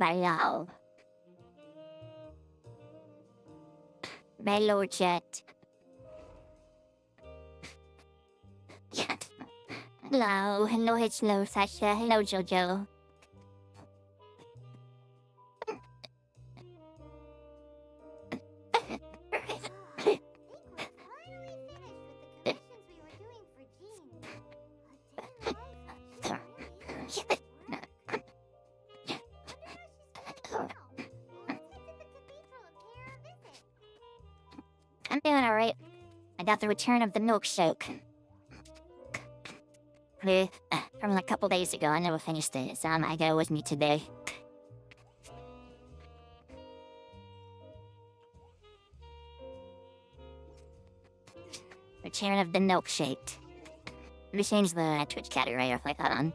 Hello. Hello, chat. Hello, hello, Sasha. Hello, Jojo. I'm doing alright. I got the return of the milkshake. From a couple days ago, I never finished it, so I might go with me today. Return of the milkshake. Let me change the Twitch category if I got on.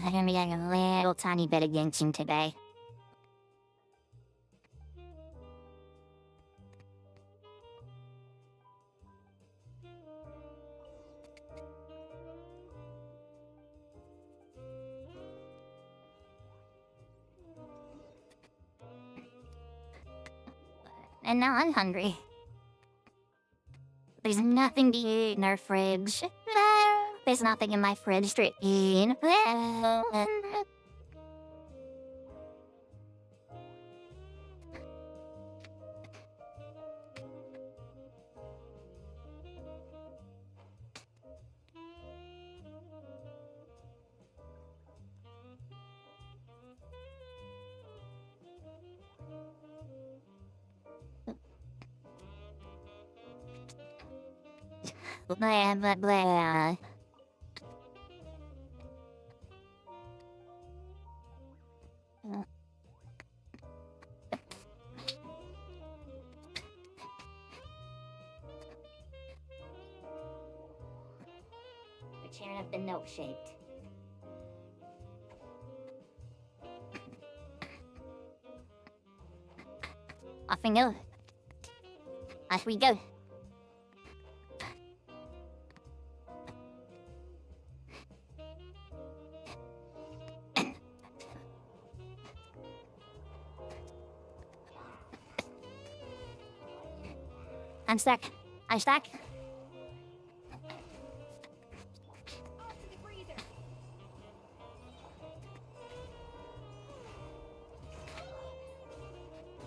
I'm gonna be getting a little tiny bit of Genshin today. And now I'm hungry. There's nothing to eat in our fridge. There's nothing in my fridge to eat. Blah, blah, blah. Return of the milkshake. Off we go. Off we go. I'm stuck. I'm stuck.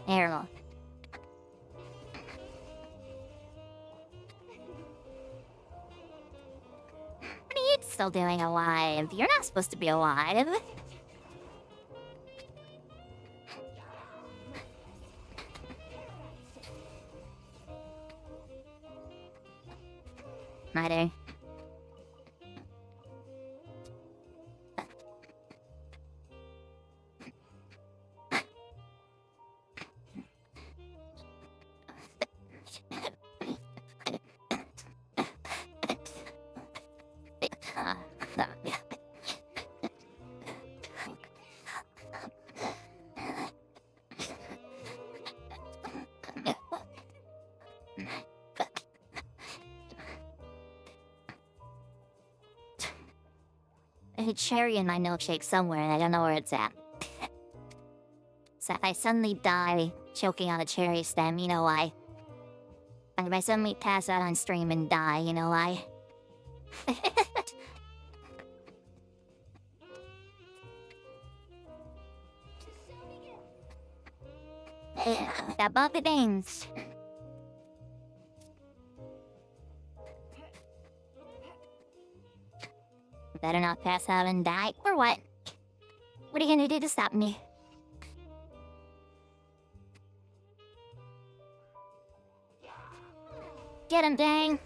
Terrible. What are you still doing alive? You're not supposed to be alive. Matter. There's a cherry in my milkshake somewhere, and I don't know where it's at. So if I suddenly die choking on a cherry stem, you know why. And if I suddenly pass out on stream and die, you know why. Got both the things. Better not pass out and die, or what? What are you gonna do to stop me? Get him, dang!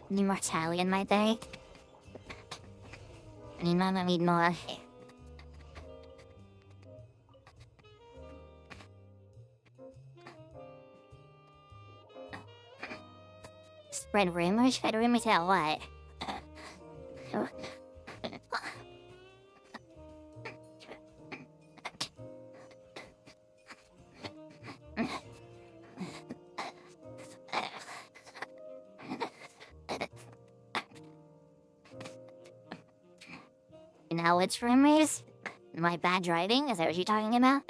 Need more Talion, might they? I need more. Spread rumors? Spread rumors tell what? And how it's frame rates? My bad driving? Is that what you're talking about?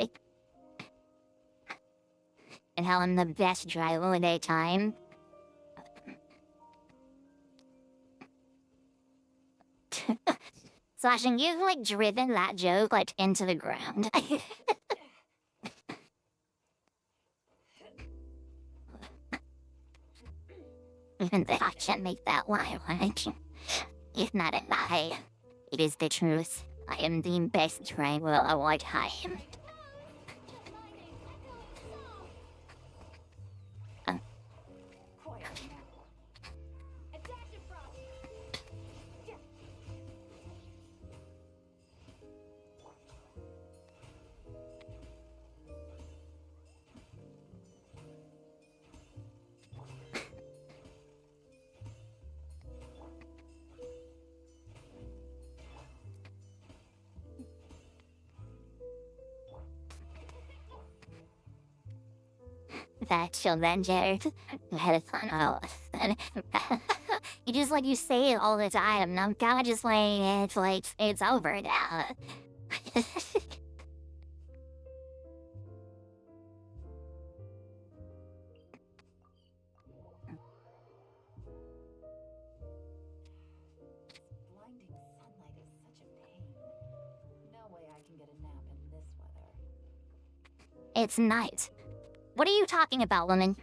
And how I'm the best driver in daytime? Slashing, you've like driven that joke like into the ground. Even though I can't make that lie, right? It's not a lie. It is the truth. I am the best driver of all time. Vtuber. You just like you say it all the time, and I'm kinda just like it's over now. Blinding sunlight is such a pain. No way I can get a nap in this weather. It's night. What are you talking about, woman?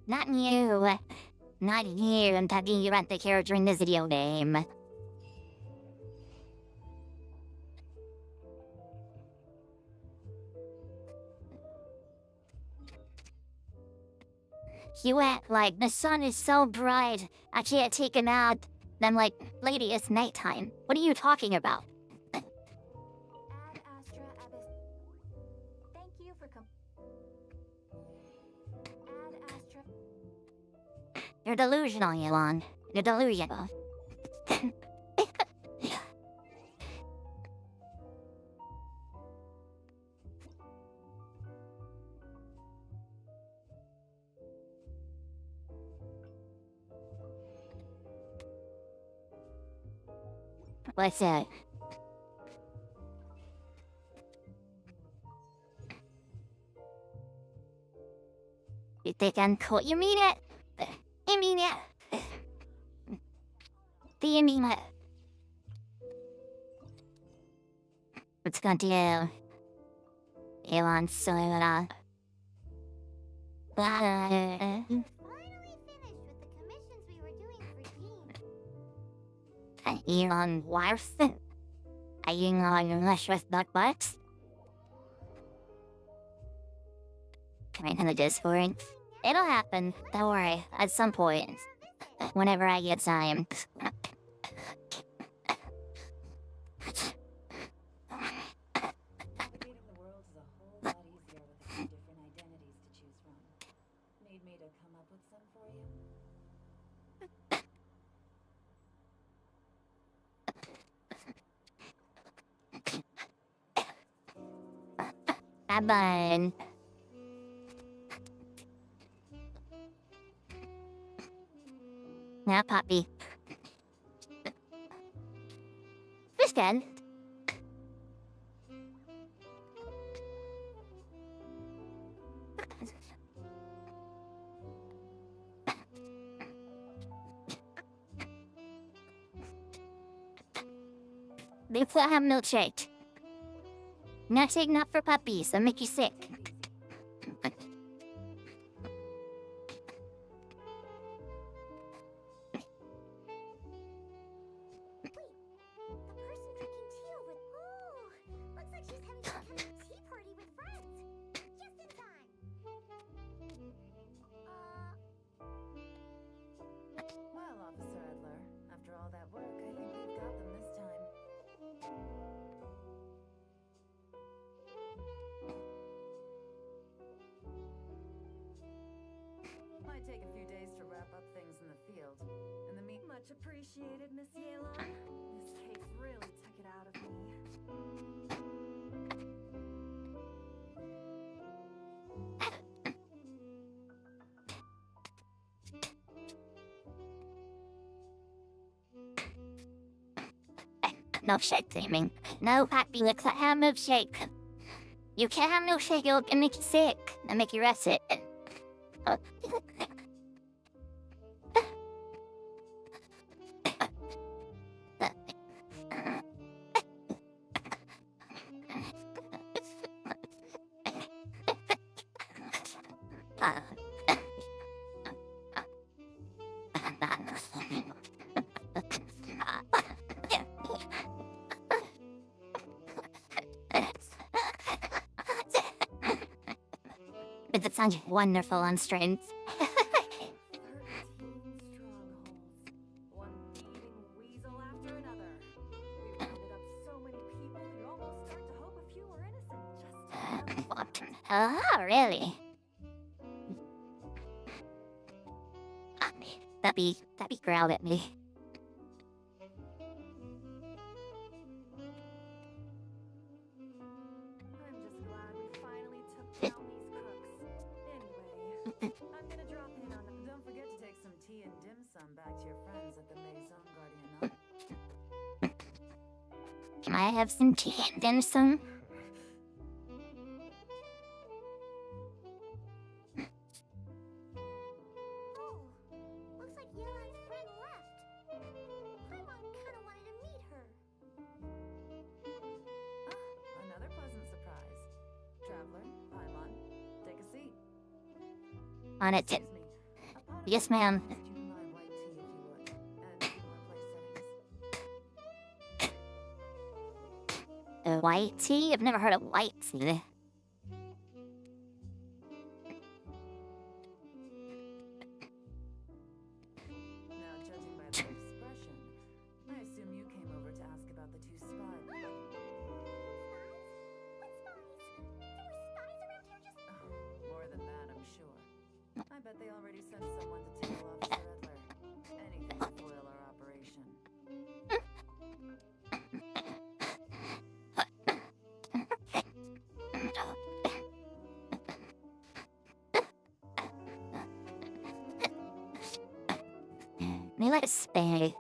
Not you. Not you. I'm talking about the character in this video game. You act like the sun is so bright, I can't take a nap. I'm like, lady, it's nighttime. What are you talking about? Ad Astra Abyss. Thank you for Ad Astra. You're delusional, Elon. You're delusional. What's that? You think I'm cool? You mean it? You mean it? Do you mean it? What's going to do? Elon Soda. Finally finished with the commissions we were doing for Dean. Elon Larson? Are you on rush with bucks? Come in the Discord. It'll happen. Don't worry. At some point. Whenever I get time. Navigating the world is a whole lot easier with a few different identities to choose from. Need me to come up with some for you? Bye-bye. Now, puppy. This good. They put have milkshake. Milkshake not for puppies, that'll make you sick. The person drinking tea over. Oh, looks like she's having some kind of tea party with friends. Just in time. Well, Officer Adler, after all that work, I think we've got them this time. Might take a few days to wrap up things in the field. In the meat, Much appreciated, Miss Yela. This case really took it out of me. No shake gaming. No happy licks a ham milkshake. You can't have milkshake, it'll make you sick and make you rest it. But that sounds wonderful on strings. 13 strongholds. One eating weasel after another. We rounded up so many people, you almost start to hope a few were innocent. Just What? Oh, really? That'd be growled at me. I'm just glad we finally took down these crooks. Anyway, I'm gonna drop in on them. Don't forget to take some tea and dim sum back to your friends at the Maison Guardian. Can I have some tea and dim sum? Oh, looks like Yelan's friend left. Paimon kinda wanted to meet her. Ah, another pleasant surprise. Traveler, Paimon, take a seat. On it. Excuse me. Yes, ma'am. Would you mind white tea if you would? And a few more place settings. White tea? I've never heard of white tea. Now, judging by their expression, I assume you came over to ask about the two spies. Spies? What spies? There were spies around here just... Oh, more than that, I'm sure. I bet they already sent someone to tail Officer Edler. Anything to foil our operation. They let us stay.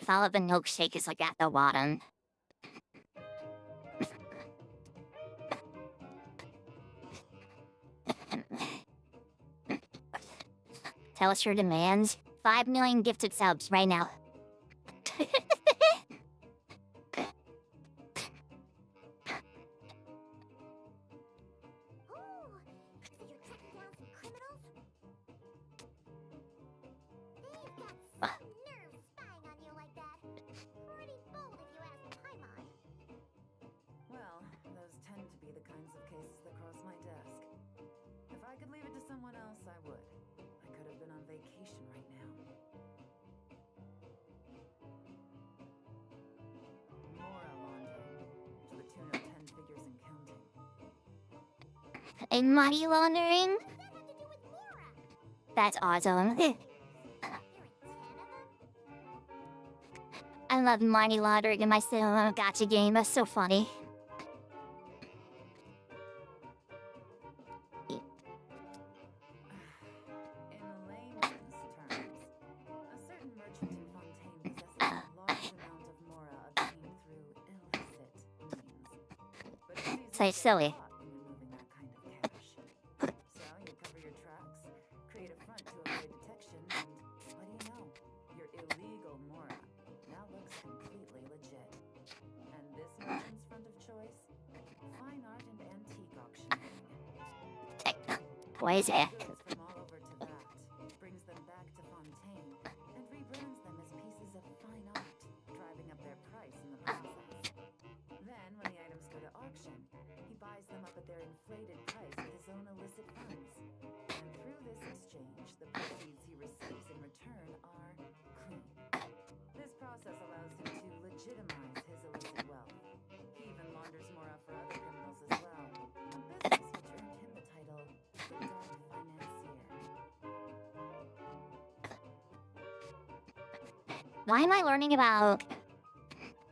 All of the milkshake is like at the bottom. Tell us your demands. 5 million gifted subs right now. Oh, so you're tracking down some criminals? They've got some nerve spying on you like that. Pretty bold if you ask Paimon. Well, those tend to be the kinds of cases that cross my desk. If I could leave it to someone else, I would. I could have been on vacation right now. Mora laundering, to the tune of 10 figures and counting. And money laundering? What does that have to do with Mora? That's awesome. There are 10 of them? I love money laundering in my cinema gotcha game. That's so funny. In layman's terms, a certain merchant in Fontaine possesses a large amount of Mora obtained through illicit means. But it's easy Say to get silly. caught when you're moving that kind of cash. So you cover your tracks, create a front to avoid detection, and what do you know? Your illegal Mora now looks completely legit. And this merchant's front of choice? Fine art and antique auctioneering. What is it? Goods from all over Teyvat, brings them back to Fontaine, and rebrands them as pieces of fine art, driving up their price in the process. Then, when the items go to auction, he buys them up at their inflated price with his own illicit funds. And through this exchange, the proceeds he receives in return are clean. This process allows him to legitimize his illicit wealth. He even launders Mora for other criminals as well. A business which earned him the title the Dark Financier. Why am I learning about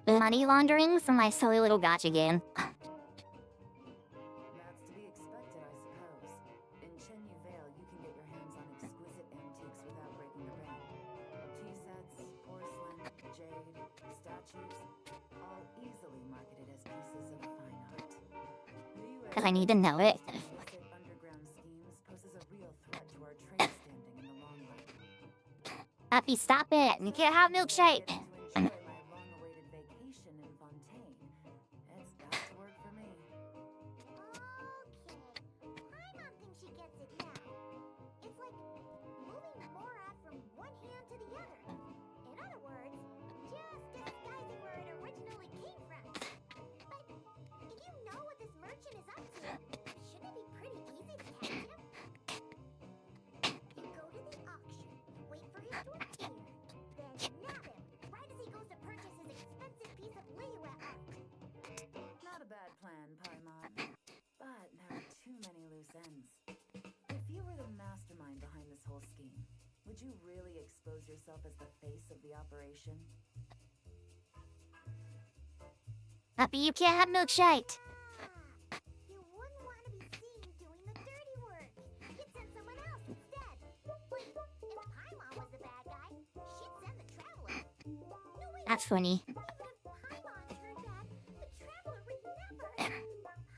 money laundering from my silly little gotcha game? That's to be expected, I suppose. In Chenyu Vale, you can get your hands on exquisite antiques without breaking the bank. Tea sets, porcelain, jade, statues, all easily marketed as pieces of fine art. Because I need to know it. Illicit underground schemes poses a real threat to our trade standing in the long run. Happy, stop it. You can't have milkshake. Getting to enjoy my long-awaited vacation in Fontaine. It's got to work for me. Okay. Paimon thinks she gets it now. It's like moving Mora from one hand to the other. In other words, just disguising where it originally came from. But if you know what this merchant is up to, shouldn't it be pretty easy to catch him? You go to the auction, wait for him to appear, then nab him right as he goes to purchase his expensive piece of Liyue art. Not a bad plan, Paimon. But there are too many loose ends. If you were the mastermind behind this whole scheme, would you really expose yourself as the face of the operation? Happy, you can't have milkshake. You wouldn't want to be seen doing the dirty work. You'd send someone else instead. Like, if Paimon was the bad guy, she'd send the Traveler. No, wait. That's funny. But if Paimon turned bad, the Traveler would never.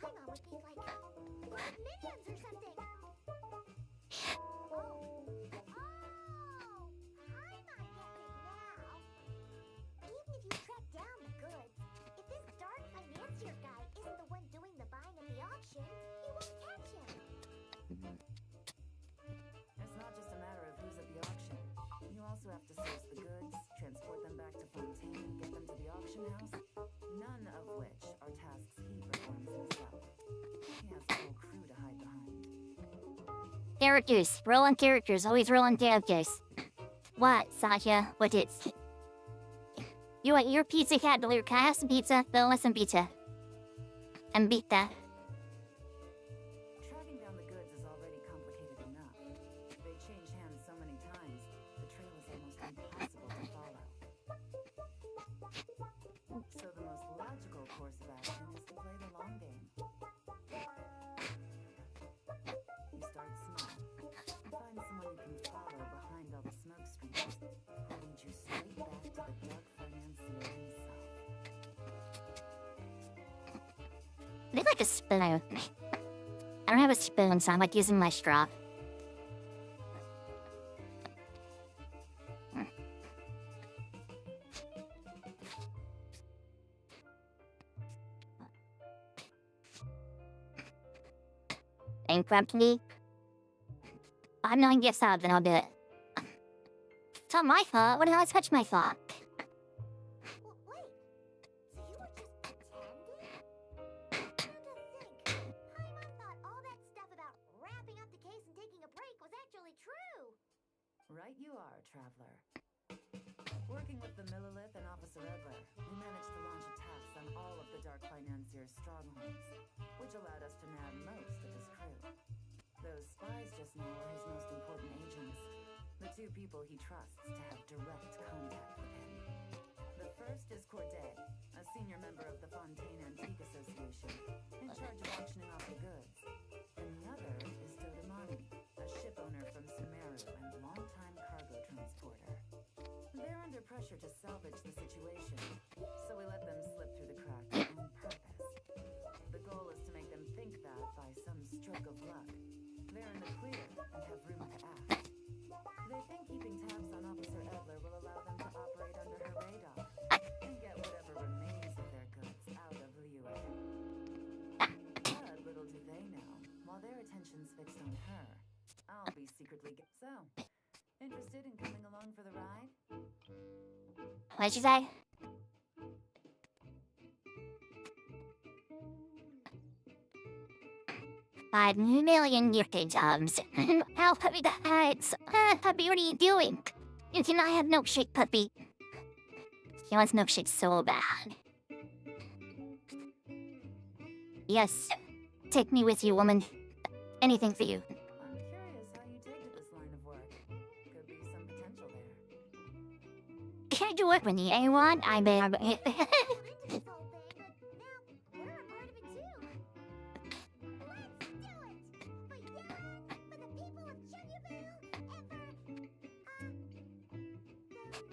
Paimon would be like minions or something. Oh, Paimon gets it now. Even if you track down the goods, if this dark financier guy isn't the one doing the buying at the auction, you won't catch him. It's not just a matter of who's at the auction. You also have to source the goods, transport them back to Fontaine, and get them to the auction house. None of which are tasks he performs himself. He has a whole crew to hide behind. Characters. Roll on characters. Always roll on characters. What, Sasha? What is? You want your pizza handler? Can I have some pizza? No, I want some pizza. And pizza. Tracking down the goods is already complicated enough. They change hands so many times, the trail is almost impossible to follow. So the most logical course of action is to play the long game. You start small. Find someone you can follow behind all the smoke screens, who lead you straight back to the dark financier himself. I need like a spoon. I don't have a spoon, so I'm like using my straw. Bankrupt me? I'm not gifts out, then I'll do it. It's not my fault. What the hell? I touched my fault. Well, wait. So you were just pretending? Now to think, Paimon thought all that stuff about wrapping up the case and taking a break was actually true. Right you are, Traveler. Working with the Millilith and Officer Edler, we managed to launch attacks on all of the Dark Financier's strongholds, which allowed us to nab most of his crew. Those spies just now are his most important agents, the two people he trusts to have direct contact with him. The first is Corday, a senior member of the Fontaine Antique Association, in charge of auctioning off the goods. And the other is Dodamani, a ship owner from Sumeru and longtime cargo transporter. They're under pressure to salvage the situation, so we let them slip through the cracks on purpose. The goal is to make them think that, by some stroke of luck, they're in the clear and have room to act. They think keeping tabs on Officer Edler will allow them to operate under her radar and get whatever remains of their goods out of Liyue. But little do they know, while their attention's fixed on her, I'll be secretly So, interested in coming along for the ride? What'd you say? $5 million jobs. How puppy the heights? Puppy, what are you doing? You cannot have milkshake, puppy. He wants milkshake so bad. Yes. Take me with you, woman. Anything for you. I'm curious how you take to this line of work. Could be some potential there. Can I do it when the A1? I may have... Into this whole thing, but now we're a part of it too. Let's do it! For Yaron, for the people of Chunubel, and for,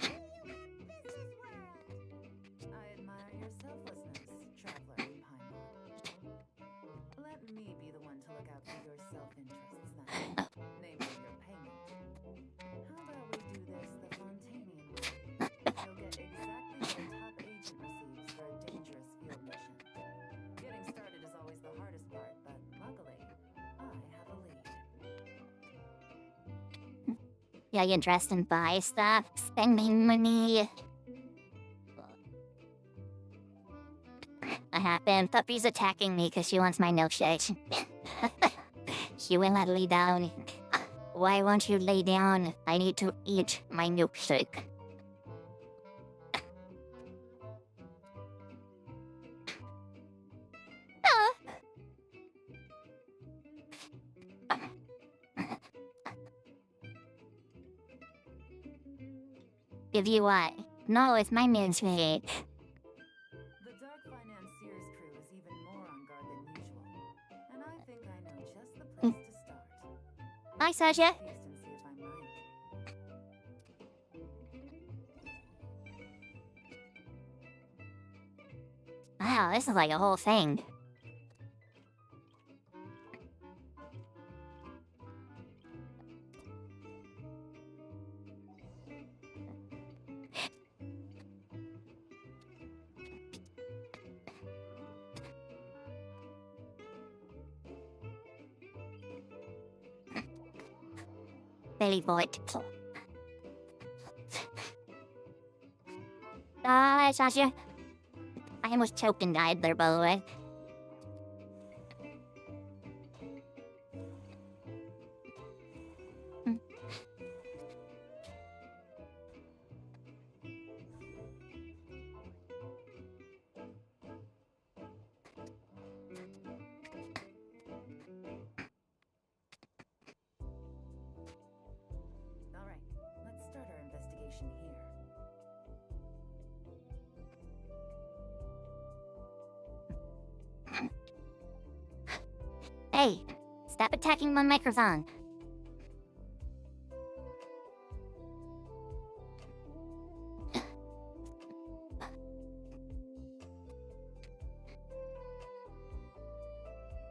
the Liyue business world. Yeah, get dressed and buy stuff. Spending money. What happened? Puppy's attacking me because she wants my milkshake. She will not lay down. Why won't you lay down? I need to eat my milkshake. Give you what? No, it's my milkshake. The Dark Financier's crew is even more on guard than usual. And I think I know just the place to start. Hi, Sasha. Taste and see if I'm right. Wow, this is like a whole thing. Belly void. Hi, Sasha. I almost choked and died there, by the way. Alright, let's start our investigation here. Hey, stop attacking my microphone. So,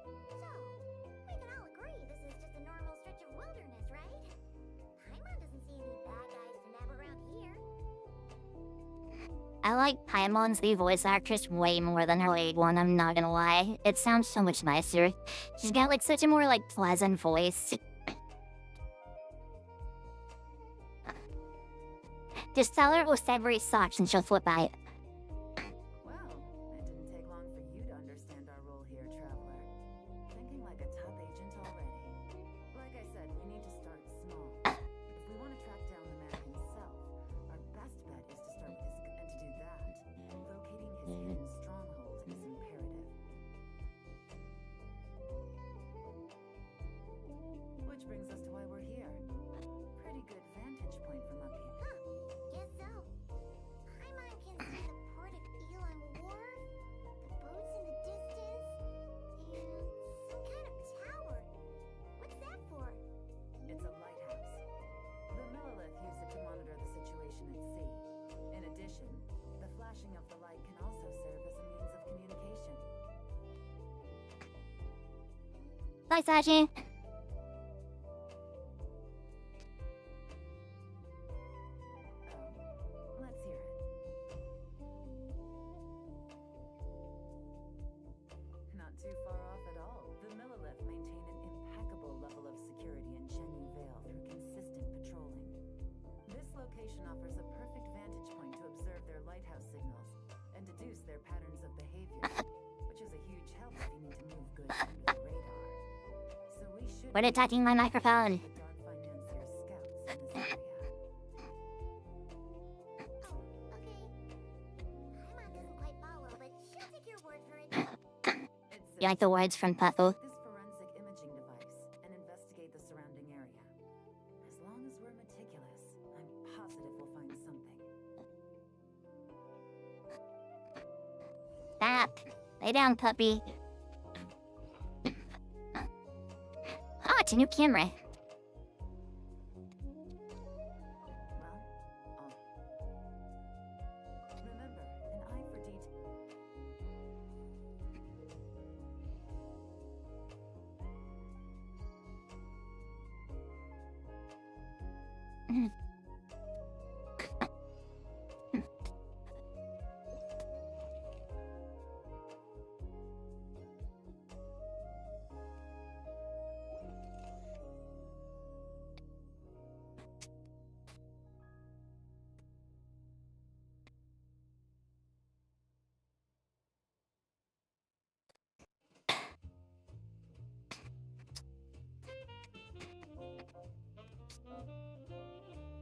we can all agree this is just a normal stretch of wilderness, right? Paimon doesn't see any bad guys to nab around here. I like Paimon's the voice actress way more than her lead one, I'm not gonna lie. It sounds so much nicer. She's got like such a more like pleasant voice. Just tell her it was February socks and she'll flip out. Well, it didn't take long for you to understand our role here, Traveler. Thinking like a top agent already. Like I said, we need to start small. If we want to track down the man himself, our best bet is to start with his... And to do that, locating his hidden stronghold is imperative. Which brings us to why we're here. Pretty good vantage point from up here. Huh, guess so. Paimon can see the port of Elon Wharf, the boats in the distance, and some kind of tower. What's that for? It's a lighthouse. The Millilith use it to monitor the situation at sea. In addition, the flashing of the light can also serve as a means of communication. Bye, Sashi. Oh, let's hear it. Not too far off at all. The Millilith maintain an impeccable level of security in Shenyu Vale through consistent patrolling. This location offers a perfect vantage point to observe their lighthouse signals and deduce their patterns of behavior, which is a huge help if you need to move goods under the radar. So we should Quit attacking my microphone. the Dark Financier scouts in this area. Oh, okay. Paimon doesn't quite follow, but she'll take your word for it. It's You like the words from Puffle? this forensic imaging device and investigate the surrounding area. As long as we're meticulous, I'm positive we'll find something. Stop. Lay down, puppy. Oh, it's a new camera. Well, remember, an eye for detail.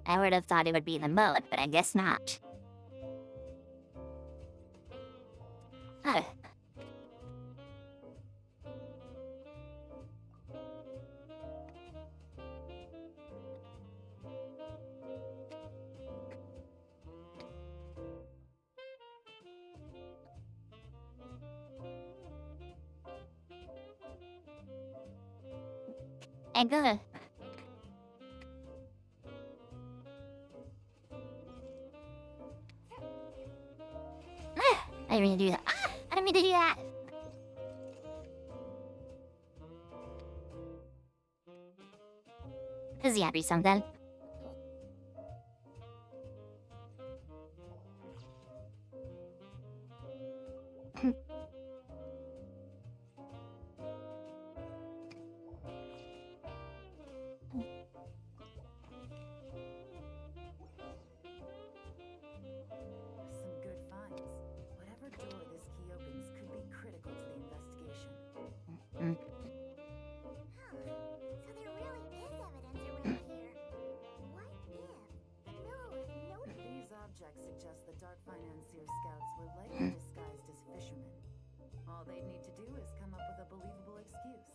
I would have thought it would be the mode, but I guess not. Huh. And good. I didn't mean to do that. Ah! I didn't mean to do that. Is he happy something? Some good finds. Whatever door this key opens could be critical to the investigation. Huh. So there really is evidence around here. What if the mill was noted? These objects suggest the dark financier scouts were likely disguised as fishermen. All they need to do is come up with a believable excuse,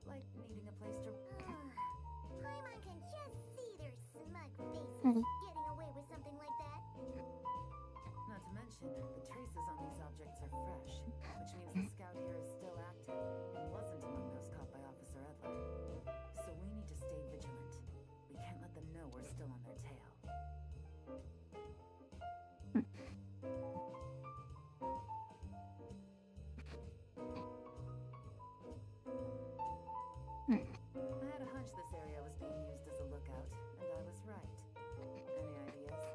like needing a place to. Paimon can just see their smug faces getting away with something like that. Not to mention, the traces on these objects are fresh, which means the scout here is still active and wasn't among those caught by Officer Edler. So we need to stay vigilant. We can't let them know we're still on their tail. I had a hunch this area was being used as a lookout, and I was right. Any ideas?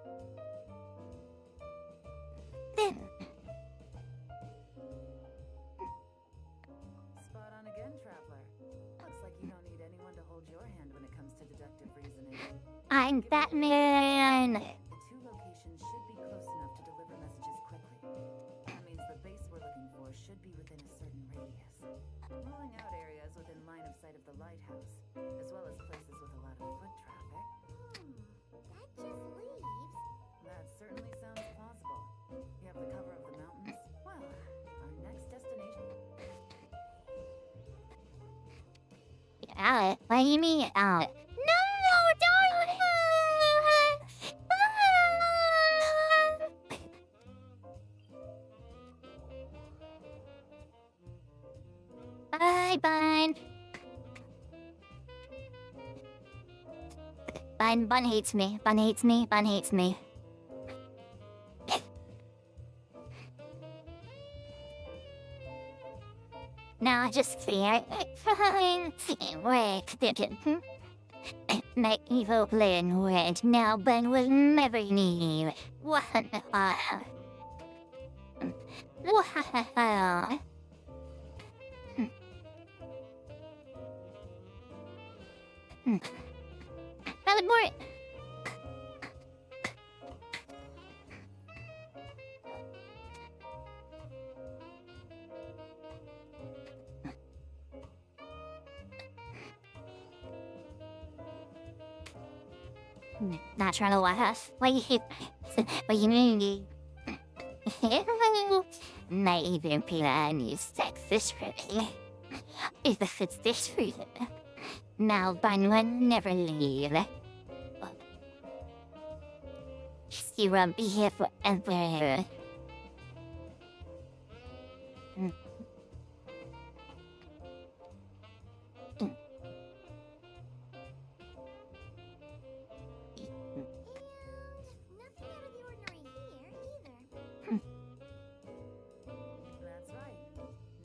Spot on again, Traveler. Looks like you don't need anyone to hold your hand when it comes to deductive reasoning. I'm Batman. The two locations should be close enough to deliver messages quickly. That means the base we're looking for should be within a certain radius. Ruling out areas within line of sight of the lighthouse, as well as places with a lot of foot traffic. That just leaves. That certainly sounds plausible. You have the cover of the mountains. Well, our next destination. Out. What do you mean out? No, don't. Bye, Bun. Bun hates me. Bun hates me. Bun hates me. Now I just fear fine work thinking. My evil plan worked. Now Bun will never leave. Valid more. Not trying to laugh. What you mean? My evil plan is this for me. If it's this for you, now Bun will never leave. She won't be here forever. Nothing out of the ordinary here either. That's right.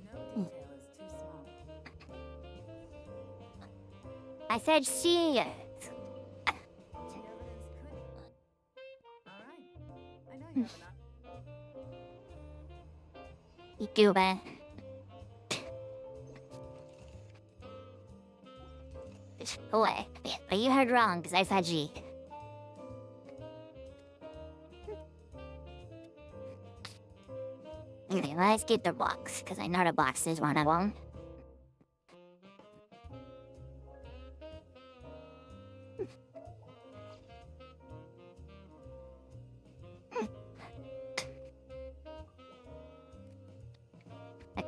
No detail is too small. I said she. The evidence could. All right. I know you have enough. Gooba. Go away. But you heard wrong, because I said G. Okay, let's get the box, because I know the box is one of them.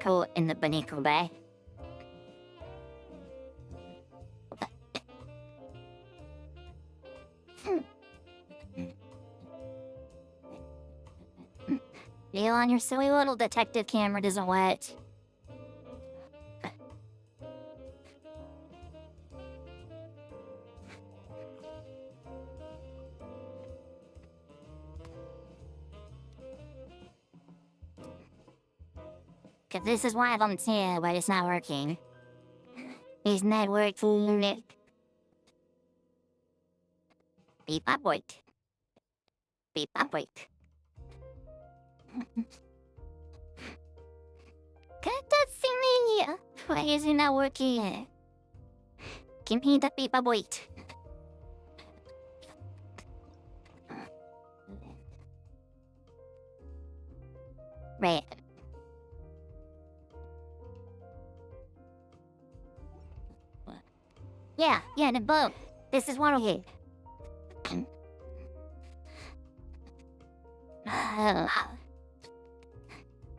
coat in the Benico Bay. Leon, your silly little detective camera doesn't wet. Cause this is why I'm here, but it's not working. It's not working. Beep up wait. Beep up wait. me. Why is it not working? Give me the beep up wait. Right. Yeah, the boat. This is Watergate.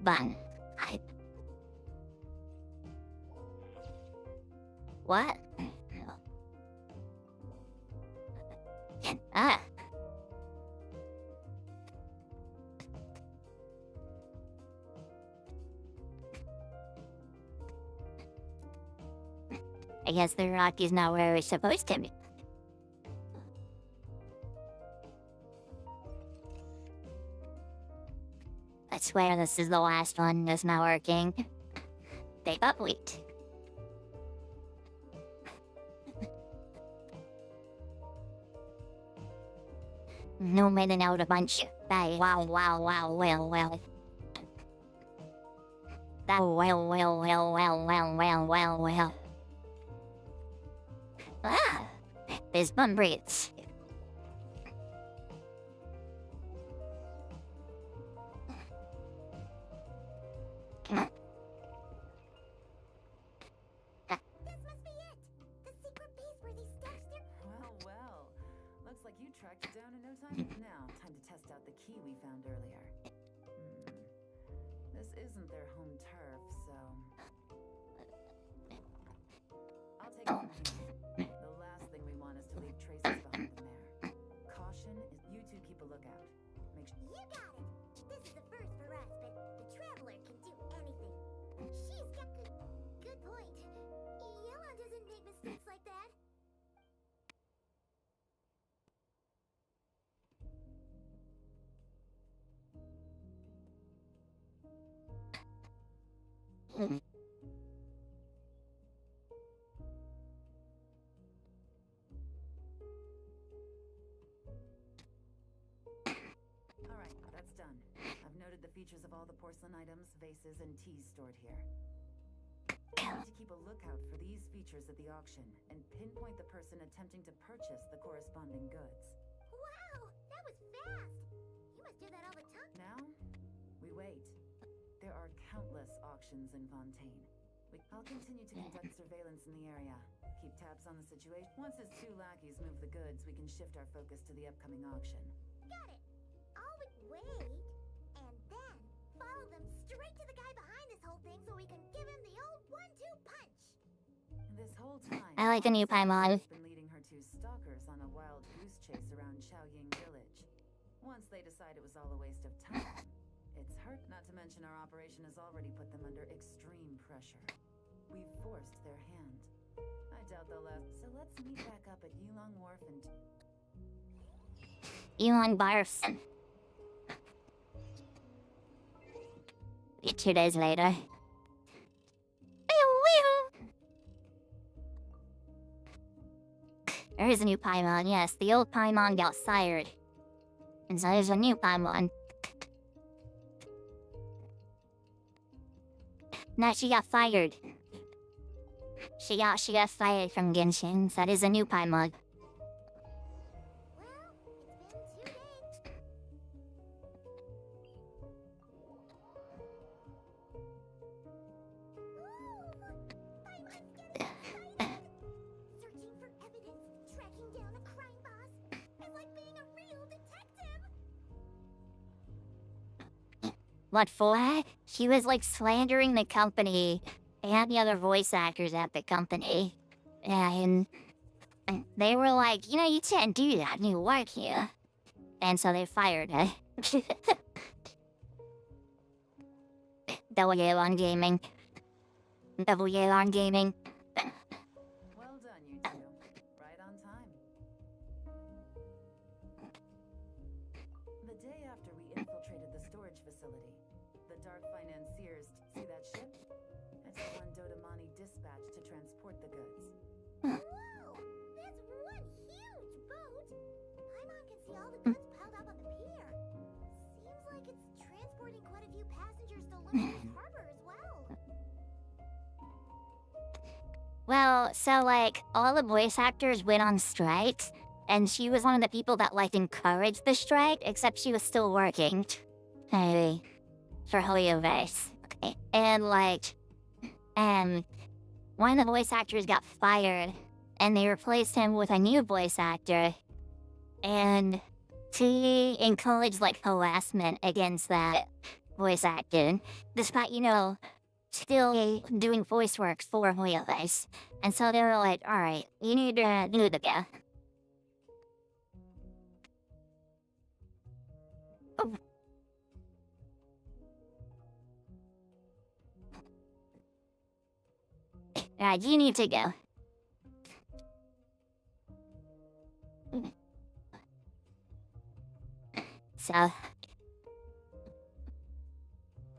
Bun. What? Ah. I guess the rock is not where it's supposed to be. I swear this is the last one that's not working. They got wheat. No maiden out a bunch. Bye. Wow. Well. That well. Ah! This bun breathes. This must be it! The secret base where they stashed their... Well. Looks like you tracked it down in no time. Now, time to test out the key we found earlier. This isn't their home turf, so... I'll take it from here. The last thing we want is to leave traces behind the mare. Caution is you two keep a lookout. Make sure... You got it! This is a first for us, but the Traveler can do anything. She's got good point. Yella doesn't make mistakes like that. Alright, that's done. I've noted the features of all the porcelain items, vases, and teas stored here. I need to keep a lookout for these features at the auction and pinpoint the person attempting to purchase the corresponding goods. Wow! That was fast! You must do that all the time. Now, we wait. There are countless auctions in Fontaine. I'll continue to conduct surveillance in the area. Keep tabs on the situation. Once his two lackeys move the goods, we can shift our focus to the upcoming auction. Got it! Wait, and then follow them straight to the guy behind this whole thing so we can give him the old 1-2 punch! This whole time, I like the new Paimon. has been leading her two stalkers on a wild goose chase around Chaoying village. Once they decide it was all a waste of time, it's hurt. Not to mention our operation has already put them under extreme pressure. We've forced their hand. I doubt they'll last. So let's meet back up at Yulong Wharf and... Elon Barfs. 2 days later. There is a new Paimon, yes. The old Paimon got sired. And so there's a new Paimon. Now she got fired. She got fired from Genshin. So that is a new Paimon. Well, it's been 2 days. Paimon's getting excited! Searching for evidence, tracking down a crime boss. It's like being a real detective! What for? She was like slandering the company and the other voice actors at the company. And they were like, you know, you can't do that, you work here. And so they fired her. Double on gaming. Double on gaming. Well done, you two. Right on time. The day after we infiltrated the storage facility, the Dark Financiers, see that ship? It's the one Dodamani dispatched to transport the goods. Whoa! That's one huge boat! Paimon can see all the goods piled up on the pier. Seems like it's transporting quite a few passengers to Lumine's harbor as well. Well, so like all the voice actors went on strike, and she was one of the people that like encouraged the strike, except she was still working. Hey, for Hallo Base. Okay. And like, one of the voice actors got fired, and they replaced him with a new voice actor, and she encouraged like harassment against that voice actor, despite, you know, still doing voice work for Hallo Base. And so they were like, alright, you need to go. Oh. Alright, you need to go. So,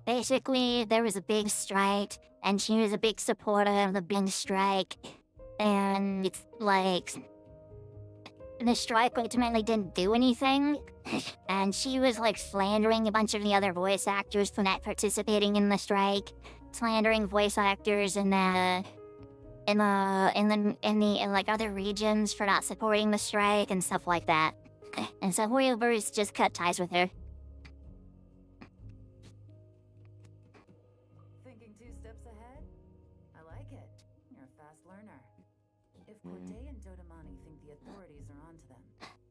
basically, there was a big strike, and she was a big supporter of the big strike. And it's like, the strike ultimately didn't do anything. And she was like slandering a bunch of the other voice actors for not participating in the strike, slandering voice actors in like other regions for not supporting the strike and stuff like that. And so Hallo just cut ties with her. Thinking 2 steps ahead? I like it. You're a fast learner. If Corday and Dodamani think the authorities are onto them,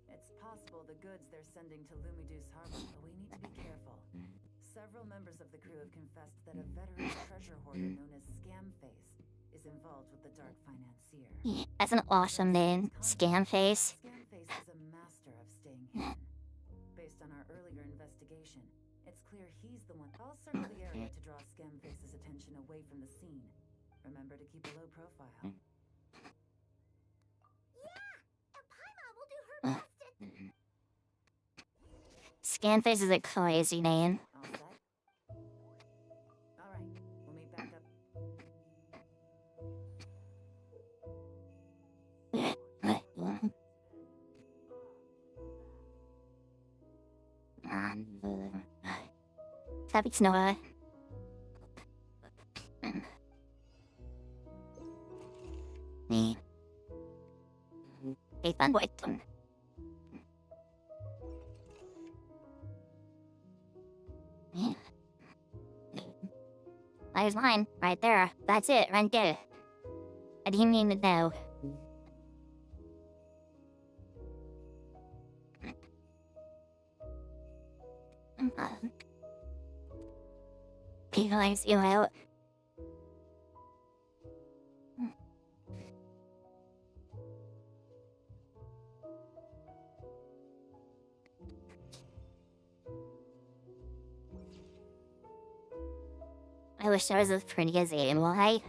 it's possible the goods they're sending to Lumidu's harbor, but we need to be careful. Several members of the crew have confessed that a veteran treasure hoarder known as Scamface is involved with the Dark Financier. That's an awesome name, Scamface. Scamface is a master of staying hidden. Based on our earlier investigation, it's clear he's the one. I'll circle the area to draw Scamface's attention away from the scene. Remember to keep a low profile. Yeah! And Paimon will do her best to... Scamface is a crazy name. All set? All right, we'll meet back up. Sabi Snowa. Ni. Ethan White. There's mine, right there. That's it, right there. I didn't mean to know. People likes you out. I wish I was as pretty as Aiden. Why?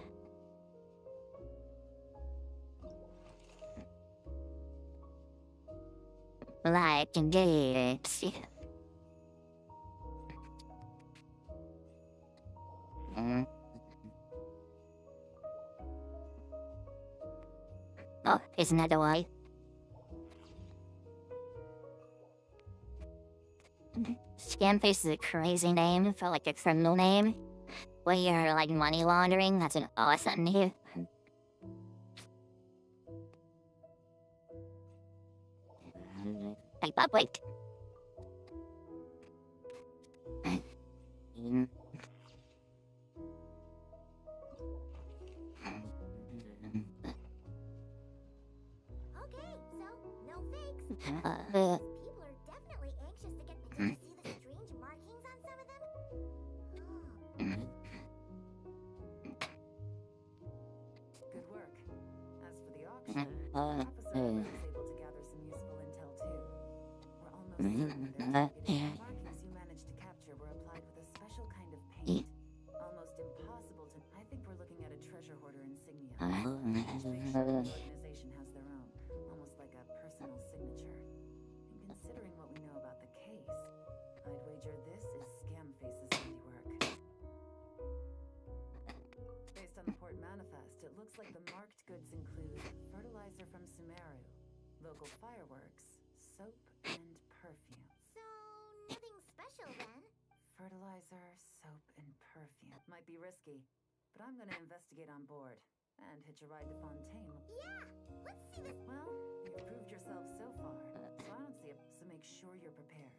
Like engaged. Oh, isn't that the way? Scamface is a crazy name for like a criminal name. Where you're like money laundering, that's an awesome name. Hey, Bob, wait. Okay, so, no fakes. Uh, People are definitely anxious to get... Did you see the strange markings on some of them? markings you managed to capture were applied with a special kind of paint. Almost impossible to... I think we're looking at a treasure hoarder insignia. Each organization has their own, almost like a personal signature. And considering what we know about the case, I'd wager this is Scamface's handiwork. Based on the port manifest, it looks like the marked goods include fertilizer from Sumeru, local fireworks, soap, and perfume. So, nothing special then? Fertilizer, soap, and perfume. Might be risky, but I'm gonna investigate on board and hitch a ride to Fontaine. Yeah, let's see this. Well, you've proved yourself so far, so I don't see it. So make sure you're prepared.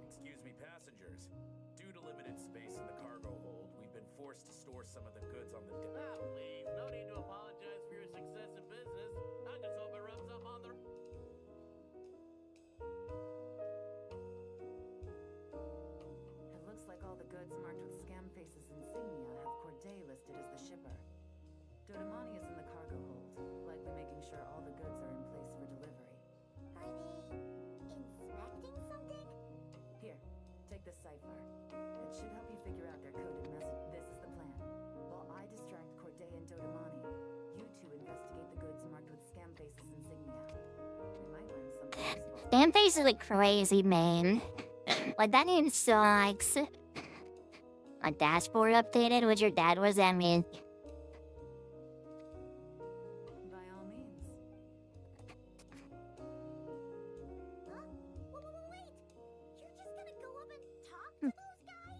Excuse me, passengers. Due to limited space in the cargo hold, we've been forced to store some of the goods on the deck. Ah, please, no need to apologize for your success in business. I just hope it rubs up on the... It looks like all the goods marked with Scamface's insignia have Corday listed as the shipper. Dodamani is in the cargo hold, likely making sure all the goods are in place for delivery. Are they inspecting something? Here, take this cipher. It should help you figure out their coded message. This is the plan. While I distract Corday and Dodamani, you two investigate the goods marked with Scamface's insignia. We might learn something useful. Scamface is like crazy, man. Like, that name sucks. A dashboard updated with your dad, what does that mean? By all means. Huh? Wait! You're just gonna go up and talk to those guys?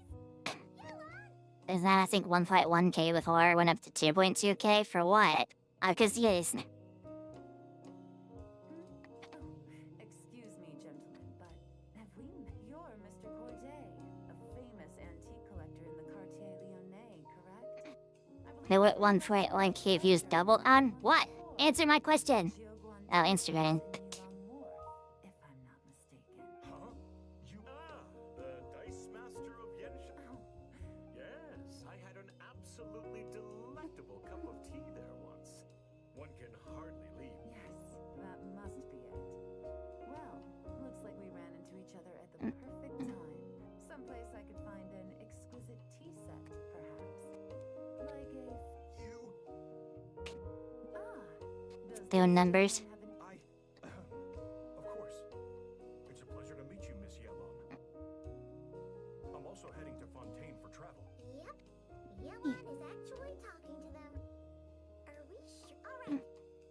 Yella! Is that, I think, 1.1k before, went up to 2.2k for what? Cause yes. Oh, excuse me, gentlemen, but have we met? You're Mr. Corday, a famous antique collector in the Quartier Lyonnais, correct? I They believe went 1.1k views doubled on? What? Answer my question. Oh, Instagram. If I'm not mistaken. Huh? You... Ah, the Dice Master of Yenshao. Oh, Yes, I had an absolutely delectable cup of tea there once. One can hardly leave. yes, that must be it. Well, looks like we ran into each other at the perfect time. Someplace I could find an exquisite tea set, perhaps. Like a... You... Ah, does Their this numbers. have an... Of course. It's a pleasure to meet you, Miss Yellon. I'm also heading to Fontaine for travel. Yep. Yella is actually talking to them. Are we sure? Alright,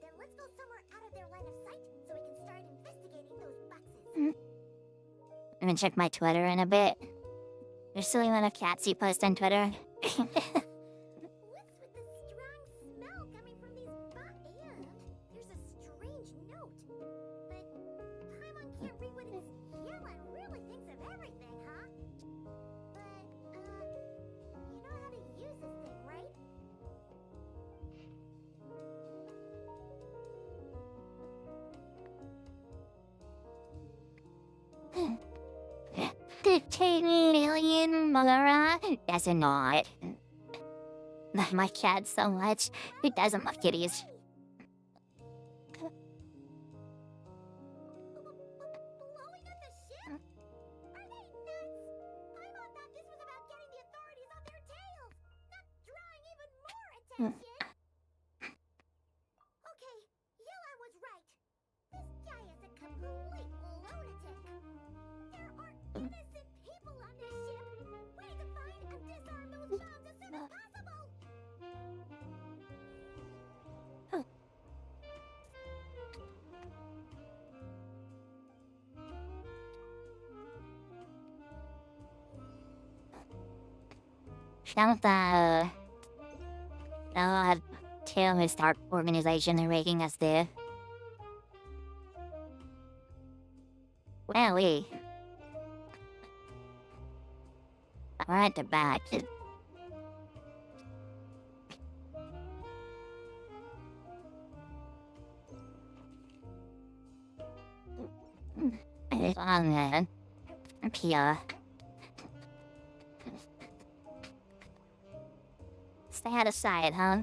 then let's go somewhere out of their line of sight so we can start investigating those boxes. I'm gonna check my Twitter in a bit. There's still even a cats you post on Twitter. What's with the strong smell coming from these and there's a strange note. But Paimon can't read what it's Yella really thinks of everything, huh? But, you know how to use this thing, right? The 10 million Mara? That's not. Love my cat so much. Who doesn't love kitties? Blowing up the ship? Are they nuts? Paimon thought this was about getting the authorities on their tails, not drawing even more attention. Okay, Yella was right. This guy is a complete lunatic. There are innocent people on this ship. We need to find and disarm those bombs as soon as possible. Shout out the terrorist organization they're making us there. Well, we're at the back. It's on there. Up here. Stay out of sight, huh?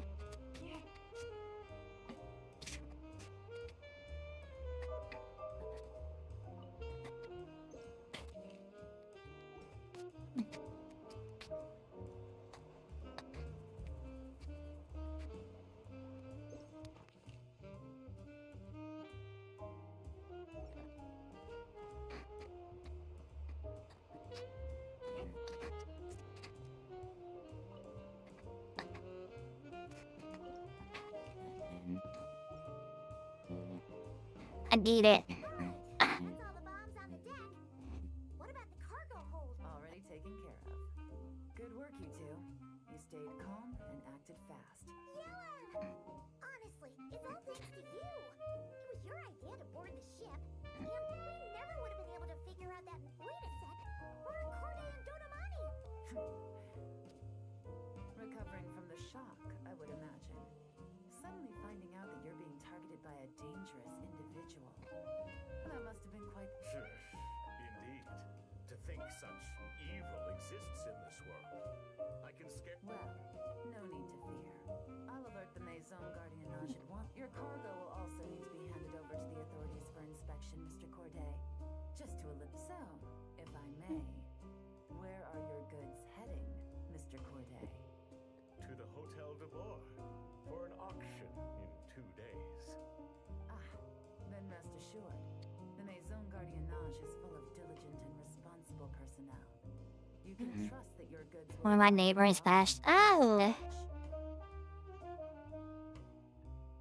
I need it. That's all the bombs on the deck. What about the cargo hold? Already taken care of. Good work, you two. You stayed calm and acted fast. Yellen! Honestly, it's all thanks to you. It was your idea to board the ship, and we never would have been able to figure out that. Wait a sec. Where are Corday and Donamani? Recovering from the shock, I would imagine. Suddenly finding out that you're being targeted by a dangerous individual. That must have been quite... Indeed. To think such evil exists in this world. I can scare... Well, no need to fear. I'll alert the Maison Gardiennage at once. Your cargo will also need to be handed over to the authorities for inspection, Mr. Corday. Just to so, if I may, where are your goods heading, Mr. Corday? To the Hotel de Bord for an auction in 2 days. Ah, then rest assured, the Maison Gardiennage is full of diligent and responsible personnel. You can trust that your goods will... One of my neighbors bashed. Oh!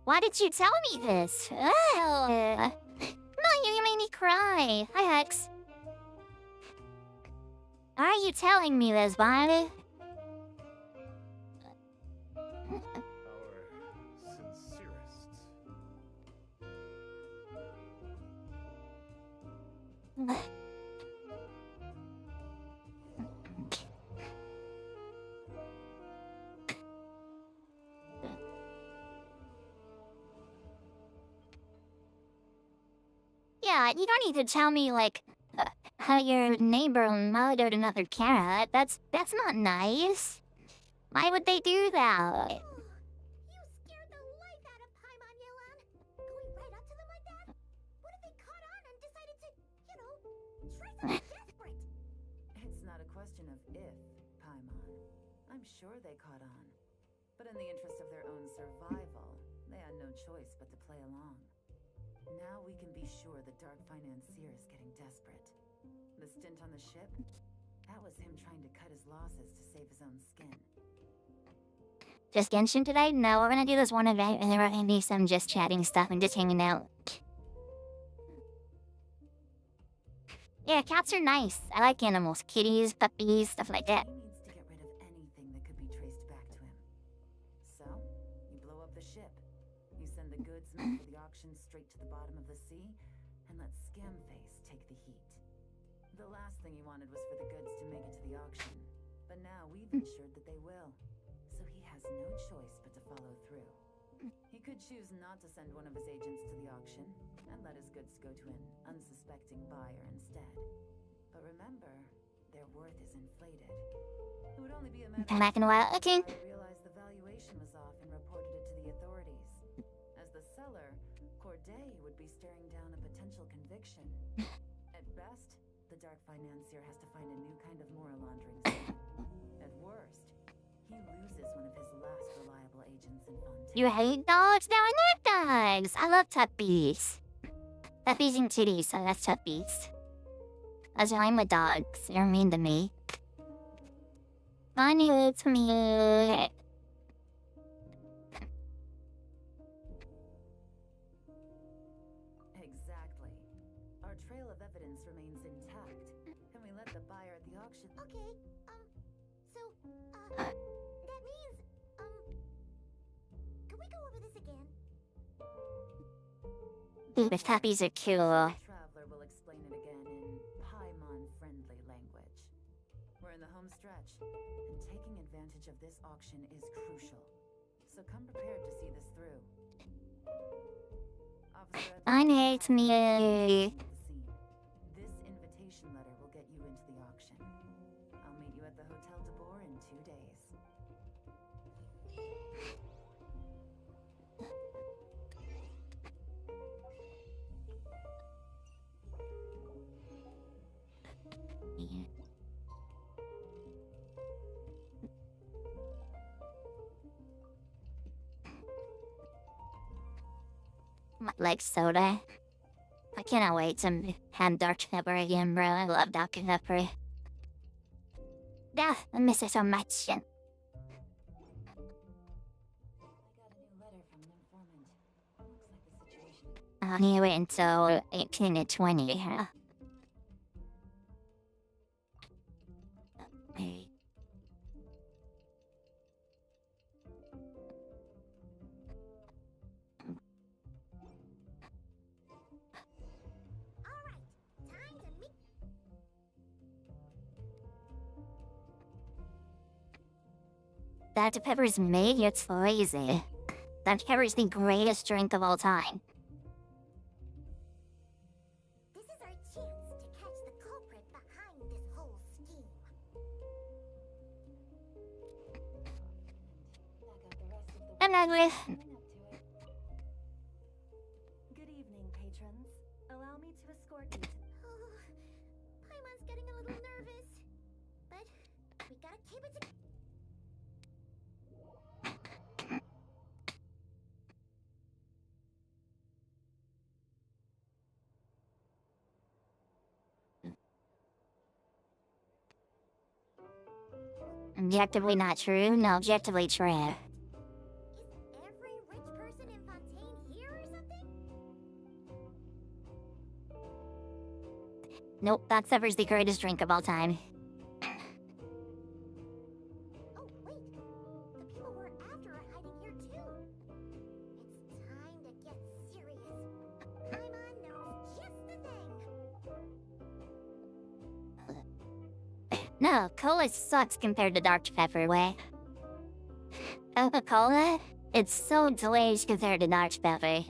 Why did you tell me this? Oh! No, you made me cry. Hi, Hex. Why are you telling me this, Bonnie? Our sincerest. Yeah, you don't need to tell me, like, how your neighbor murdered another cat. That's not nice. Why would they do that? You scared the life out of Paimon, Yellen. Going right up to them like that? What if they caught on and decided to, try something desperate? It's not a question of if, Paimon. I'm sure they caught on. But in the interest of their own survival, they had no choice but to play along. Now we can be sure the Dark Financier is getting desperate. The stint on the ship? That was him trying to cut his losses to save his own skin. Just Genshin today? No, we're gonna do this one event and then we're gonna do some just chatting stuff and just hanging out. Yeah, cats are nice. I like animals. Kitties, puppies, stuff like that. He needs to get rid of anything that could be traced back to him. So, you blow up the ship. You send the goods meant for the auction straight to the bottom of the sea, and let Scamface take the heat. The last thing he wanted was for the goods to make it to the auction, but now we've ensured that they will. So he has no choice but to follow through. He could choose not to send one of his agents to the auction, and let his goods go to an unsuspecting buyer instead. But remember, their worth is inflated. It would only be a matter Come back in a while. Okay. I realized the valuation was off and reported it to the authorities. As the seller, Corday would be staring down a potential conviction. At best, the Dark Financier has to find a new kind of moral laundering scheme. At worst, he loses one of his last reliable agents in Fontaine. You hate dogs? Now I like dogs. I love puppies. Puppies and kitties, so that's puppies. That's why I'm with dogs. You're mean to me. Funny to me. Exactly. Our trail of evidence remains intact. Can we let the buyer at the auction... Okay, so, that means, can we go over this again? Dude, the puppies are cool. The traveler will explain it again in Paimon-friendly language. We're in the home stretch, and taking advantage of this auction is crucial. So come prepared to see this through. Officer, I hate me. this invitation letter will get you into the auction. I'll meet you at the Hotel de Bord in 2 days. Like soda. I cannot wait to have Dark Pepper again, bro. I love Dark Pepper. Yeah, I miss it so much. I got a new letter from an informant. Looks like the situation... anyway until 18 to 20. Alright, time to meet. Dr. Pepper's made it's crazy. Dr. Pepper's the greatest drink of all time. This is our chance to catch the culprit behind this whole scheme. I'm not with. Good evening, patrons. Allow me to escort you to... Oh, Paimon's getting a little nervous. But we gotta keep it together. Objectively not true, no, objectively true. Is every rich person in Fontaine here or something? Nope, Dr. Pepper's the greatest drink of all time. Oh, wait. The people we're after are hiding here too. It's time to get serious. Paimon knows just the thing. No, cola sucks compared to Dr. Pepper, way. Coca-Cola? It's so delicious compared to Dr. Pepper.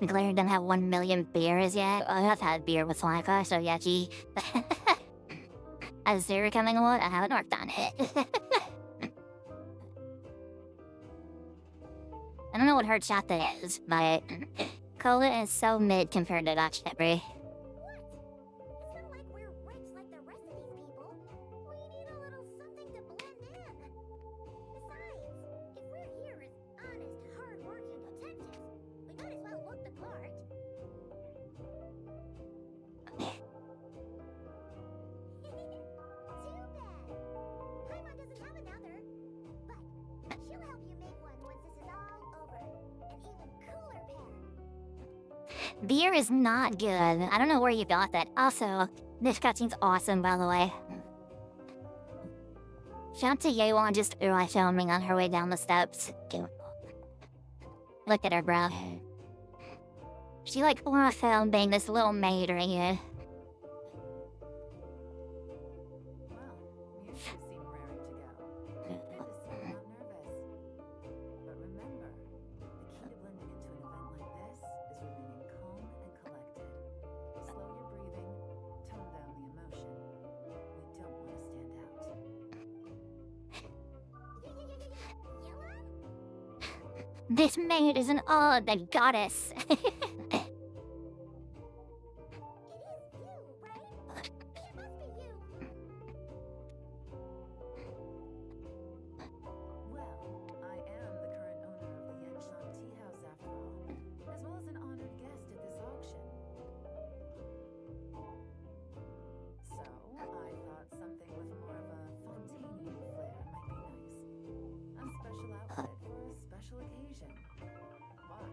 We clearly don't have 1 million beers yet. I have had beer with Swaka, so yucky. As zero coming on, I haven't worked on it. I don't know what her shot that is, but cola is so mid compared to Dr. Pepper. What? It's not like we're rich like the rest of these people. We need a little something to blend in. Besides, if we're here as honest, hard-working detectives, we might as well look the part. Too bad. Paimon doesn't have another. But she'll help you make one once this is all over. An even cooler pair. Beer is not good. I don't know where you got that. Also, this cutscene's awesome, by the way. Shout out to Yeowon just filming on her way down the steps. Look at her, bro. She like film being this little maid right here. Well, you two seem raring to go. Good to see you're not nervous. But remember, the key to blending into an event like this is remaining calm and collected. Slow your breathing, tone down the emotion. We don't want to stand out. Yeowon? This maid is an odd goddess. It is you, right? It must be you. Well, I am the current owner of the Yanshan Tea House after all, as well as an honored guest at this auction. So, I thought something with more of a Fontainian flair might be nice. A special outfit for a special occasion. Why?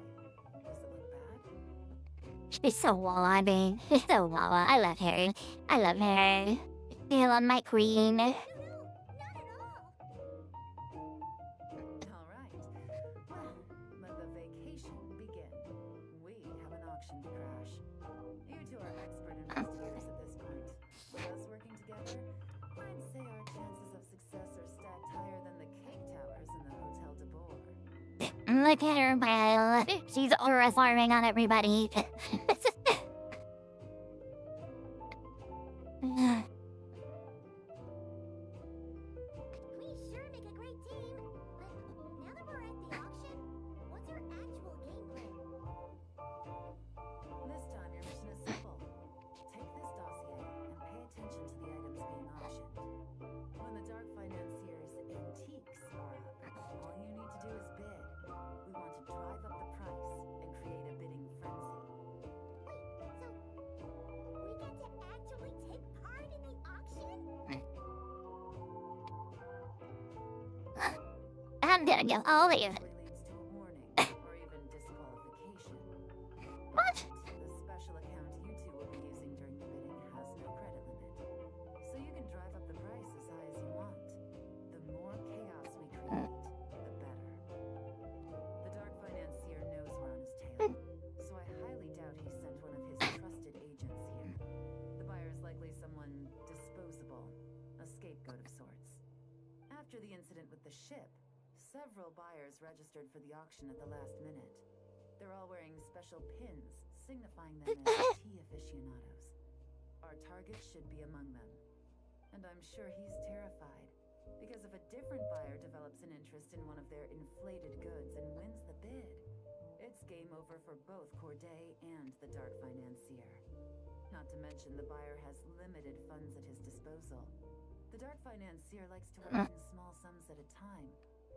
Does it look bad? She's so walla, babe. She's so walla. I love her. I love her. Feel on my queen. No, not at all. All right. Well, let the vacation begin. We have an auction to crash. You two are expert investigators at this point. With us working together, I'd say our chances of success are stacked higher than the cake towers in the Hotel de Boer. Look at her, Belle. She's alarming on everybody. We sure make a great team. But now that we're at the auction, what's our actual game plan? This time, your mission is simple. Take this dossier and pay attention to the items being auctioned. When the Dark Financier's antiques are up, all you need to do is bid. We want to drive up the price and create a bidding frenzy. Wait, so we get to actually take part in the auction? I'm gonna go all in. Usually leads to a warning or even disqualification. What? The special account you two will be using during the bidding has no credit limit, so you can drive up the price as high as you want. The more chaos we create, the better. The Dark Financier knows we're on his tail, so I highly doubt he sent one of his trusted agents here. The buyer is likely someone disposable, a scapegoat of sorts. After the incident with the ship, several buyers registered for the auction at the last minute. They're all wearing special pins, signifying them as tea aficionados. Our target should be among them. And I'm sure he's terrified, because if a different buyer develops an interest in one of their inflated goods and wins the bid, it's game over for both Corday and the Dark Financier. Not to mention the buyer has limited funds at his disposal. The Dark Financier likes to work in small sums at a time,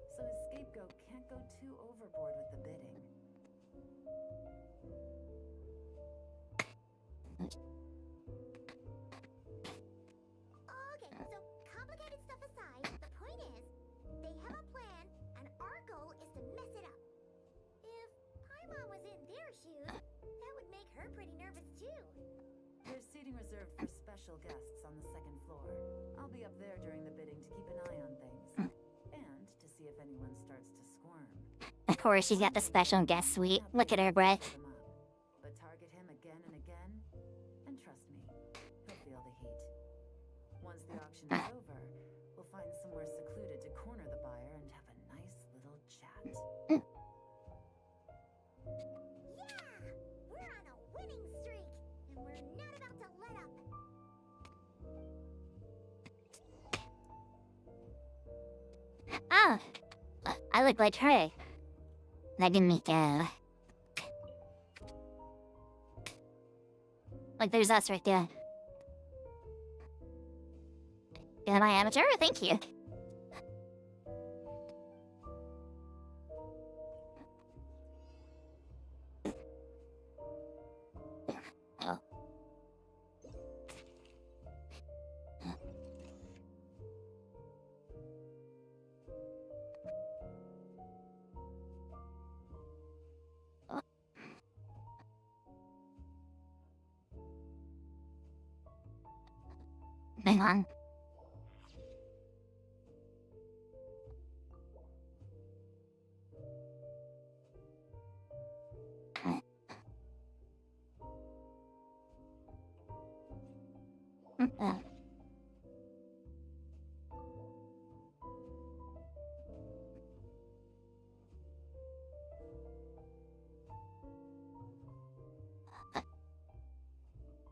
so his scapegoat can't go too overboard with the bidding. Okay, so complicated stuff aside, the point is, they have a plan, and our goal is to mess it up. If Paimon was in their shoes, that would make her pretty nervous too. There's seating reserved for special guests on the second floor. I'll be up there during the bidding to keep an eye on things, and to see if anyone starts to squirm. Of course, she's got the special guest suite. Look at her breath. But target him again and again, and trust me, he'll feel the heat. Once the auction is over, we'll find somewhere secluded to corner the buyer and have a nice little chat. Yeah! We're on a winning streak, and we're not about to let up. Ah, I look like her. That didn't make like there's us right there. Am I amateur? Thank you. Oh. Hang on.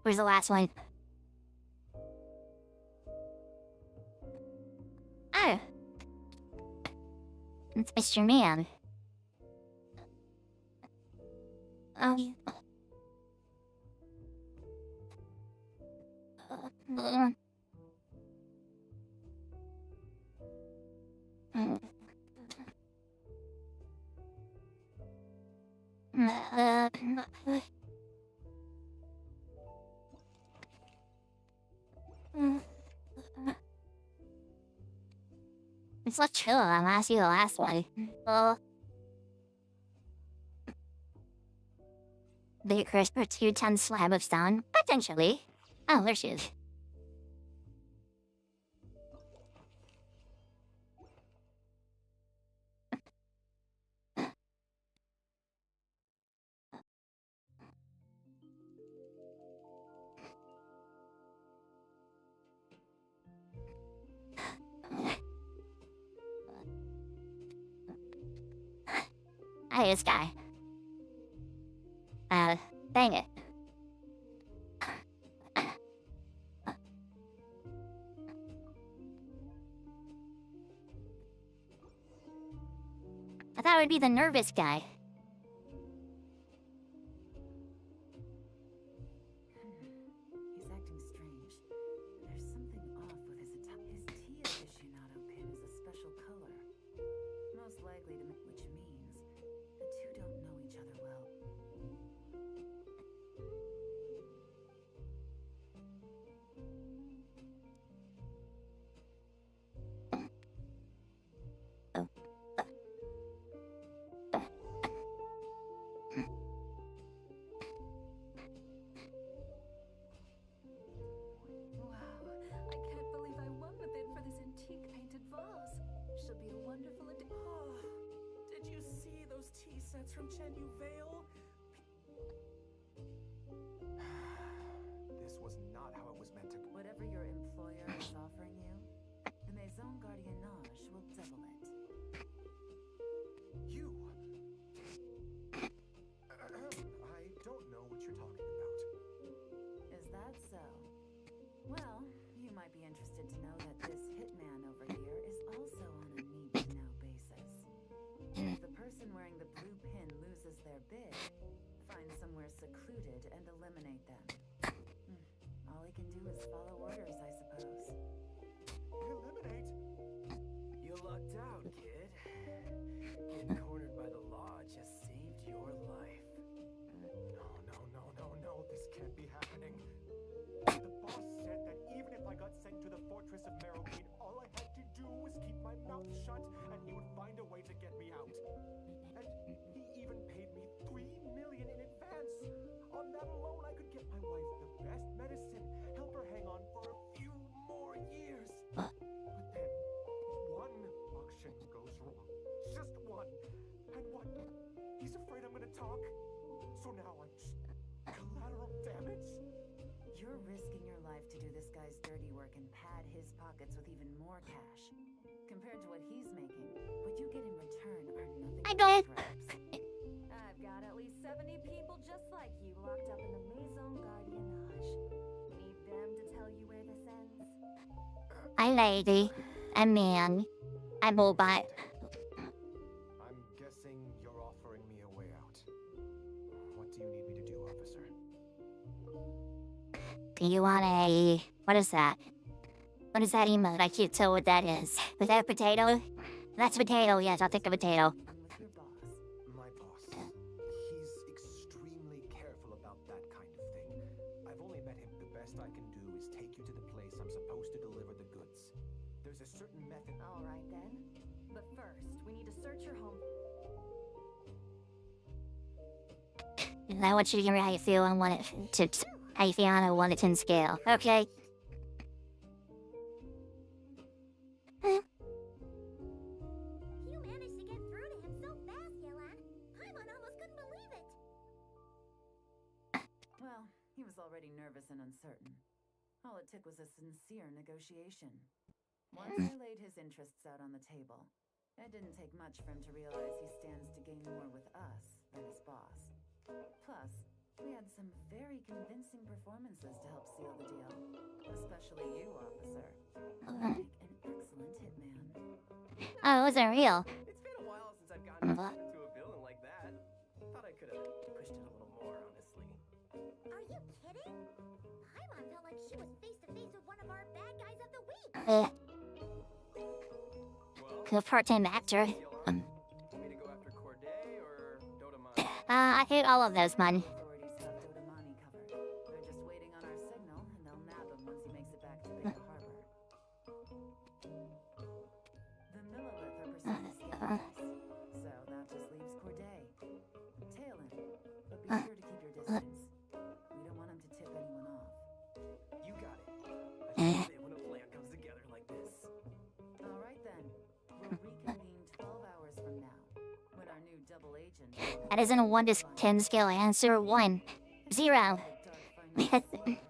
Where's the last one? Oh. It's Mr. Man. Oh, yeah. It's not true, I'm asking the last one. Big crisp for 2-ton slab of stone? Potentially. Oh, there she is. Hey, this guy. Dang it. I thought it would be the nervous guy. He's acting strange. There's something off with his tea aficionado pin is a special color. Most likely to which means the two don't know each other well. kids from Chenyu Vale? This was not how it was meant to go. Whatever your employer is offering you, the Maison Gardiennage will double it. You! I don't know what you're talking about. Is that so? Well, you might be interested to know that this hitman over here is also on a need-to-know basis. If the person wearing the blue pin loses their bid, find somewhere secluded and eliminate them. All he can do is follow orders, I suppose. Eliminate? You lucked out, kid. Getting cornered by the law just saved your life. No, this can't be happening. The boss said that even if I got sent to the fortress of Marrowgate, all I had to do was keep my mouth shut and he would find a way to get me out. And he even paid me $3 million in advance. On that alone, I could get my wife the best medicine, help her hang on for a few more years. But then, one auction goes wrong. Just one. And what? He's afraid I'm gonna talk. So now I'm just collateral damage? You're risking your life to do this guy's dirty work and pad his pockets with even more cash. Compared to what he's making, what you get in return are nothing I but got it. scraps. I've got at least 70 people just like you locked up in the Maison Gardiennage. Need them to tell you where this ends? A lady, a man, a robot. I'm guessing you're offering me a way out. What do you need me to do, officer? Do you want a... What is that? What is that emote? I can't tell what that is. Was that a potato? That's potato, yes, I'll take a potato. With your boss. My boss. He's extremely careful about that kind of thing. I've only met him. The best I can do is take you to the place I'm supposed to deliver the goods. There's a certain method. All right then. But first, we need to search your home. I want you to hear how you feel on one to how you feel on a 1 to 10 scale. Okay. You managed to get through to him so fast, Yelan. Paimon almost couldn't believe it. Well, he was already nervous and uncertain. All it took was a sincere negotiation. Once I laid his interests out on the table, it didn't take much for him to realize he stands to gain more with us than his boss. Plus, we had some very convincing performances to help seal the deal. Especially you, officer. You make an excellent hitman. Oh, it wasn't real. It's been a while since I've gotten into a villain like that. Thought I could have pushed it a little more, honestly. Are you kidding? Paimon felt like she was face to face with one of our bad guys of the week. Well, The part-time actor. want me to go after Corday or Dodamani? I hate all of those, man. Authorities have Dodamani covered. They're just waiting on our signal, and they'll nab him once he makes it back to Beta Harbor. The Millilith are pursuing scandals, so that just leaves Corday. Talon, but be sure to keep your distance. We don't want him to tip anyone off. You got it. I love it when a plan comes together like this. All right then, we'll reconvene 12 hours from now, when our new double agent. That isn't a 1 to 10 scale answer. 1. 0. To face the music.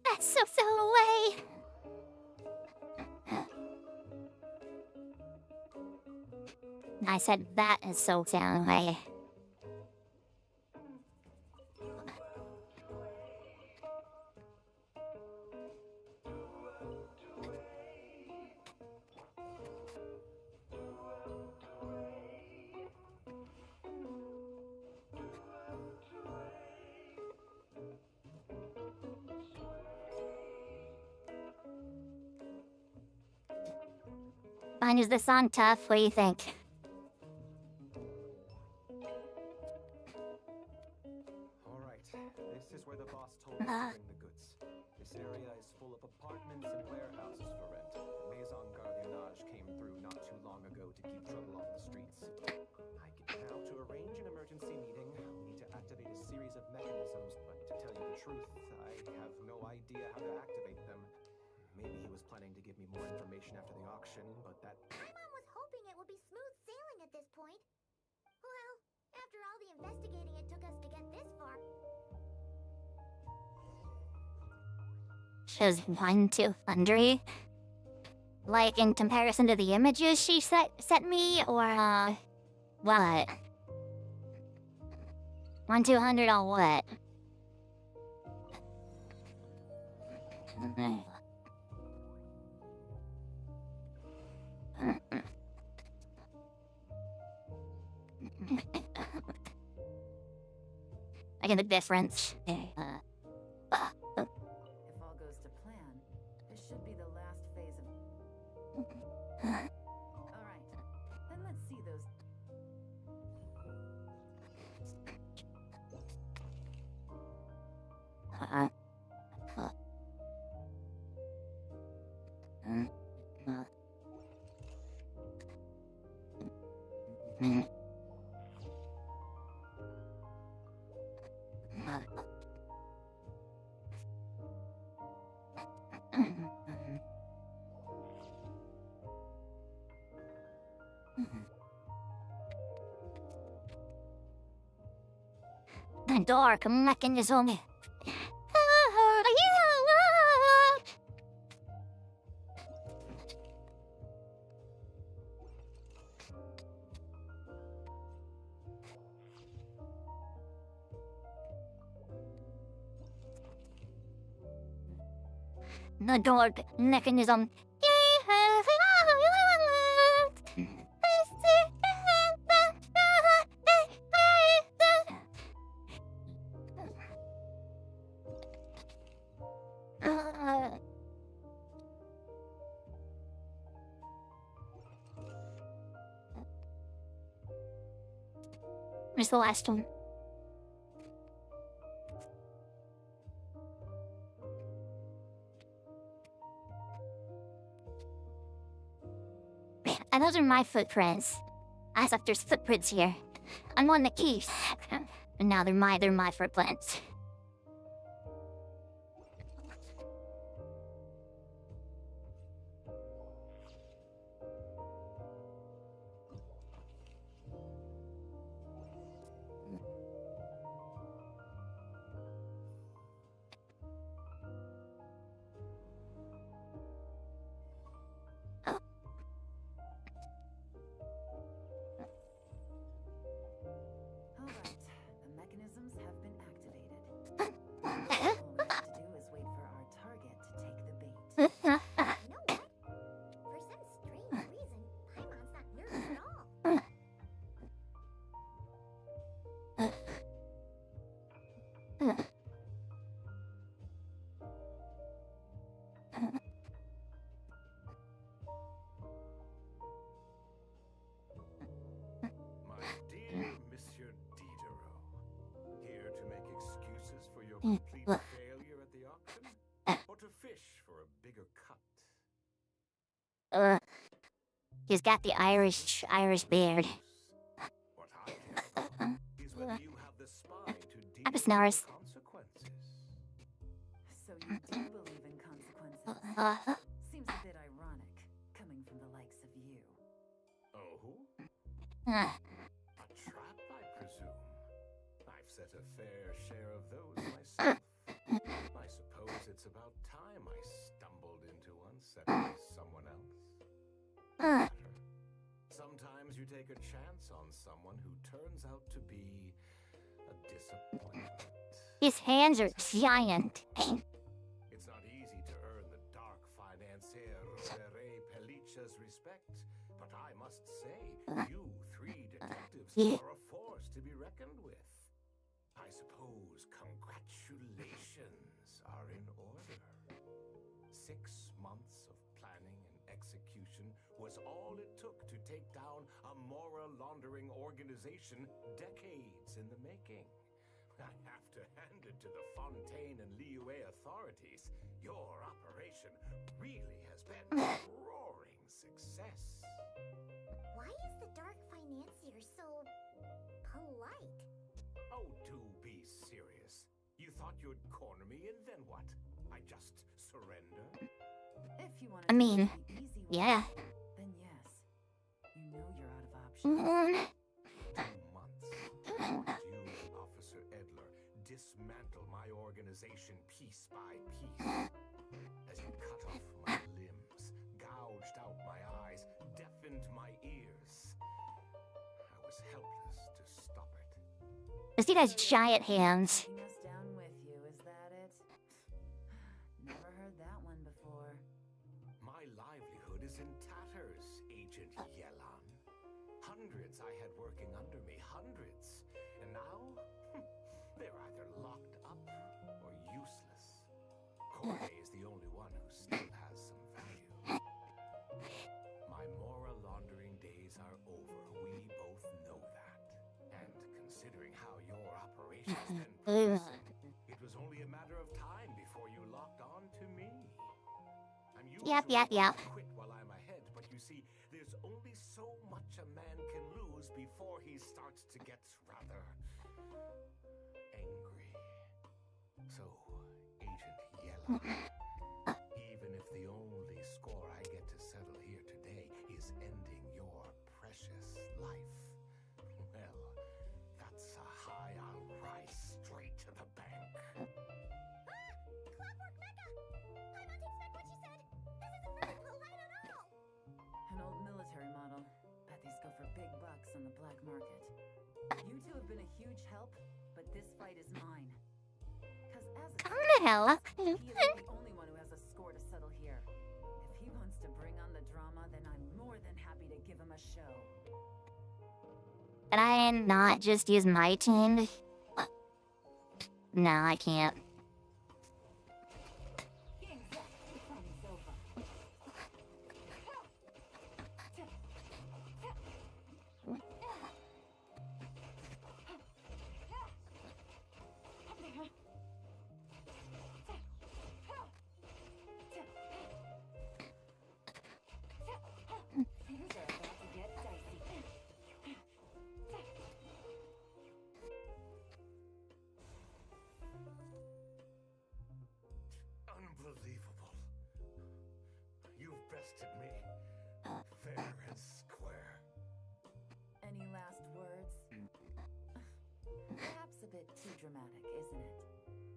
That's so away. I said that is so down away. Fine, is this song tough? What do you think? Alright, this is where the boss told us to bring the goods. This area is full of apartments and warehouses for rent. Maison Gardiennage came through not too long ago to keep trouble off the streets. Now, to arrange an emergency meeting, we need to activate a series of mechanisms, but to tell you the truth, I have no idea how to activate them. Maybe he was planning to give me more information after the auction, but that... My mom was hoping it would be smooth sailing at this point. Well, after all the investigating it took us to get this far. Shows 1, 2, Thundery. Like in comparison to the images she sent me, or what? 1, 200 on what? I get the difference. If all goes to plan, this should be the last phase of... Alright, then let's see those... The dark mechanism. The dark mechanism. Where's the last one? And those are my footprints. I thought there's footprints here. I'm on the keys. And now they're my footprints. Alright, the mechanisms have been activated. All we have to do is wait for our target to take the bait. You know what? For some strange reason, Paimon's not nervous at all. My dear Monsieur Diderot, here to make excuses for your complete failure at the auction, or to fish for a bigger cut? He's got the Irish beard. What I care about is whether you have the spine to deal I'm a with snarls. the consequences. So you do believe in consequences? Seems a bit ironic, coming from the likes of you. Oh? Uh, A trap, I presume. I've set a fair share of those myself. I suppose it's about time I stumbled into one set by someone else. uh, Sometimes you take a chance on someone who turns out to be a disappointment. his hands are giant. It's not easy to earn the dark financier Rodere Pelliccia's respect, but I must say, you three detectives Yeah. are a force to be reckoned with. I suppose congratulations are in order. 6 months of planning and execution was all moral laundering organization decades in the making. I have to hand it to the Fontaine and Liyue authorities. Your operation really has been a roaring success. Why is the dark financier so polite? Oh, do be serious. You thought you'd corner me and then what? I just surrender? If you want I mean, the easy way, yeah. then yes. You know you're out of options. 2 months. Watched you and Officer Edler dismantle my organization piece by piece. As you cut off my limbs, gouged out my eyes, deafened my ears. I was helpless to stop it. Just he has giant hands. Taking us down with you, is that it? Never heard that one before. My livelihood is in tatters, Agent Yelan. Hundreds I had working under me, hundreds. And now, they're either locked up or useless. Corday is the only one who still has some value. My moral laundering days are over. We both know that. And considering how your operations then progressed, it was only a matter of time before you locked on to me. I'm usually Yep. going to quit while I'm ahead, but you see, there's only so much a man can lose before he starts to get rather angry. So, Agent Yella, even if the only score I get to settle here today is ending your precious life, well, that's a high I'll rise straight to the bank. Clockwork Mecca! I don't expect what she said. This isn't very polite at all. An old military model. Bet these go for big bucks on the black market. You two have been a huge help, but this fight is mine. Cause as a How the hell? he isn't the only one who has a score to settle here. If he wants to bring on the drama, then I'm more than happy to give him a show. Can I not just use my team? No, I can't. Things are about to get dicey. Unbelievable. You've bested me. Fair and square. Any last words? Perhaps a bit too dramatic, isn't it?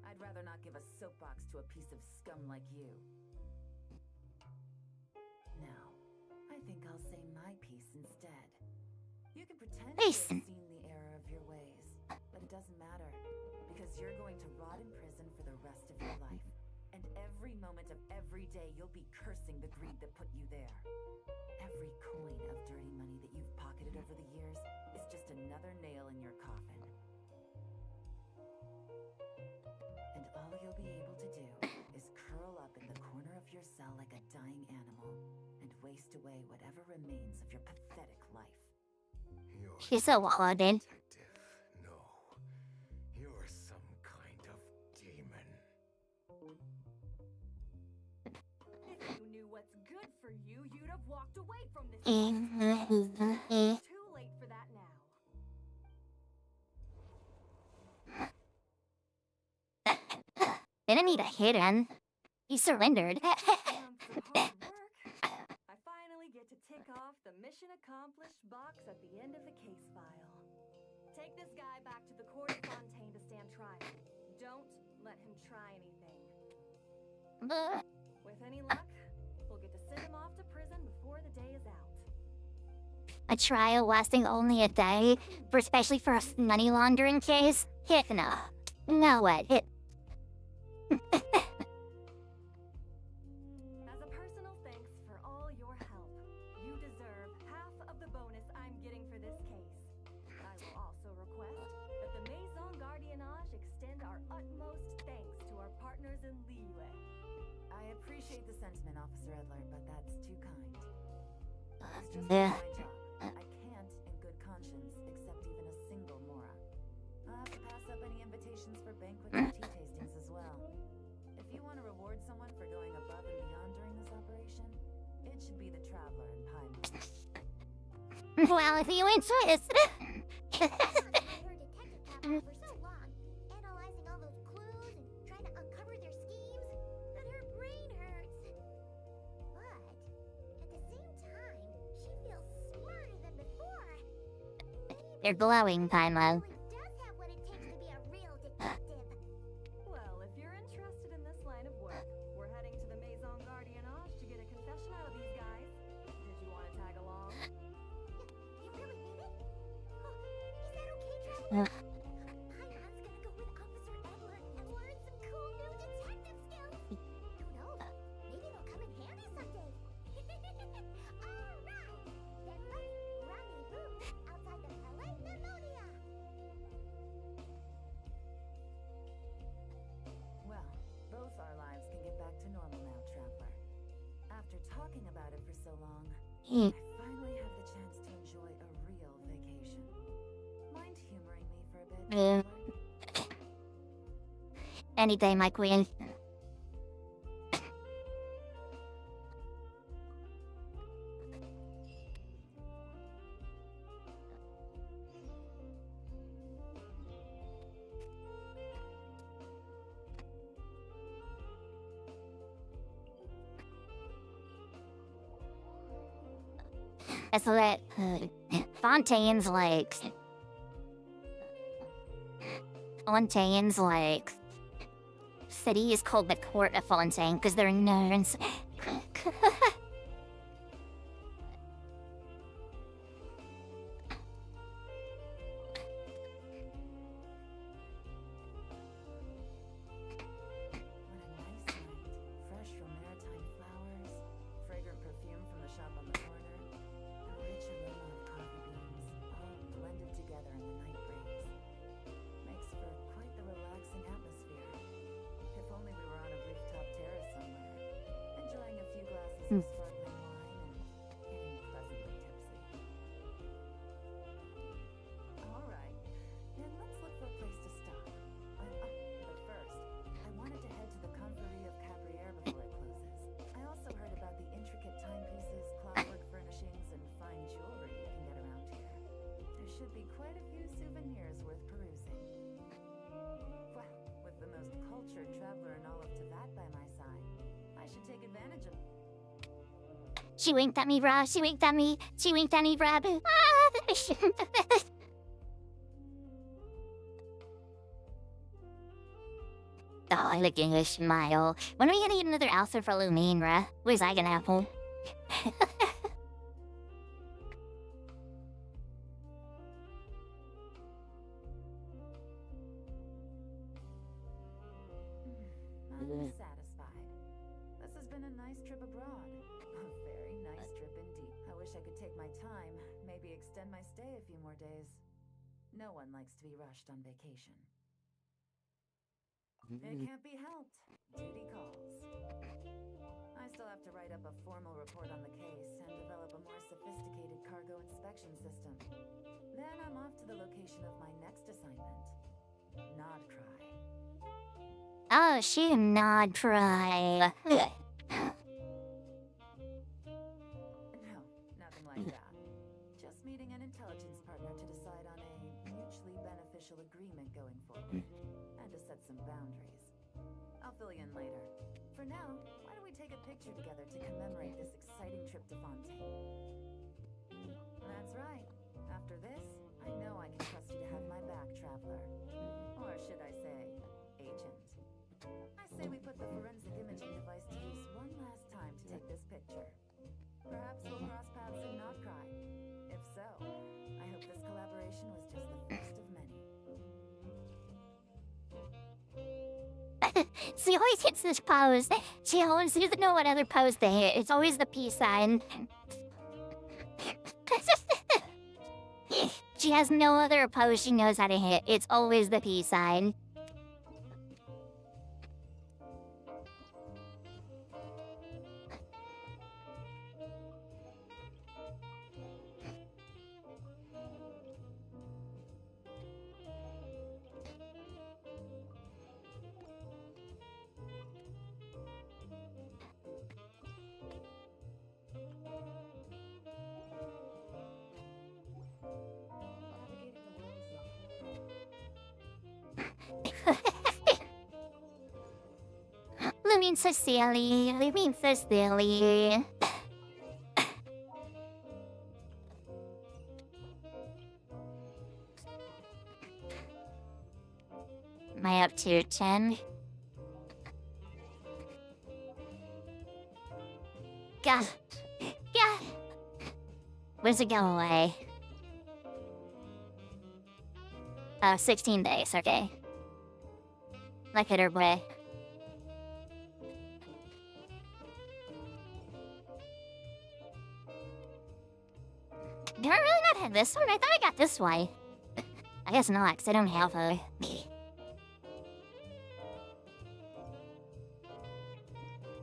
I'd rather not give a soapbox to a piece of scum like you. Now, I think I'll say my piece instead. You can pretend to have Listen. seen the error of your ways, but it doesn't matter, because you're going to rot in prison for the rest of your life. And every moment of every day, you'll be cursing the greed that put you there. Every coin of dirty money that you've pocketed over the years is just another nail in your coffin. And all you'll be able to do is curl up in the corner of your cell like a dying animal and waste away whatever remains of your pathetic life. You're She's so haunted. detective. No. You're some kind of demon. If you knew what's good for you, you'd have walked away from this. Eh. Too late for that now. Didn't need a hit him. He surrendered. Some hard work. I finally get to tick off the mission accomplished box at the end of the case file. Take this guy back to the court of Fontaine to stand trial. Don't let him try anything. With any luck, we'll get to send him off to prison before the day is out. A trial lasting only a day, especially for a money laundering case? Heck no. No way. As a personal thanks for all your help, you deserve half of the bonus I'm getting for this case. I will also request that the Maison Gardiennage extend our utmost thanks to our partners in Liyue. I appreciate the sentiment, Officer Edler, but that's too kind. It's just Yeah. my job. I can't Well, if you insist. I've had her detective cap on for so long, analyzing all those clues and trying to uncover their schemes, that her brain hurts. But at the same time, she feels smarter than before. They're glowing, Paimon. Really does have what it takes to be a real detective. Well, if you're interested in this line of work, we're heading to the Maison Gardiennage to get a confession out of these guys. Did you want to tag along? You really mean it? Oh, is that okay, Traveler? Paimon's gonna go with Officer Edward and learn some cool new detective skills. Who knows? Maybe they'll come in handy someday. All right, then let's rendezvous outside the Palais Pneumonia. Well, both our lives can get back to normal now, Traveler. After talking about it for so long, I finally have the chance to enjoy a real vacation. Mind humoring me for a bit, Yeah. Traveler? Any day, my queen. That's what Fontaine's like. Fontaine's like. City is called the Court of Fontaine because they're nerds. What a nice night. Fresh from maritime flowers, fragrant perfume from the shop on the corner, a rich aroma of coffee beans, all blended together in the night breeze. Makes for quite the relaxing atmosphere. If only we were on a rooftop terrace somewhere, enjoying a few glasses of sparkling wine and getting pleasantly tipsy. All right, then let's look for a place to stop. But first, I wanted to head to the Confrérie of Cabriere before it closes. I also heard about the intricate timepieces, clockwork furnishings, and fine jewelry you can get around here. There should be quite a few souvenirs worth perusing. Well, with the most cultured traveler in all of Teyvat by my side, I should take advantage of. She winked at me, bruh. She winked at me. She winked at me, bruh. Oh, I like English smile. When are we gonna get another Alpha for Lumine, bruh? Where's I gonna apple? I'm satisfied. This has been a nice trip abroad. A very nice trip indeed. I wish I could take my time, maybe extend my stay a few more days. No one likes to be rushed on vacation. It can't be helped. Duty calls. I still have to write up a formal report on the case and develop a more sophisticated cargo inspection system. Then I'm off to the location of my next assignment. Nodcry. Oh, she not try. No, nothing like that. Just meeting an intelligence partner to decide on a mutually beneficial agreement going forward. And to set some boundaries. I'll fill you in later. For now, why don't we take a picture together to commemorate this exciting trip to Fontaine? That's right. After this, I know I can trust you to have my back, Traveler. Or should I say, Agent. I say we put the forensic imaging device to use one last time to take this picture. Perhaps we'll cross paths in Nodcry. If so, I hope this collaboration was just the first of many. She always hits this pose. She always doesn't know what other pose to hit. It's always the peace sign. She has no other pose she knows how to hit. It's always the peace sign. being so silly. You're being so silly. Am I up to 10? God. God. Where's it go away? 16 days, okay. Like it or boy. Did I really not have this one? I thought I got this one. I guess not, because I don't have her.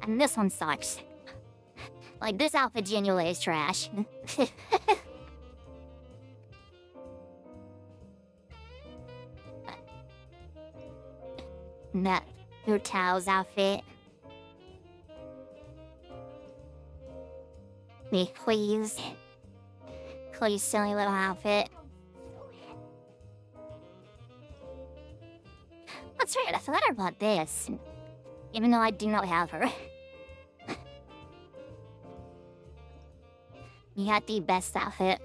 And this one sucks. Like, this outfit genuinely is trash. Not your Tao's outfit. Me, please. Please, silly little outfit. That's right, I forgot about this. Even though I do not have her. You got the best outfit.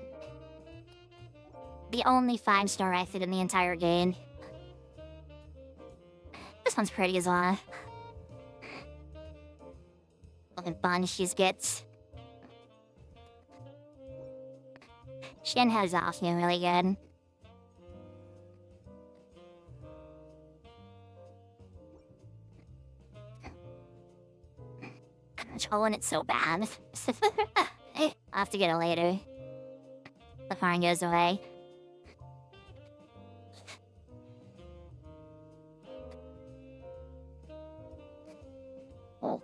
The only 5-star outfit in the entire game. This one's pretty as well. Looking fun she gets. Shin has off here really good. Controlling it so bad. I'll have to get it later. The phone goes away. Oh.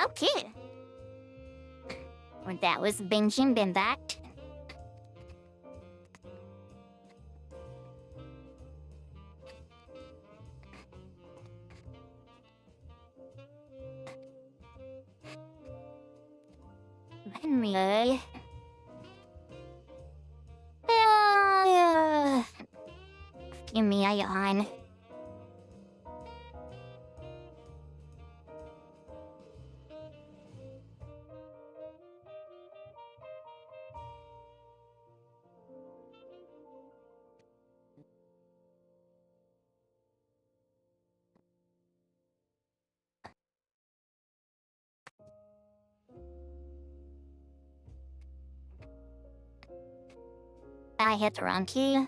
Okay. Well, that was binging been that. Anyway. Give me a yawn. I hit the wrong key.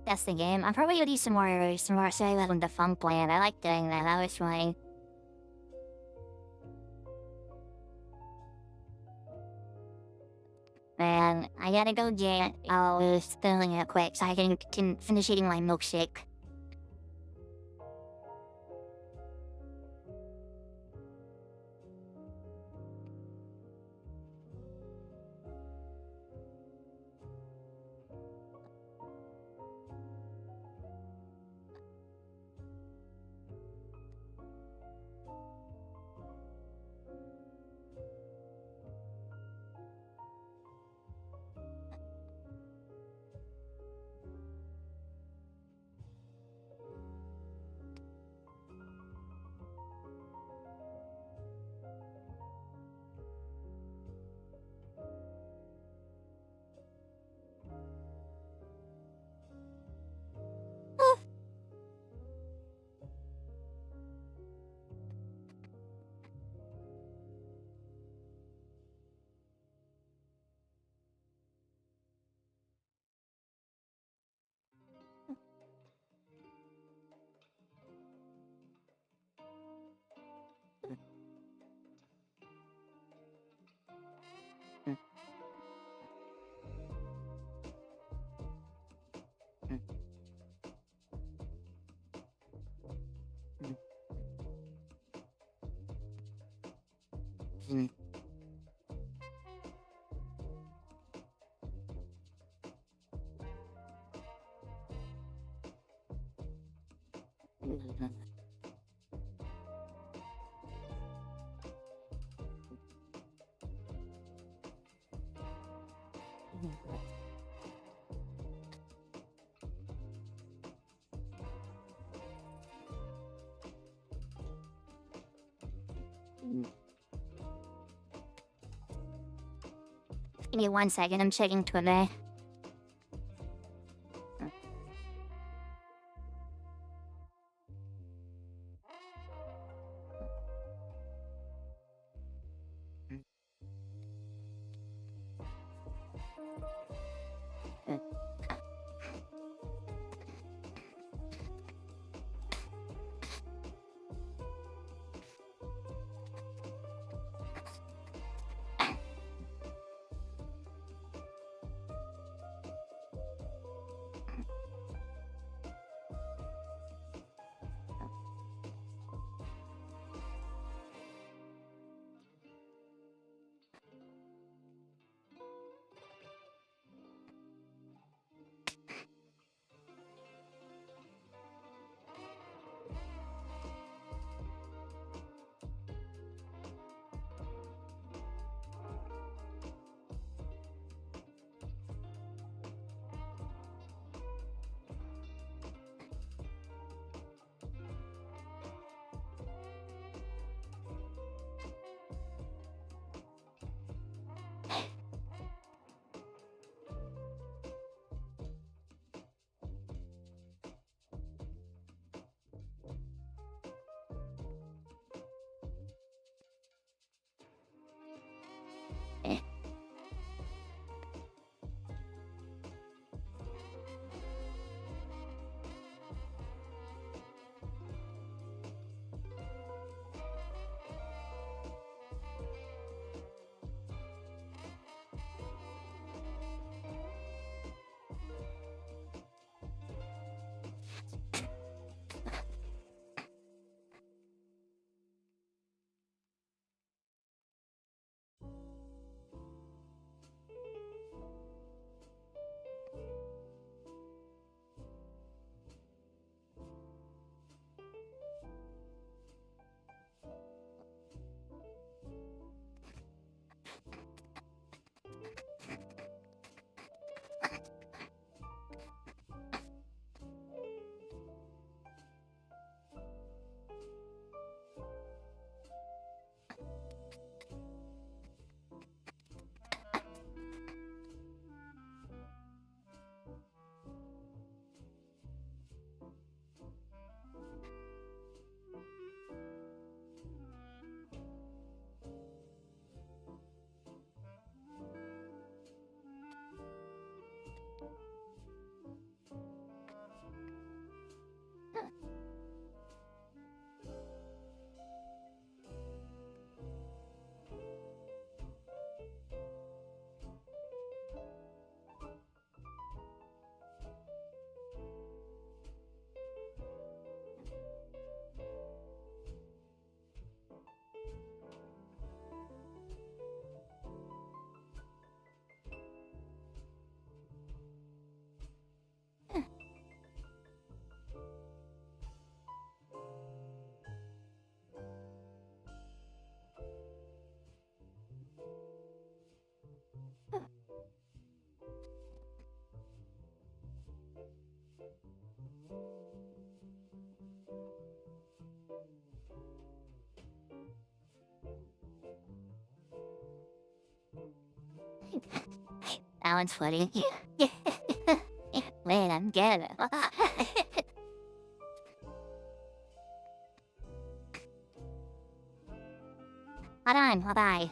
That's the game. I'm probably gonna do some more solo on the fun plan. I like doing that. That was funny. Man, I gotta go get. I was filling it quick so I can finish eating my milkshake. Give me 1 second, I'm checking Twitter. That one's funny. Wait, I'm getting it. Hold on, hold on.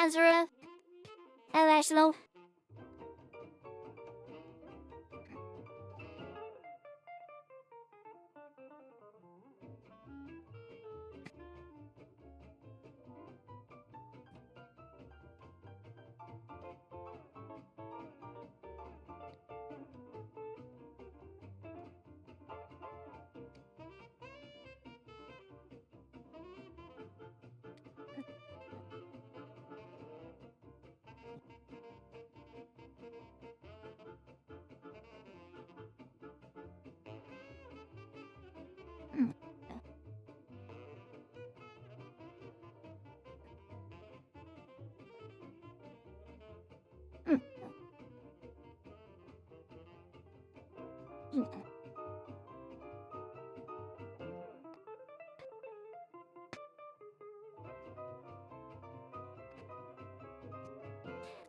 Azura. Hello.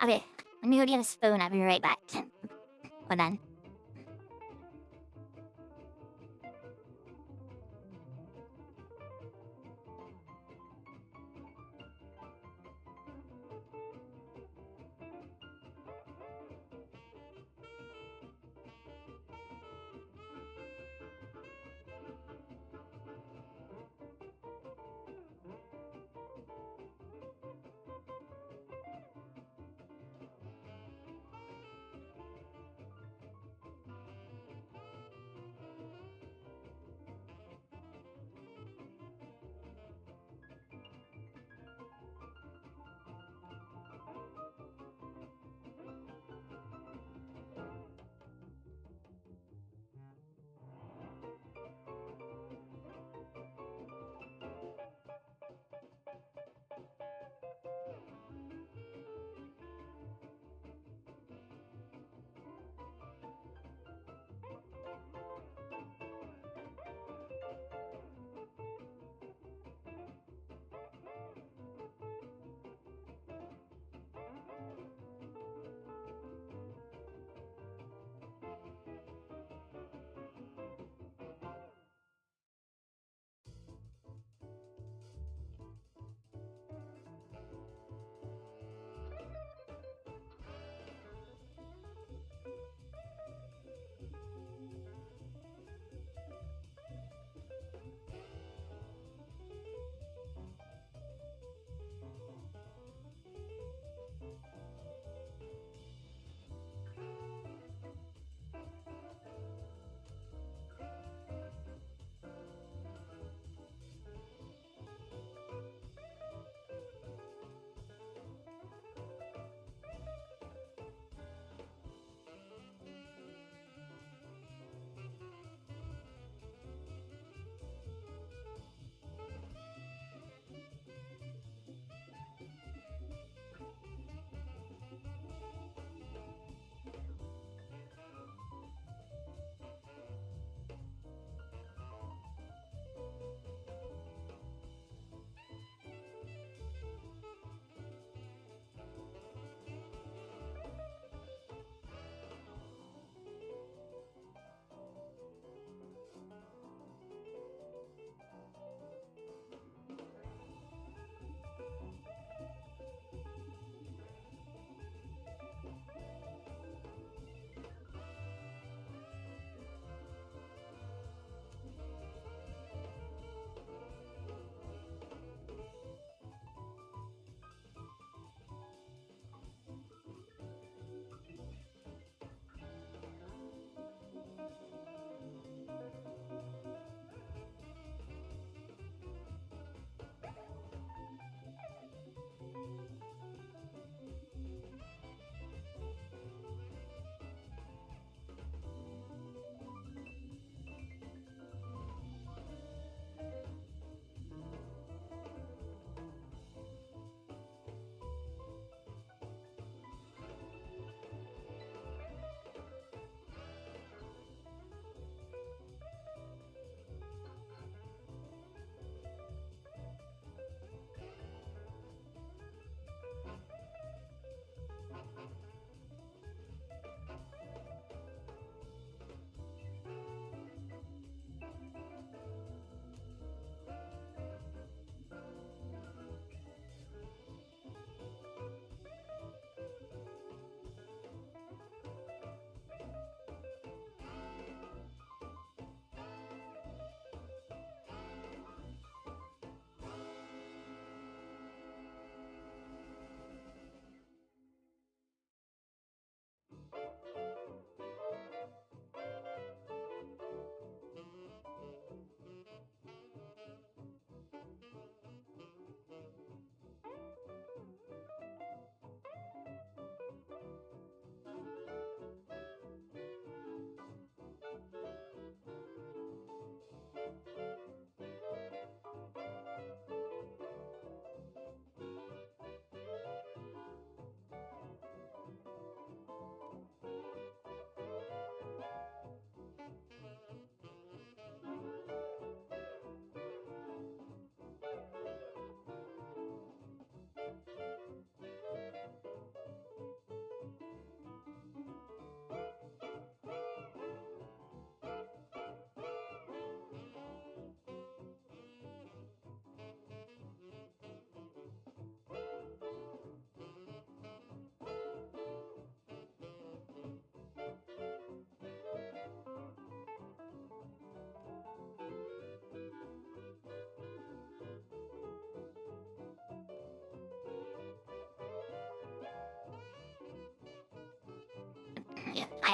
Okay, let me go get a spoon. I'll be right back. Hold on.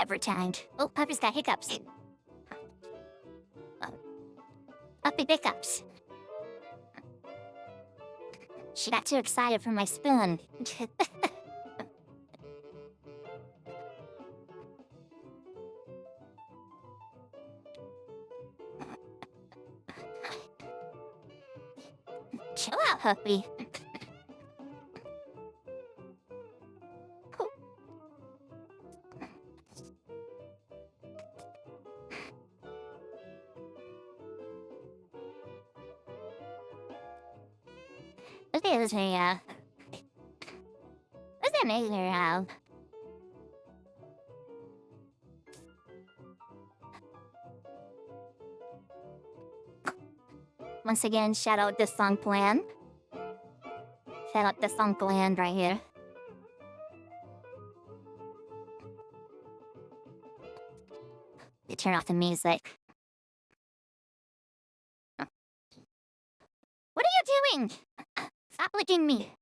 every time. Oh, Puppy's got hiccups. Puppy hiccups. She got too excited for my spoon. Chill out, Puppy. There's a, what's that maker, Once again, shout out the song plan. Shout out the song plan right here. You turn off the music. What are you doing? Stop licking me.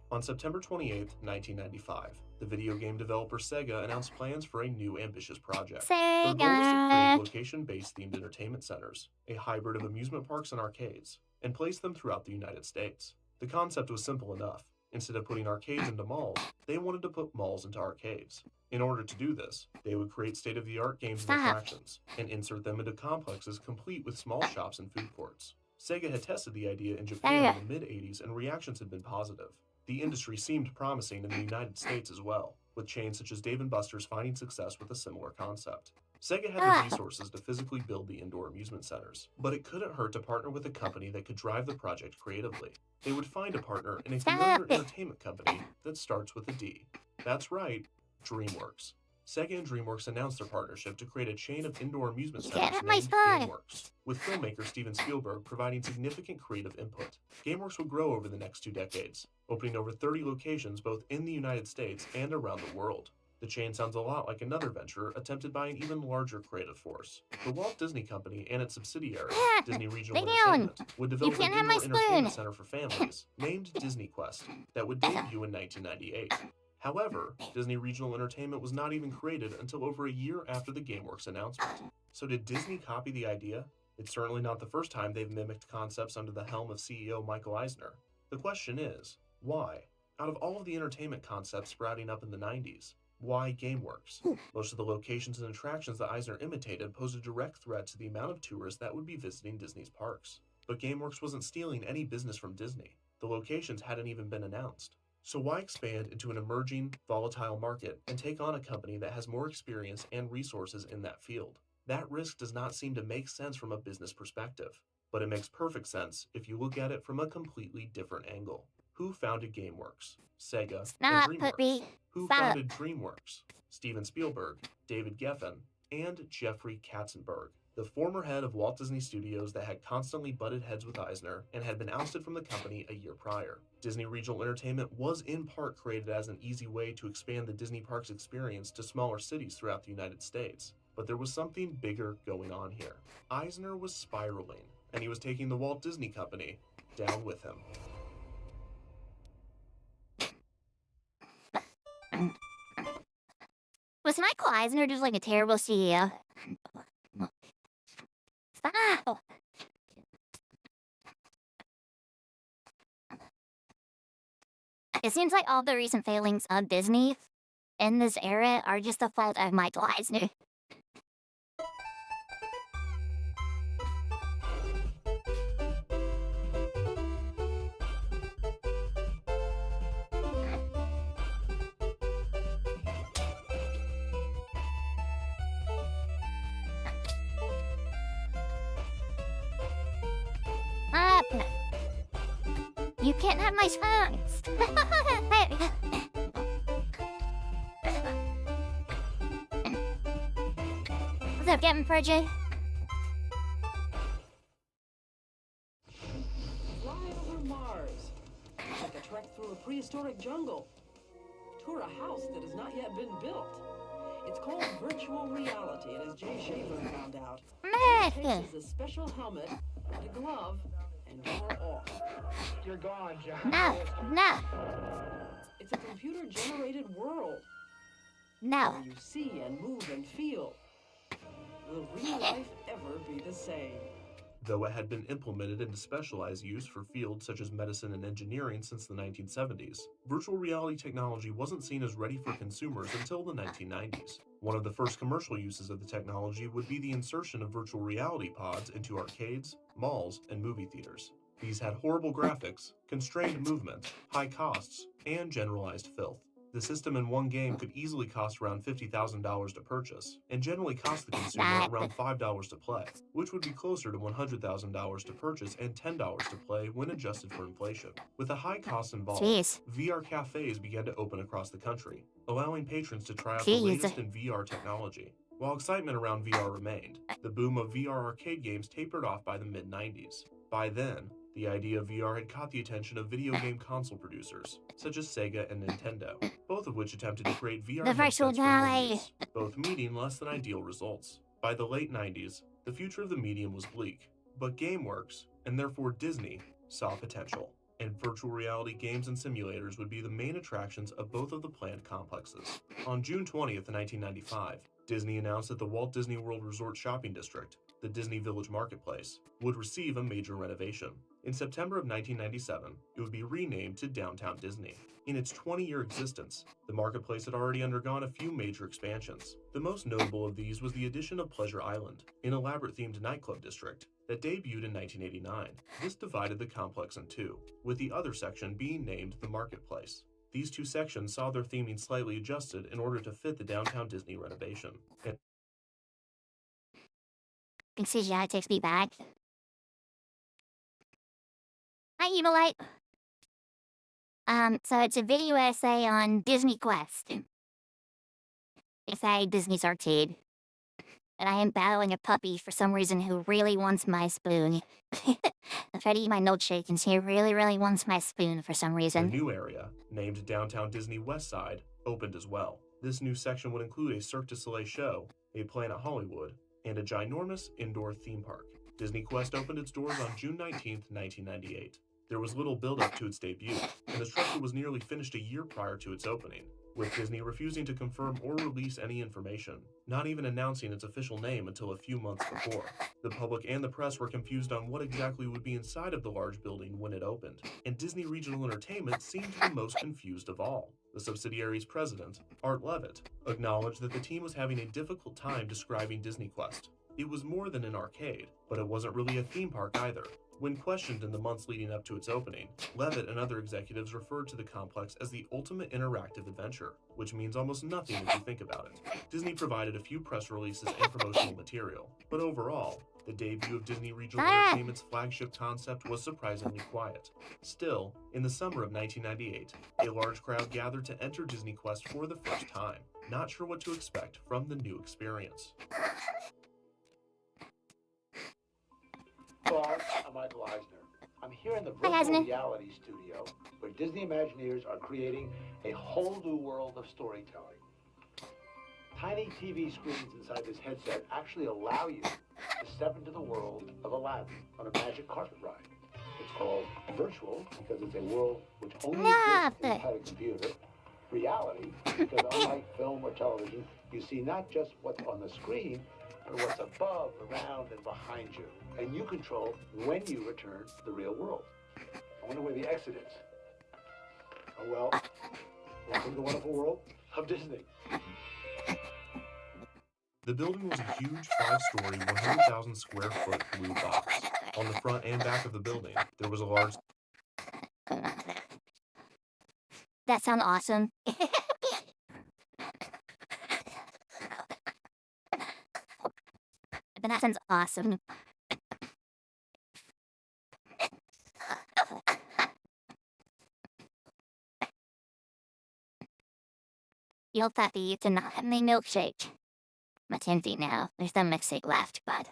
On September 28, 1995, the video game developer Sega announced plans for a new ambitious project. Their goal was to create location-based themed entertainment centers, a hybrid of amusement parks and arcades, and place them throughout the United States. The concept was simple enough. Instead of putting arcades into malls, they wanted to put malls into arcades. In order to do this, they would create state-of-the-art games and attractions, and insert them into complexes complete with small shops and food courts. Sega had tested the idea in Japan in the mid-80s, and reactions had been positive. The industry seemed promising in the United States as well, with chains such as Dave & Buster's finding success with a similar concept. Sega had the resources to physically build the indoor amusement centers, but it couldn't hurt to partner with a company that could drive the project creatively. They would find a partner in a familiar entertainment company that starts with a D. That's right, DreamWorks. Sega and DreamWorks announced their partnership to create a chain of indoor amusement centers named GameWorks, with filmmaker Steven Spielberg providing significant creative input. GameWorks would grow over the next 2 decades, opening over 30 locations both in the United States and around the world. The chain sounds a lot like another venture attempted by an even larger creative force. The Walt Disney Company and its subsidiary, Disney Regional Entertainment, would develop an indoor entertainment center for families named Disney Quest that would debut in 1998. However, Disney Regional Entertainment was not even created until over a year after the GameWorks announcement. So did Disney copy the idea? It's certainly not the first time they've mimicked concepts under the helm of CEO Michael Eisner. The question is, why? Out of all of the entertainment concepts sprouting up in the 90s, why GameWorks? Most of the locations and attractions that Eisner imitated posed a direct threat to the amount of tourists that would be visiting Disney's parks. But GameWorks wasn't stealing any business from Disney. The locations hadn't even been announced. So why expand into an emerging, volatile market and take on a company that has more experience and resources in that field? That risk does not seem to make sense from a business perspective, but it makes perfect sense if you look at it from a completely different angle. Who founded GameWorks? Sega and DreamWorks. Who founded DreamWorks? Steven Spielberg, David Geffen, and Jeffrey Katzenberg, the former head of Walt Disney Studios that had constantly butted heads with Eisner and had been ousted from the company a year prior. Disney Regional Entertainment was in part created as an easy way to expand the Disney Parks experience to smaller cities throughout the United States. But there was something bigger going on here. Eisner was spiraling, and he was taking the Walt Disney Company down with him. Was Michael Eisner just like a terrible CEO? Stop! It seems like all the recent failings of Disney in this era are just the fault of Michael Eisner. You can't have my songs. What's up, Captain Frederick? Fly over Mars. Take a trek through a prehistoric jungle. Tour a house that has not yet been built. It's called virtual reality, and as Jay Shaver found out, it takes a special helmet, a glove, and you're off. You're gone, John. No, no. It's a computer-generated world No. where you see and move and feel. Will real life ever be the same? Though it had been implemented into specialized use for fields such as medicine and engineering since the 1970s, virtual reality technology wasn't seen as ready for consumers until the 1990s. One of the first commercial uses of the technology would be the insertion of virtual reality pods into arcades, malls, and movie theaters. These had horrible graphics, constrained movement, high costs, and generalized filth. The system in one game could easily cost around $50,000 to purchase, and generally cost the consumer around $5 to play, which would be closer to $100,000 to purchase and $10 to play when adjusted for inflation. With the high costs involved, Jeez. VR cafes began to open across the country, allowing patrons to try out the latest in VR technology. While excitement around VR remained, the boom of VR arcade games tapered off by the mid-90s. By then, the idea of VR had caught the attention of video game console producers, such as Sega and Nintendo, both of which attempted to create VR The virtual headsets for home Tali. use, both meeting less than ideal results. By the late 90s, the future of the medium was bleak, but GameWorks, and therefore Disney, saw potential, and virtual reality games and simulators would be the main attractions of both of the planned complexes. On June 20th, 1995, Disney announced that the Walt Disney World Resort Shopping District, the Disney Village Marketplace, would receive a major renovation. In September of 1997, it would be renamed to Downtown Disney. In its 20-year existence, the marketplace had already undergone a few major expansions. The most notable of these was the addition of Pleasure Island, an elaborate-themed nightclub district that debuted in 1989. This divided the complex in two, with the other section being named the Marketplace. These two sections saw their theming slightly adjusted in order to fit the Downtown Disney renovation. And CGI takes me back. Hi, Evilite. So it's a video essay on Disney Quest. They say Disney's Arcade. And I am battling a puppy for some reason who really wants my spoon. I try to eat my milkshake and he really wants my spoon for some a reason. new area, named Downtown Disney West Side, opened as well. This new section would include a Cirque du Soleil show, a Planet Hollywood, and a ginormous indoor theme park. Disney Quest opened its doors on June 19, 1998. There was little build-up to its debut, and the structure was nearly finished a year prior to its opening, with Disney refusing to confirm or release any information, not even announcing its official name until a few months before. The public and the press were confused on what exactly would be inside of the large building when it opened, and Disney Regional Entertainment seemed the most confused of all. The subsidiary's president, Art Levitt, acknowledged that the team was having a difficult time describing Disney Quest. It was more than an arcade, but it wasn't really a theme park either. When questioned in the months leading up to its opening, Levitt and other executives referred to the complex as the ultimate interactive adventure, which means almost nothing if you think about it. Disney provided a few press releases and promotional material, but overall, the debut of Disney Regional Entertainment's flagship concept was surprisingly quiet. Still, in the summer of 1998, a large crowd gathered to enter Disney Quest for the first time, not sure what to expect from the new experience. Hello, I'm Michael Eisner. I'm here in the Hi, virtual Eisner. reality studio where Disney Imagineers are creating a whole new world of storytelling. Tiny TV screens inside this headset actually allow you to step into the world of Aladdin on a magic carpet ride. It's called virtual because it's a world which only exists inside a computer. Reality because unlike film or television, you see not just what's on the screen, but what's above, around, and behind you. And you control when you return to the real world. I wonder where the exit is. Oh well, welcome to the wonderful world of Disney. The building was a huge 5-story, 100,000 square foot blue box. On the front and back of the building, there was a large That sounds awesome. But that sounds awesome. You'll happy you did not have my milkshake. It's empty now. There's some milkshake left, but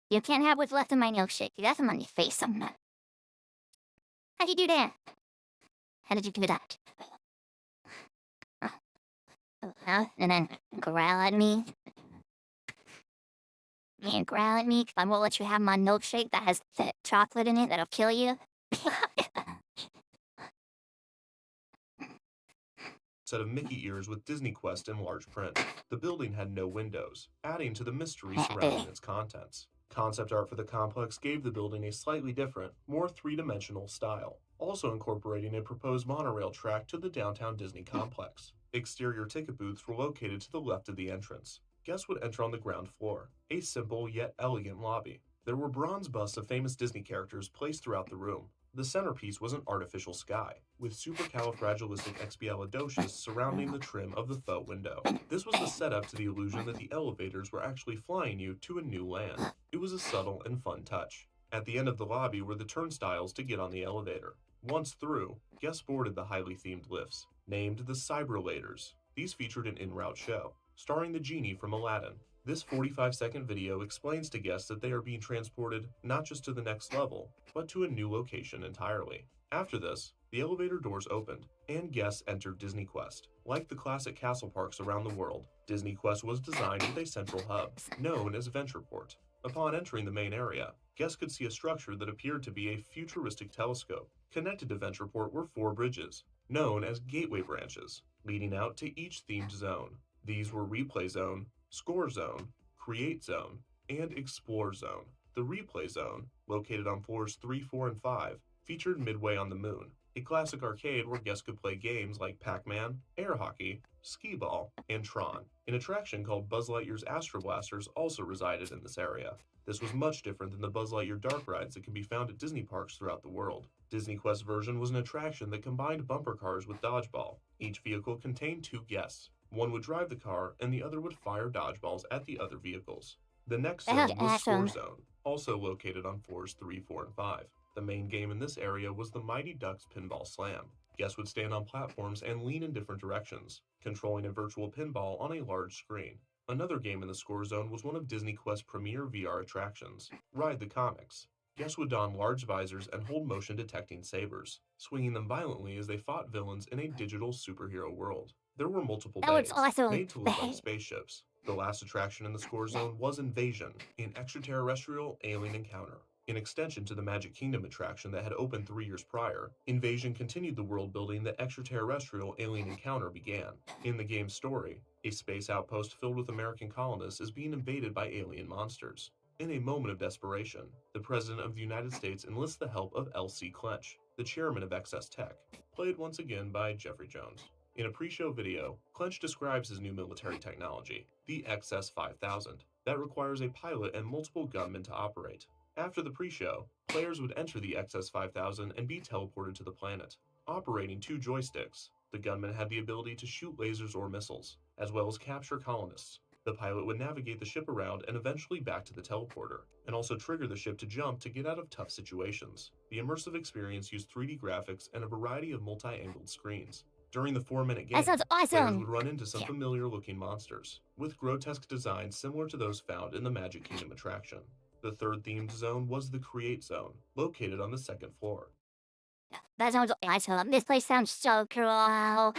you can't have what's left of my milkshake. You got some on your face somewhere. How'd you do that? How did you do that? And then growl at me. And growl at me 'cause I won't let you have my milkshake that has chocolate in it that'll kill you. set of Mickey ears with Disney Quest in large print. The building had no windows, adding to the mystery surrounding its contents. Concept art for the complex gave the building a slightly different, more three-dimensional style, also incorporating a proposed monorail track to the downtown Disney complex. Exterior ticket booths were located to the left of the entrance. Guests would enter on the ground floor, a simple yet elegant lobby. There were bronze busts of famous Disney characters placed throughout the room. The centerpiece was an artificial sky, with supercalifragilisticexpialidocious surrounding the trim of the faux window. This was the setup to the illusion that the elevators were actually flying you to a new land. It was a subtle and fun touch. At the end of the lobby were the turnstiles to get on the elevator. Once through, guests boarded the highly themed lifts, named the Cyberlators. These featured an en-route show, starring the genie from Aladdin. This 45-second video explains to guests that they are being transported not just to the next level, but to a new location entirely. After this, the elevator doors opened, and guests entered Disney Quest. Like the classic castle parks around the world, Disney Quest was designed with a central hub, known as Ventureport. Upon entering the main area, guests could see a structure that appeared to be a futuristic telescope. Connected to Ventureport were 4 bridges, known as gateway branches, leading out to each themed zone. These were Replay Zone, Score Zone, Create Zone, and Explore Zone. The Replay Zone, located on floors 3, 4, and 5, featured Midway on the Moon, a classic arcade where guests could play games like Pac-Man, Air Hockey, Skee-Ball, and Tron. An attraction called Buzz Lightyear's Astro Blasters also resided in this area. This was much different than the Buzz Lightyear dark rides that can be found at Disney parks throughout the world. Disney Quest version was an attraction that combined bumper cars with dodgeball. Each vehicle contained 2 guests. One would drive the car, and the other would fire dodgeballs at the other vehicles. The next zone was Score Zone, also located on floors 3, 4, and 5. The main game in this area was the Mighty Ducks Pinball Slam. Guests would stand on platforms and lean in different directions, controlling a virtual pinball on a large screen. Another game in the Score Zone was one of Disney Quest's premier VR attractions, Ride the Comics. Guests would don large visors and hold motion-detecting sabers, swinging them violently as they fought villains in a digital superhero world. There were multiple bays, made to look like spaceships. The last attraction in the Score Zone was Invasion, an extraterrestrial alien encounter. In extension to the Magic Kingdom attraction that had opened 3 years prior, Invasion continued the world building that extraterrestrial alien encounter began. In the game's story, a space outpost filled with American colonists is being invaded by alien monsters. In a moment of desperation, the President of the United States enlists the help of L.C. Clench, the chairman of Excess Tech, played once again by Jeffrey Jones. In a pre-show video, Clench describes his new military technology, the XS-5000, that requires a pilot and multiple gunmen to operate. After the pre-show, players would enter the XS-5000 and be teleported to the planet. Operating 2 joysticks, the gunmen had the ability to shoot lasers or missiles, as well as capture colonists. The pilot would navigate the ship around and eventually back to the teleporter, and also trigger the ship to jump to get out of tough situations. The immersive experience used 3D graphics and a variety of multi-angled screens. During the 4-minute game, That sounds awesome. players would run into some familiar-looking monsters, with grotesque designs similar to those found in the Magic Kingdom attraction. The third themed zone was the Create Zone, located on the 2nd floor. That sounds awesome. This place sounds so cool.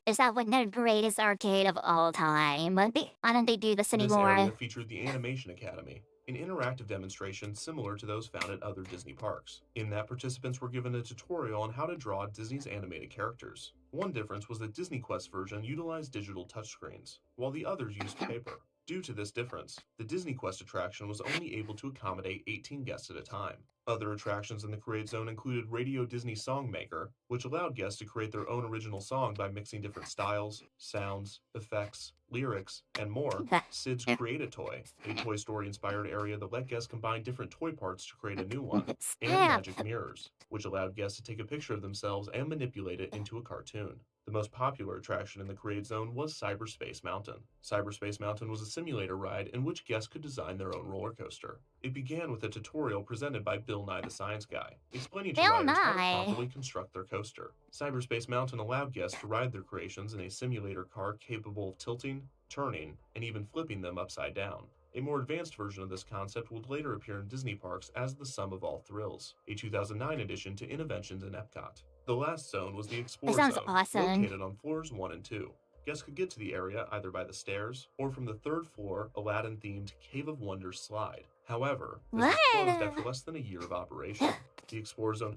Is that one the greatest arcade of all time? Why don't they do this anymore? This area featured the Animation Academy, an interactive demonstration similar to those found at other Disney parks. In that, participants were given a tutorial on how to draw Disney's animated characters. One difference was that Disney Quest version utilized digital touchscreens, while the others used paper. Due to this difference, the Disney Quest attraction was only able to accommodate 18 guests at a time. Other attractions in the Create Zone included Radio Disney Songmaker, which allowed guests to create their own original song by mixing different styles, sounds, effects, lyrics, and more. Sid's Create-A-Toy, a Toy Story-inspired area that let guests combine different toy parts to create a new one. And Magic Mirrors, which allowed guests to take a picture of themselves and manipulate it into a cartoon. The most popular attraction in the Create Zone was Cyberspace Mountain. Cyberspace Mountain was a simulator ride in which guests could design their own roller coaster. It began with a tutorial presented by Bill Nye the Science Guy, explaining to riders how to properly construct their coaster. Cyberspace Mountain allowed guests to ride their creations in a simulator car capable of tilting, turning, and even flipping them upside down. A more advanced version of this concept would later appear in Disney parks as the Sum of All Thrills, a 2009 addition to Innoventions in Epcot. The last zone was the Explore Zone, located on floors 1 and 2. Guests could get to the area either by the stairs or from the 3rd floor Aladdin-themed Cave of Wonders slide. However, this was closed after less than a year of operation. The Explore Zone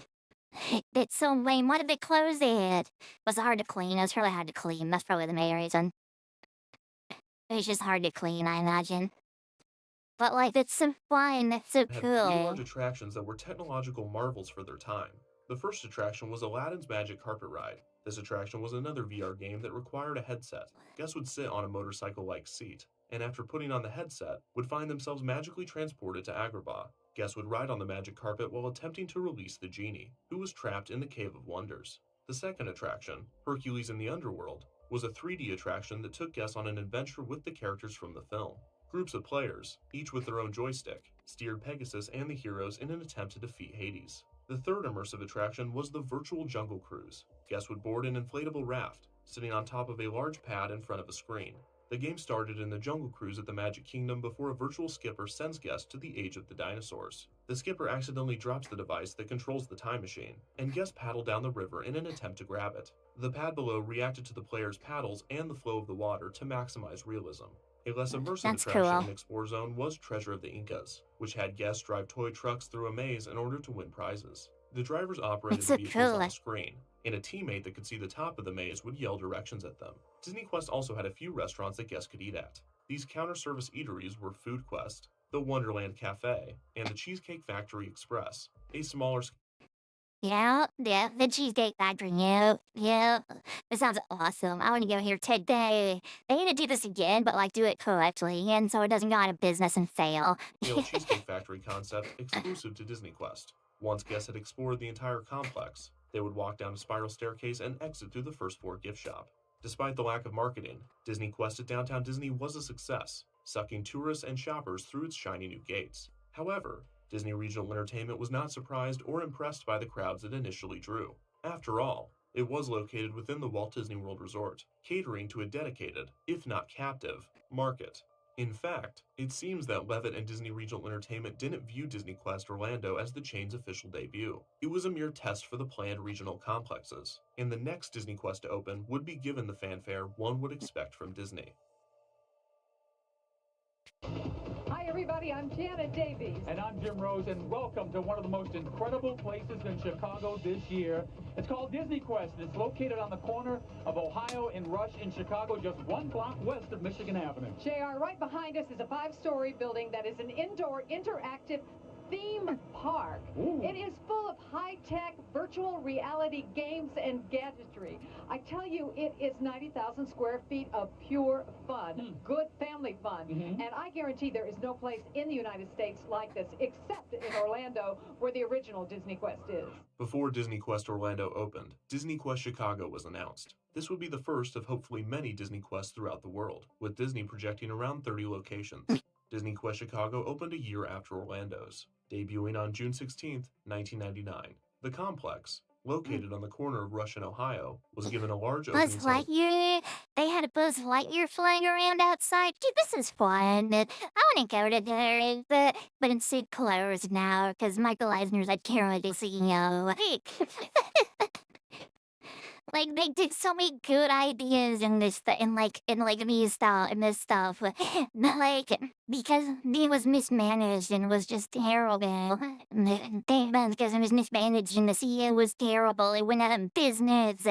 It's so lame. Why did they close it? Was it hard to clean? It was really hard to clean. That's probably the main reason. It was just hard to clean, I imagine. But like, it's so fun. It's so Had three large cool. attractions that were technological marvels for their time. The first attraction was Aladdin's Magic Carpet Ride. This attraction was another VR game that required a headset. Guests would sit on a motorcycle-like seat, and after putting on the headset, would find themselves magically transported to Agrabah. Guests would ride on the magic carpet while attempting to release the genie, who was trapped in the Cave of Wonders. The second attraction, Hercules in the Underworld, was a 3D attraction that took guests on an adventure with the characters from the film. Groups of players, each with their own joystick, steered Pegasus and the heroes in an attempt to defeat Hades. The third immersive attraction was the Virtual Jungle Cruise. Guests would board an inflatable raft, sitting on top of a large pad in front of a screen. The game started in the Jungle Cruise at the Magic Kingdom before a virtual skipper sends guests to the age of the dinosaurs. The skipper accidentally drops the device that controls the time machine, and guests paddle down the river in an attempt to grab it. The pad below reacted to the players' paddles and the flow of the water to maximize realism. A less immersive That's attraction cool. in Explore Zone was Treasure of the Incas, which had guests drive toy trucks through a maze in order to win prizes. The drivers operated It's the so vehicles on cool. the screen, and a teammate that could see the top of the maze would yell directions at them. Disney Quest also had a few restaurants that guests could eat at. These counter-service eateries were Food Quest, the Wonderland Cafe, and the Cheesecake Factory Express, a smaller Yeah, the Cheesecake Factory. Yeah. This sounds awesome. I want to go here today. They need to do this again, but like do it correctly, and so it doesn't go out of business and fail. Cheesecake Factory concept exclusive to Disney Quest. Once guests had explored the entire complex, they would walk down a spiral staircase and exit through the first floor gift shop. Despite the lack of marketing, Disney Quest at Downtown Disney was a success, sucking tourists and shoppers through its shiny new gates. However, Disney Regional Entertainment was not surprised or impressed by the crowds it initially drew. After all, it was located within the Walt Disney World Resort, catering to a dedicated, if not captive, market. In fact, it seems that Levitt and Disney Regional Entertainment didn't view Disney Quest Orlando as the chain's official debut. It was a mere test for the planned regional complexes, and the next Disney Quest to open would be given the fanfare one would expect from Disney. Hi everybody, I'm Janet Davies. And I'm Jim Rose, and welcome to one of the most incredible places in Chicago this year. It's called Disney Quest, and it's located on the corner of Ohio and Rush in Chicago, just 1 block west of Michigan Avenue. JR, right behind us is a 5-story building that is an indoor interactive theme park. Ooh. It is full of high-tech virtual reality games and gadgetry. I tell you, it is 90,000 square feet of pure fun, good family fun. And I guarantee there is no place in the United States like this, except in Orlando, where the original Disney Quest is. Before Disney Quest Orlando opened, Disney Quest Chicago was announced. This would be the first of hopefully many Disney Quests throughout the world, with Disney projecting around 30 locations. Disney Quest Chicago opened a year after Orlando's, debuting on June 16, 1999. The complex, located on the corner of Rush and Ohio, was given a large opening Buzz Lightyear. They had a Buzz Lightyear flying around outside. Dude, this is fun. I want to go to there, but instead closed now because Michael Eisner's at Carol the CEO. Like they did so many good ideas in this, in this stuff, but like because it was mismanaged and was just terrible. Because it was mismanaged and the CEO was terrible. It went out of business.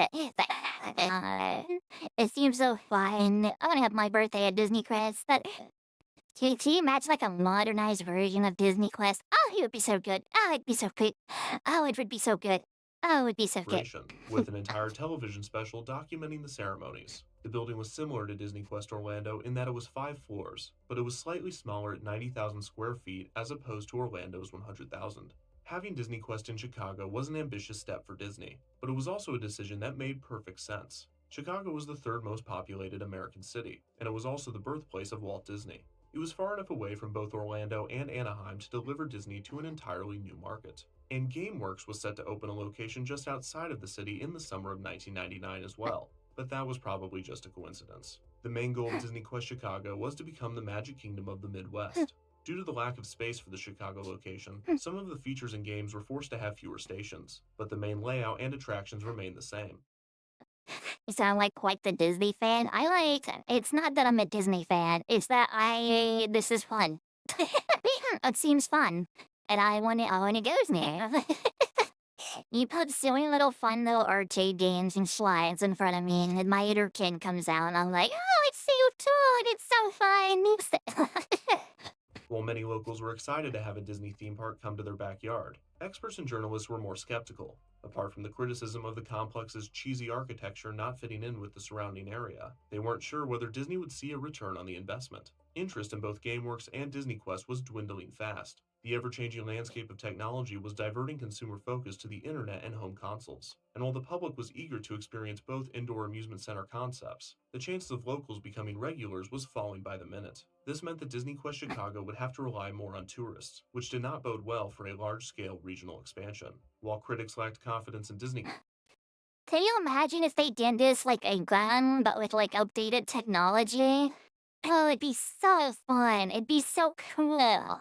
It seems so fun. I want to have my birthday at Disney Quest. Can you imagine like a modernized version of Disney Quest? Oh, it would be so good. Oh, it'd be so good. Oh, it would be so good. Oh, it would be so good. With an entire television special documenting the ceremonies. The building was similar to Disney Quest Orlando in that it was 5 floors, but it was slightly smaller at 90,000 square feet as opposed to Orlando's 100,000. Having Disney Quest in Chicago was an ambitious step for Disney, but it was also a decision that made perfect sense. Chicago was the third most populated American city, and it was also the birthplace of Walt Disney. It was far enough away from both Orlando and Anaheim to deliver Disney to an entirely new market. And GameWorks was set to open a location just outside of the city in the summer of 1999 as well, but that was probably just a coincidence. The main goal of Disney Quest Chicago was to become the Magic Kingdom of the Midwest. Due to the lack of space for the Chicago location, some of the features and games were forced to have fewer stations, but the main layout and attractions remained the same. You sound like quite the Disney fan. It's not that I'm a Disney fan, it's that this is fun. It seems fun, and I wanna go there. You put silly little fun little arcade games and slides in front of me, and then my inner kid comes out, and I'm like, oh, it's so cute, it's so fun. While many locals were excited to have a Disney theme park come to their backyard, experts and journalists were more skeptical. Apart from the criticism of the complex's cheesy architecture not fitting in with the surrounding area, they weren't sure whether Disney would see a return on the investment. Interest in both GameWorks and Disney Quest was dwindling fast. The ever-changing landscape of technology was diverting consumer focus to the internet and home consoles. And while the public was eager to experience both indoor amusement center concepts, the chances of locals becoming regulars was falling by the minute. This meant that Disney Quest Chicago would have to rely more on tourists, which did not bode well for a large-scale regional expansion. While critics lacked confidence in Disney, Can you imagine if they did this like again, but with like updated technology? Oh, it'd be so fun. It'd be so cool.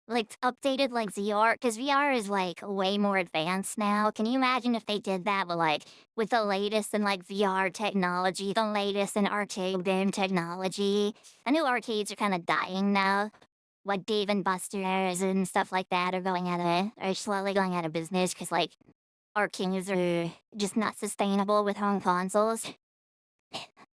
Like updated like VR, because VR is like way more advanced now. Can you imagine if they did that with the latest in like VR technology, the latest in arcade game technology? I know arcades are kind of dying now. Like Dave and Buster's and stuff like that are slowly going out of business because like arcades are just not sustainable with home consoles.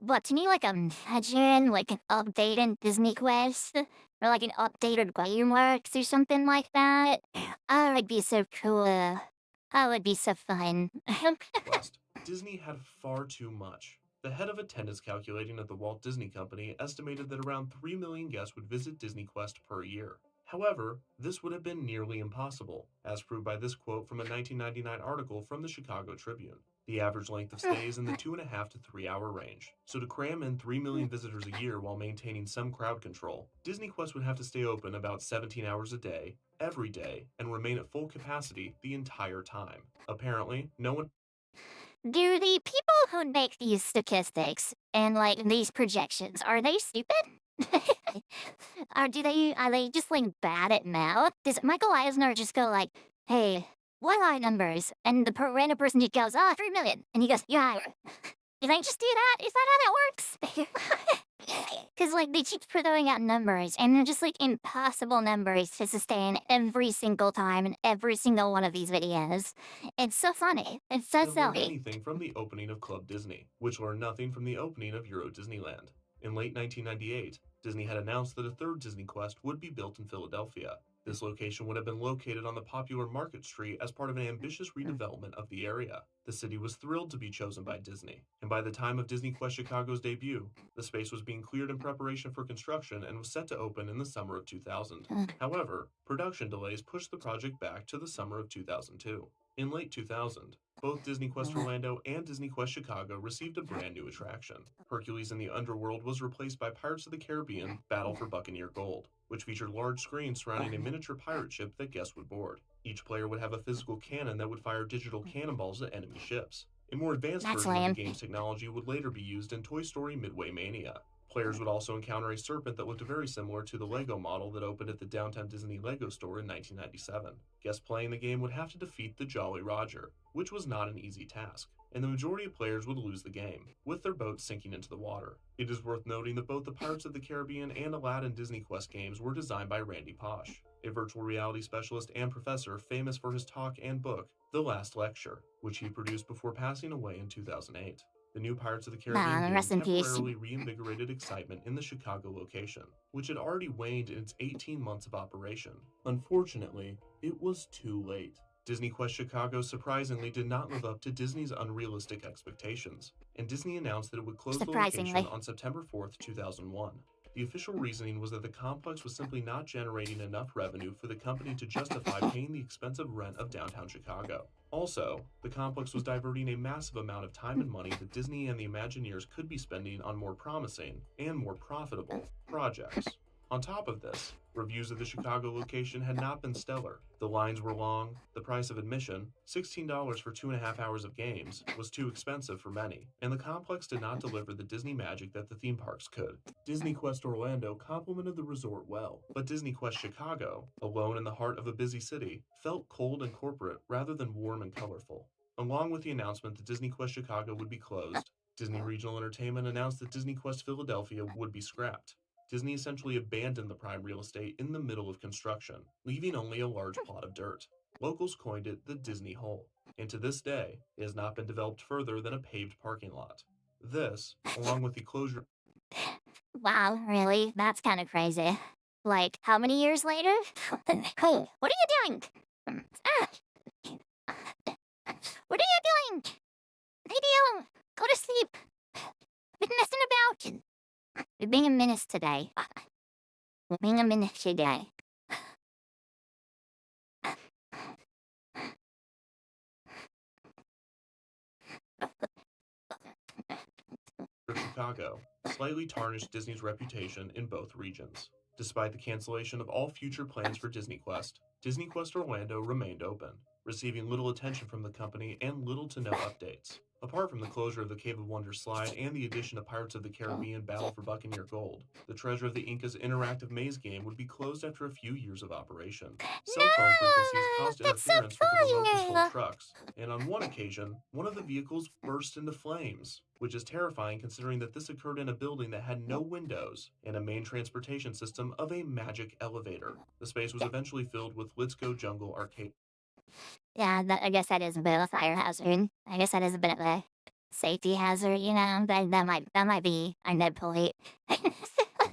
But to me, like imagine like an updated Disney Quest or like an updated GameWorks or something like that. Oh, it'd be so cool. Oh, it'd be so fun. Quest, Disney had far too much. The head of attendance calculating at the Walt Disney Company estimated that around 3 million guests would visit Disney Quest per year. However, this would have been nearly impossible, as proved by this quote from a 1999 article from the Chicago Tribune. The average length of stay is in the 2.5 to 3 hour range. So to cram in 3 million visitors a year while maintaining some crowd control, Disney Quest would have to stay open about 17 hours a day, every day, and remain at full capacity the entire time. Apparently, no one Do the people who make these statistics and like these projections, are they stupid? Or are they just like bad at math? Does Michael Eisner just go like, hey, what are numbers? And the random person just goes, 3 million. And he goes, yeah. Did I just do that? Is that how that works? Because like they keep throwing out numbers and they're just like impossible numbers to sustain every single time in every single one of these videos. It's so funny. It's so have learned silly. anything from the opening of Club Disney, which learned nothing from the opening of Euro Disneyland. In late 1998, Disney had announced that a third Disney Quest would be built in Philadelphia. This location would have been located on the popular Market Street as part of an ambitious redevelopment of the area. The city was thrilled to be chosen by Disney, and by the time of Disney Quest Chicago's debut, the space was being cleared in preparation for construction and was set to open in the summer of 2000. However, production delays pushed the project back to the summer of 2002. In late 2000, both Disney Quest Orlando and Disney Quest Chicago received a brand new attraction. Hercules in the Underworld was replaced by Pirates of the Caribbean Battle for Buccaneer Gold, which featured large screens surrounding a miniature pirate ship that guests would board. Each player would have a physical cannon that would fire digital cannonballs at enemy ships. A more advanced version of the game's technology would later be used in Toy Story Midway Mania. Players would also encounter a serpent that looked very similar to the Lego model that opened at the Downtown Disney Lego store in 1997. Guests playing the game would have to defeat the Jolly Roger, which was not an easy task, and the majority of players would lose the game, with their boats sinking into the water. It is worth noting that both the Pirates of the Caribbean and Aladdin Disney Quest games were designed by Randy Posh, a virtual reality specialist and professor famous for his talk and book, The Last Lecture, which he produced before passing away in 2008. The new Pirates of the Caribbean game rest in peace. temporarily reinvigorated excitement in the Chicago location, which had already waned in its 18 months of operation. Unfortunately, it was too late. Disney Quest Chicago surprisingly did not live up to Disney's unrealistic expectations, and Disney announced that it would close the location on September 4th, 2001. The official reasoning was that the complex was simply not generating enough revenue for the company to justify paying the expensive rent of downtown Chicago. Also, the complex was diverting a massive amount of time and money that Disney and the Imagineers could be spending on more promising and more profitable projects. On top of this, reviews of the Chicago location had not been stellar. The lines were long, the price of admission, $16 for 2.5 hours of games, was too expensive for many, and the complex did not deliver the Disney magic that the theme parks could. Disney Quest Orlando complemented the resort well, but Disney Quest Chicago, alone in the heart of a busy city, felt cold and corporate rather than warm and colorful. Along with the announcement that Disney Quest Chicago would be closed, Disney Regional Entertainment announced that Disney Quest Philadelphia would be scrapped. Disney essentially abandoned the prime real estate in the middle of construction, leaving only a large plot of dirt. Locals coined it the Disney Hole. and to this day, it has not been developed further than a paved parking lot. This, along with the closure. Wow, really? That's kind of crazy. Like, how many years later? Hey, what are you doing? What are you doing? Video, go to sleep. Been messing about. We're being a menace today. We're being a menace today. Chicago slightly tarnished Disney's reputation in both regions. Despite the cancellation of all future plans for Disney Quest Orlando remained open, receiving little attention from the company and little to no updates. Apart from the closure of the Cave of Wonders slide and the addition of Pirates of the Caribbean Battle for Buccaneer Gold, the Treasure of the Incas interactive maze game would be closed after a few years of operation. Cell phone frequencies caused interference with the remote-controlled trucks, and on one occasion, one of the vehicles burst into flames, which is terrifying considering that this occurred in a building that had no windows and a main transportation system of a magic elevator. The space was eventually filled with Let's Go Jungle arcade. Yeah, I guess that is a bit of a fire hazard. I guess that is a bit of a safety hazard, you know? That might be a ned point.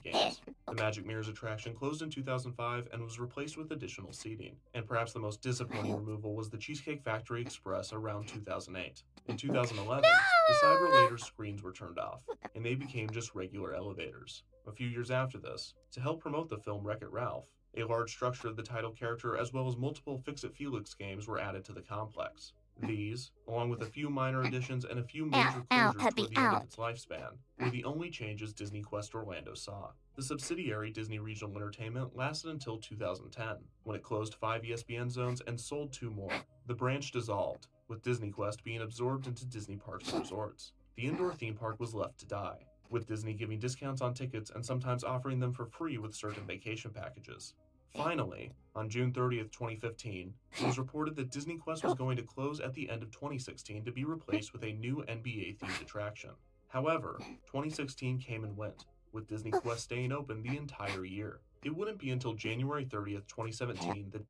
Games. The Magic Mirrors attraction closed in 2005 and was replaced with additional seating. And perhaps the most disappointing removal was the Cheesecake Factory Express around 2008. In 2011, the Cyberlator screens were turned off, and they became just regular elevators. A few years after this, to help promote the film Wreck-It Ralph, a large structure of the title character as well as multiple Fix-It Felix games were added to the complex. These, along with a few minor additions and a few major closures toward the end of its lifespan, were the only changes Disney Quest Orlando saw. The subsidiary Disney Regional Entertainment lasted until 2010, when it closed 5 ESPN zones and sold 2 more. The branch dissolved, with Disney Quest being absorbed into Disney Parks and Resorts. The indoor theme park was left to die, with Disney giving discounts on tickets and sometimes offering them for free with certain vacation packages. Finally, on June 30th, 2015, it was reported that Disney Quest was going to close at the end of 2016 to be replaced with a new NBA-themed attraction. However, 2016 came and went, with Disney Quest staying open the entire year. It wouldn't be until January 30th, 2017 that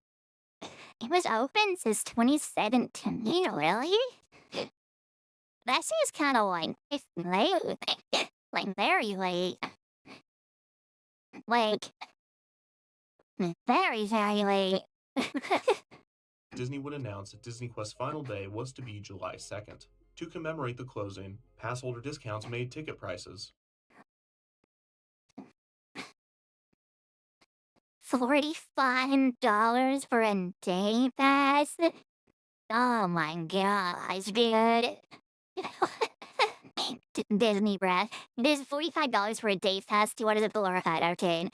It was open since 2017, really? That seems kind of like late. Like very late. Like very, very late. Disney would announce that Disney Quest's final day was to be July 2nd. To commemorate the closing, pass holder discounts made ticket prices $45 for a day pass? Oh my gosh, dude. Disney breath. This is $45 for a day pass to what is a glorified arcade.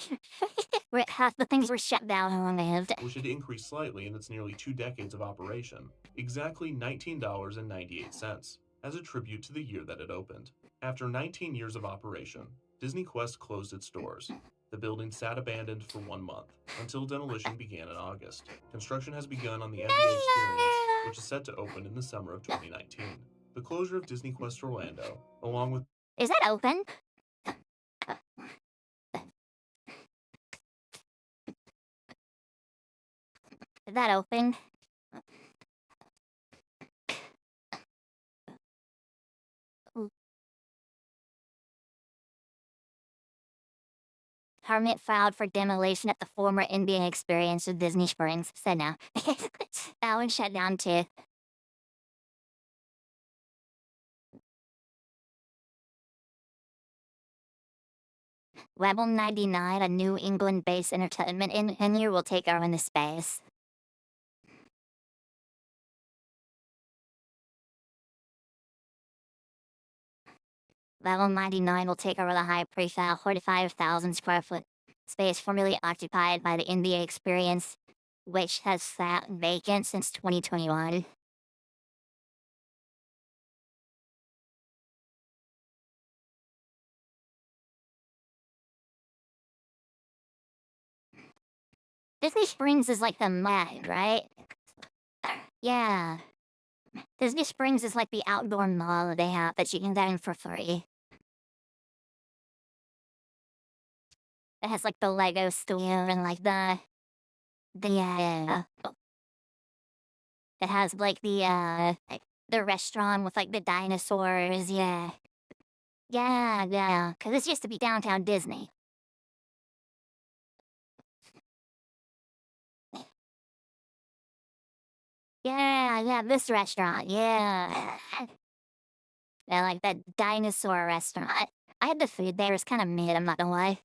Where half the things were shut down and lived. which had increased slightly in its nearly 2 decades of operation, exactly $19.98, as a tribute to the year that it opened. After 19 years of operation, Disney Quest closed its doors. The building sat abandoned for 1 month, until demolition began in August. Construction has begun on the NBA Experience, which is set to open in the summer of 2019. The closure of Disney Quest Orlando, along with... Is that open? Is that open? Permit filed for demolition at the former NBA Experience of Disney Springs. Said no. That one shut down too. Rebel 99, a New England-based entertainment engineer, will take over in the space. Level 99 will take over the high-profile 45,000 square foot space formerly occupied by the NBA Experience, which has sat vacant since 2021. Disney Springs is like the Med, right? Yeah. Disney Springs is like the outdoor mall they have that you can get in for free. It has like the Lego store and like the that has like the restaurant with like the dinosaurs. Yeah. Yeah. Cause this used to be downtown Disney. Yeah, this restaurant. Yeah. Yeah, like that dinosaur restaurant. I had the food there. It's kind of mid. I'm not gonna lie.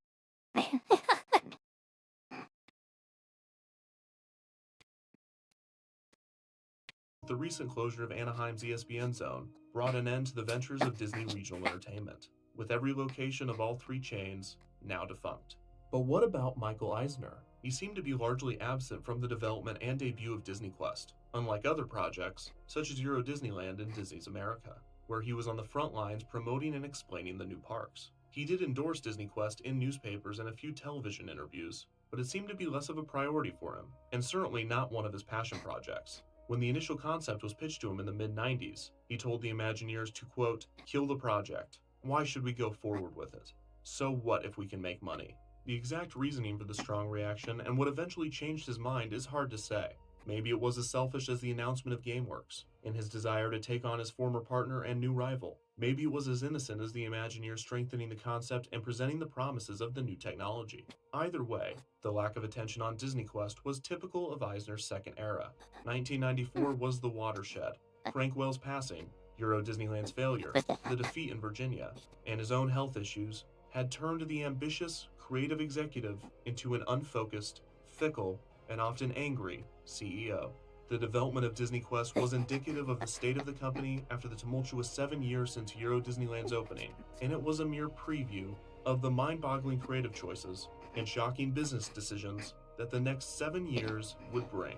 The recent closure of Anaheim's ESPN zone brought an end to the ventures of Disney Regional Entertainment, with every location of all three chains now defunct. But what about Michael Eisner? He seemed to be largely absent from the development and debut of Disney Quest, unlike other projects, such as Euro Disneyland and Disney's America, where he was on the front lines promoting and explaining the new parks. He did endorse Disney Quest in newspapers and a few television interviews, but it seemed to be less of a priority for him, and certainly not one of his passion projects. When the initial concept was pitched to him in the mid-90s, he told the Imagineers to, quote, "kill the project. Why should we go forward with it? So what if we can make money?" The exact reasoning for the strong reaction and what eventually changed his mind is hard to say. Maybe it was as selfish as the announcement of GameWorks, in his desire to take on his former partner and new rival. Maybe it was as innocent as the Imagineers strengthening the concept and presenting the promises of the new technology. Either way, the lack of attention on Disney Quest was typical of Eisner's second era. 1994 was the watershed. Frank Wells' passing, Euro Disneyland's failure, the defeat in Virginia, and his own health issues had turned the ambitious, creative executive into an unfocused, fickle, and often angry CEO. The development of Disney Quest was indicative of the state of the company after the tumultuous 7 years since Euro Disneyland's opening, and it was a mere preview of the mind-boggling creative choices and shocking business decisions that the next 7 years would bring.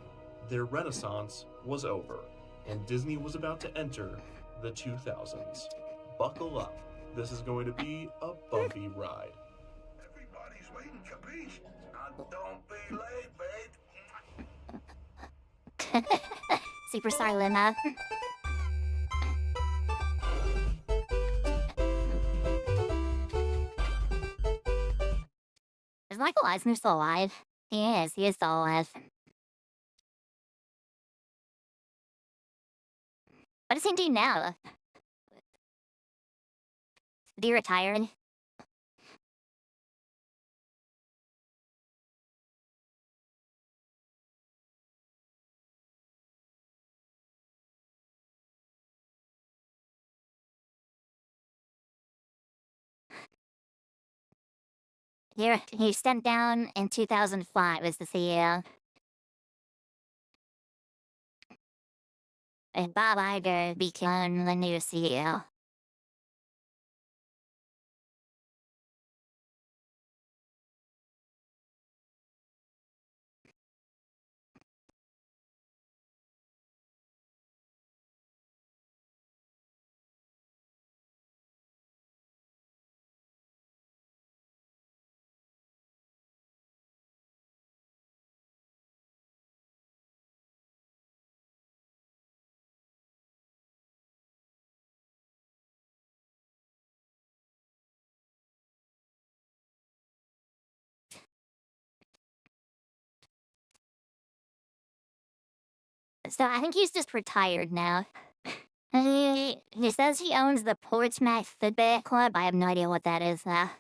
Their renaissance was over, and Disney was about to enter the 2000s. Buckle up. This is going to be a bumpy ride. Everybody's waiting, capiche? Now don't be late, babe. Super sorry, Lena. Is Michael Eisner still alive? He is still alive. What does he do now? Did he retire? He stepped down in 2005 as the CEO. And Bob Iger became the new CEO. So I think he's just retired now. He says he owns the Portsmouth Football Club. I have no idea what that is, though.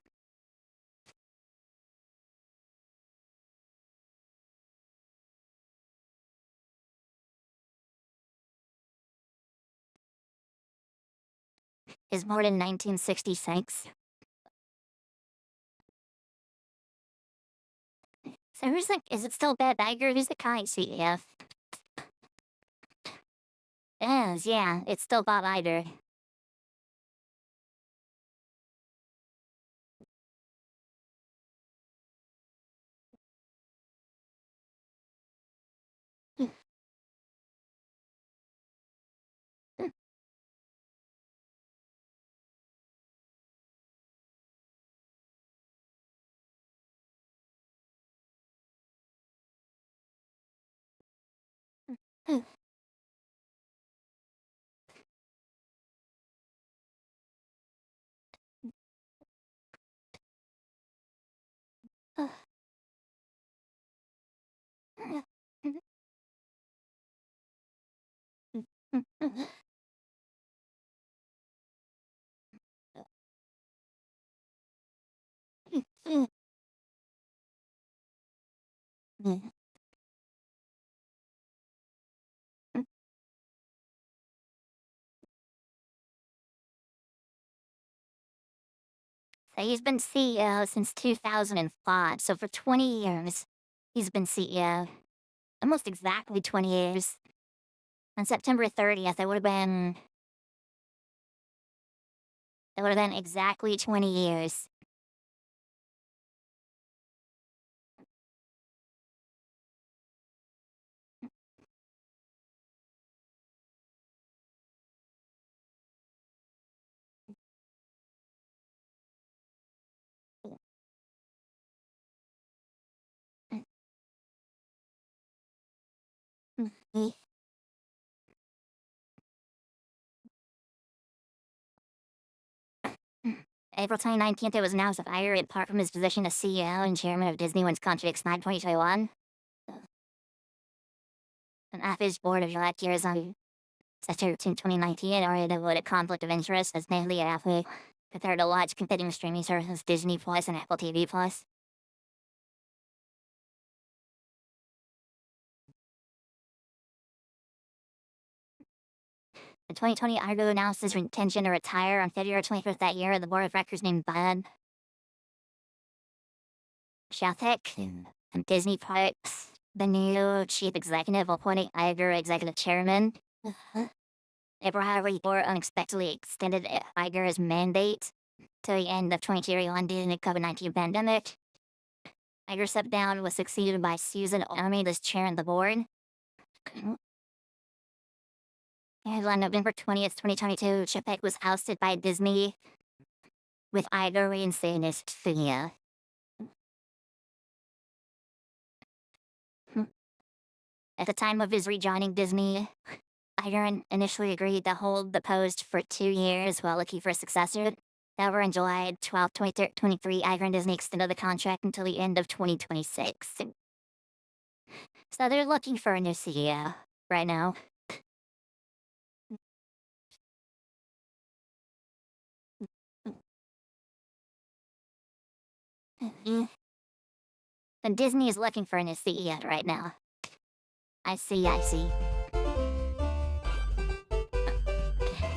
Is born in 1966. So who's the, is it still Bob Iger? Who's the current CEO? Yes, yeah, it's still Bob Iger. So he's been CEO since 2005. So for 20 years, he's been CEO. Almost exactly 20 years. On September 30th, it would have been exactly 20 years. April 2019th, it was announced that Iger, apart from his position as CEO and chairman of Disney when his contract expired 2021, and after his board of directors on September 2019 already devoted conflict of interest as nearly halfway compared to large competing streaming services Disney Plus and Apple TV Plus. In 2020, Iger announced his intention to retire on February 25th that year. The board of directors named Bud Shattuck from Disney Parks, the new chief executive, appointing Iger executive chairman. April, however, the board unexpectedly extended Iger's mandate to the end of 2021 due to the COVID-19 pandemic. Iger stepped down and was succeeded by Susan Orme as chair of the board. And on November 20th, 2022, Chapek was ousted by Disney, with Iger reinstating his CEO. At the time of his rejoining Disney, Iger initially agreed to hold the post for 2 years while looking for a successor. However, on July 12, 2023, Iger and Disney extended the contract until the end of 2026. So they're looking for a new CEO right now. And Disney is looking for a new CEO right now. I see.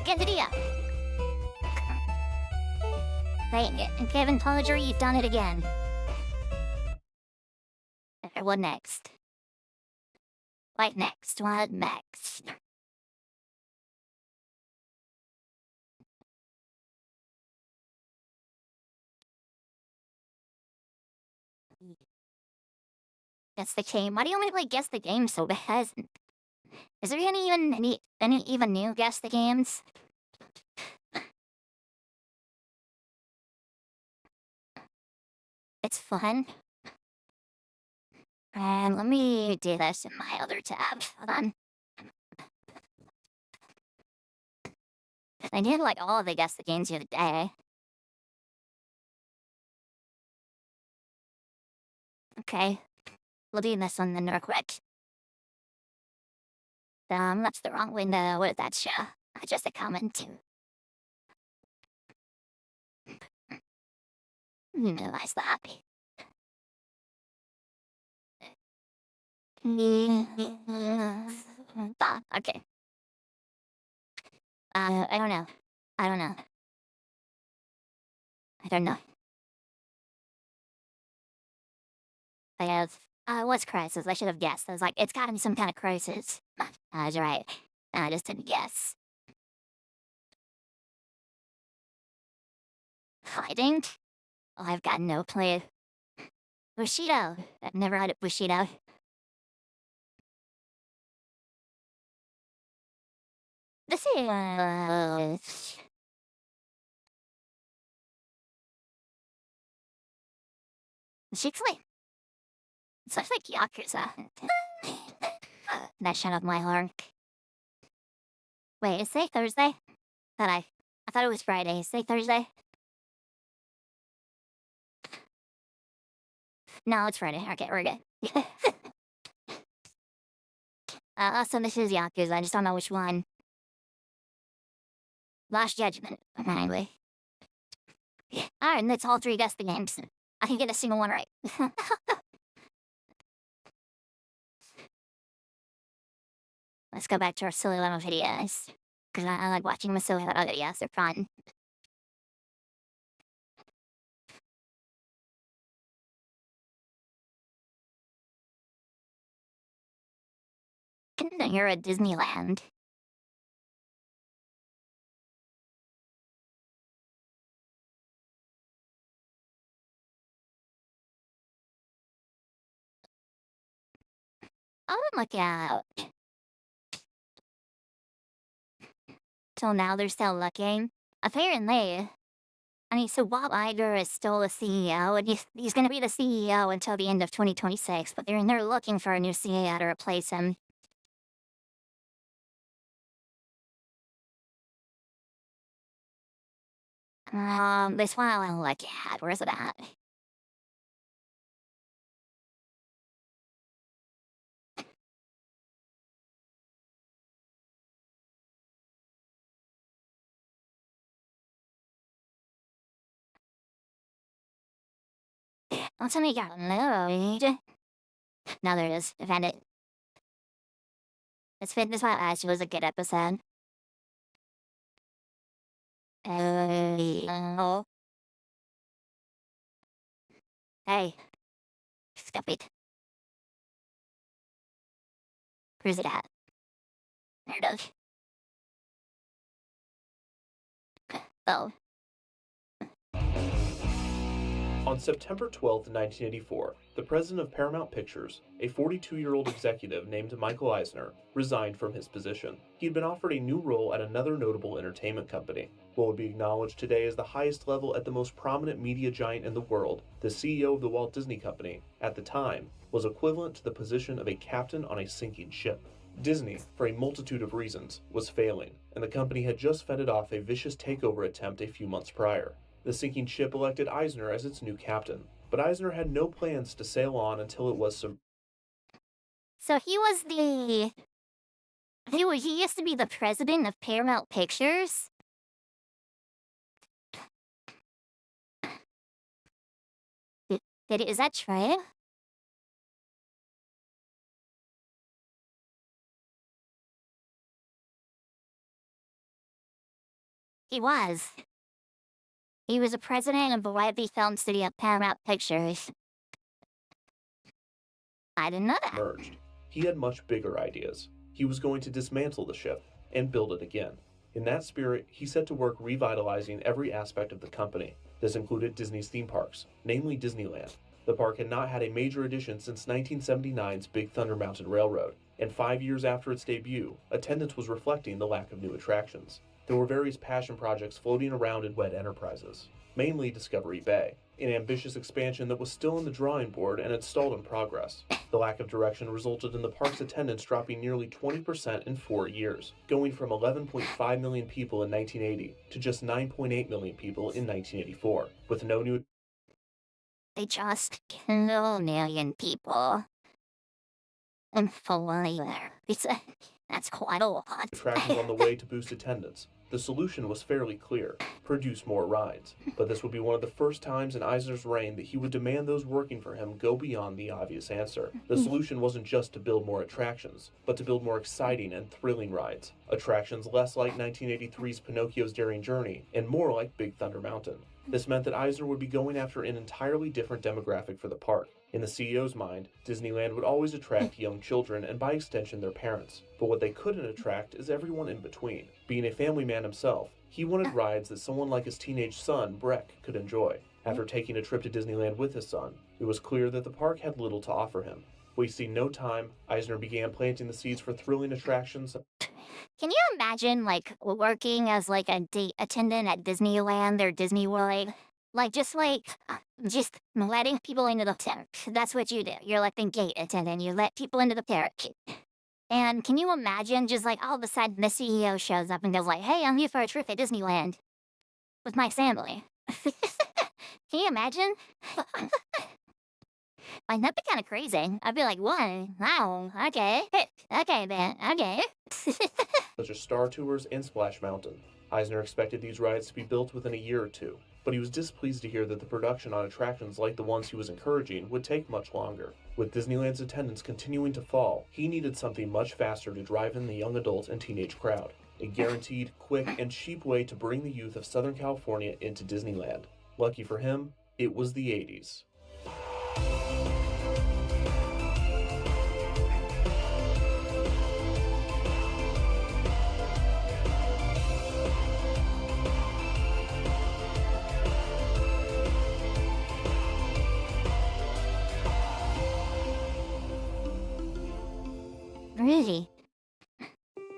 Get the deal. Hey, Kevin Pollinger, you've done it again. What next? What next? Guess the game. Why do you want me to play Guess the Game so bad? Is there any even new Guess the Games? It's fun. And let me do this in my other tab. Hold on. I did like all of the Guess the Games the other day. Okay. We'll do this one then real quick. That's the wrong window. What did that show? Just a comment. Minimize that. Okay. I don't know. I have, what's crisis? I should have guessed. I was like, it's gotta be some kind of crisis. I was right. I just didn't guess. Fighting? Oh, I've got no clue. Bushido. I've never had a Bushido. This is... Shixley. It's such like Yakuza. That shut up my alarm. Wait, is today Thursday? I thought it was Friday. Is today Thursday? No, it's Friday. Okay, we're good. So this is Yakuza. I just don't know which one. Lost judgment, apparently. Alright, and that's all 3 guess the games. I can get a single one right. Let's go back to our silly little videos. Because I like watching my silly little videos, they're fun. You're at Disneyland. Oh, look out. Till now, they're still looking. Apparently. I mean, so Bob Iger is still the CEO, and he's going to be the CEO until the end of 2026, but they're looking for a new CEO to replace him. This one I look at. Where's it at? What's something got load? No, there it is. I found it. It's Fitness While Ash was a good episode. Oh. Hey. Stop it. Where's it at? There it is. Oh. On September 12, 1984, the president of Paramount Pictures, a 42-year-old executive named Michael Eisner, resigned from his position. He had been offered a new role at another notable entertainment company. What would be acknowledged today as the highest level at the most prominent media giant in the world, the CEO of the Walt Disney Company, at the time, was equivalent to the position of a captain on a sinking ship. Disney, for a multitude of reasons, was failing, and the company had just fended off a vicious takeover attempt a few months prior. The sinking ship elected Eisner as its new captain, but Eisner had no plans to sail on until it was So he was the... He used to be the president of Paramount Pictures? Is that true? He was. He was a president of the Webby Film Studio at Paramount Pictures. I didn't know that. Merged. He had much bigger ideas. He was going to dismantle the ship and build it again. In that spirit, he set to work revitalizing every aspect of the company. This included Disney's theme parks, namely Disneyland. The park had not had a major addition since 1979's Big Thunder Mountain Railroad, and 5 years after its debut, attendance was reflecting the lack of new attractions. There were various passion projects floating around in WED Enterprises, mainly Discovery Bay, an ambitious expansion that was still on the drawing board and had stalled in progress. The lack of direction resulted in the park's attendance dropping nearly 20% in 4 years, going from 11.5 million people in 1980 to just 9.8 million people in 1984, with no new... They just kill a million people. And fully there. That's quite a lot. attractions on the way to boost attendance. The solution was fairly clear: produce more rides. But this would be one of the first times in Eisner's reign that he would demand those working for him go beyond the obvious answer. The solution wasn't just to build more attractions, but to build more exciting and thrilling rides. Attractions less like 1983's Pinocchio's Daring Journey, and more like Big Thunder Mountain. This meant that Eisner would be going after an entirely different demographic for the park. In the CEO's mind, Disneyland would always attract young children and by extension their parents. But what they couldn't attract is everyone in between. Being a family man himself, he wanted rides that someone like his teenage son, Breck, could enjoy. After taking a trip to Disneyland with his son, it was clear that the park had little to offer him. Wasting no time, Eisner began planting the seeds for thrilling attractions. Can you imagine, like, working as, like, a date attendant at Disneyland or Disney World? Just letting people into the park. That's what you do. You're like the gate attendant. You let people into the park. And can you imagine just, like, all of a sudden the CEO shows up and goes like, hey, I'm here for a trip at Disneyland with my family. Can you imagine? Like, that'd be kind of crazy. I'd be like, what? Wow, okay. Okay, then, okay. Such a Star Tours and Splash Mountain. Eisner expected these rides to be built within a year or two, but he was displeased to hear that the production on attractions like the ones he was encouraging would take much longer. With Disneyland's attendance continuing to fall, he needed something much faster to drive in the young adult and teenage crowd. A guaranteed, quick, and cheap way to bring the youth of Southern California into Disneyland. Lucky for him, it was the 80s. Really?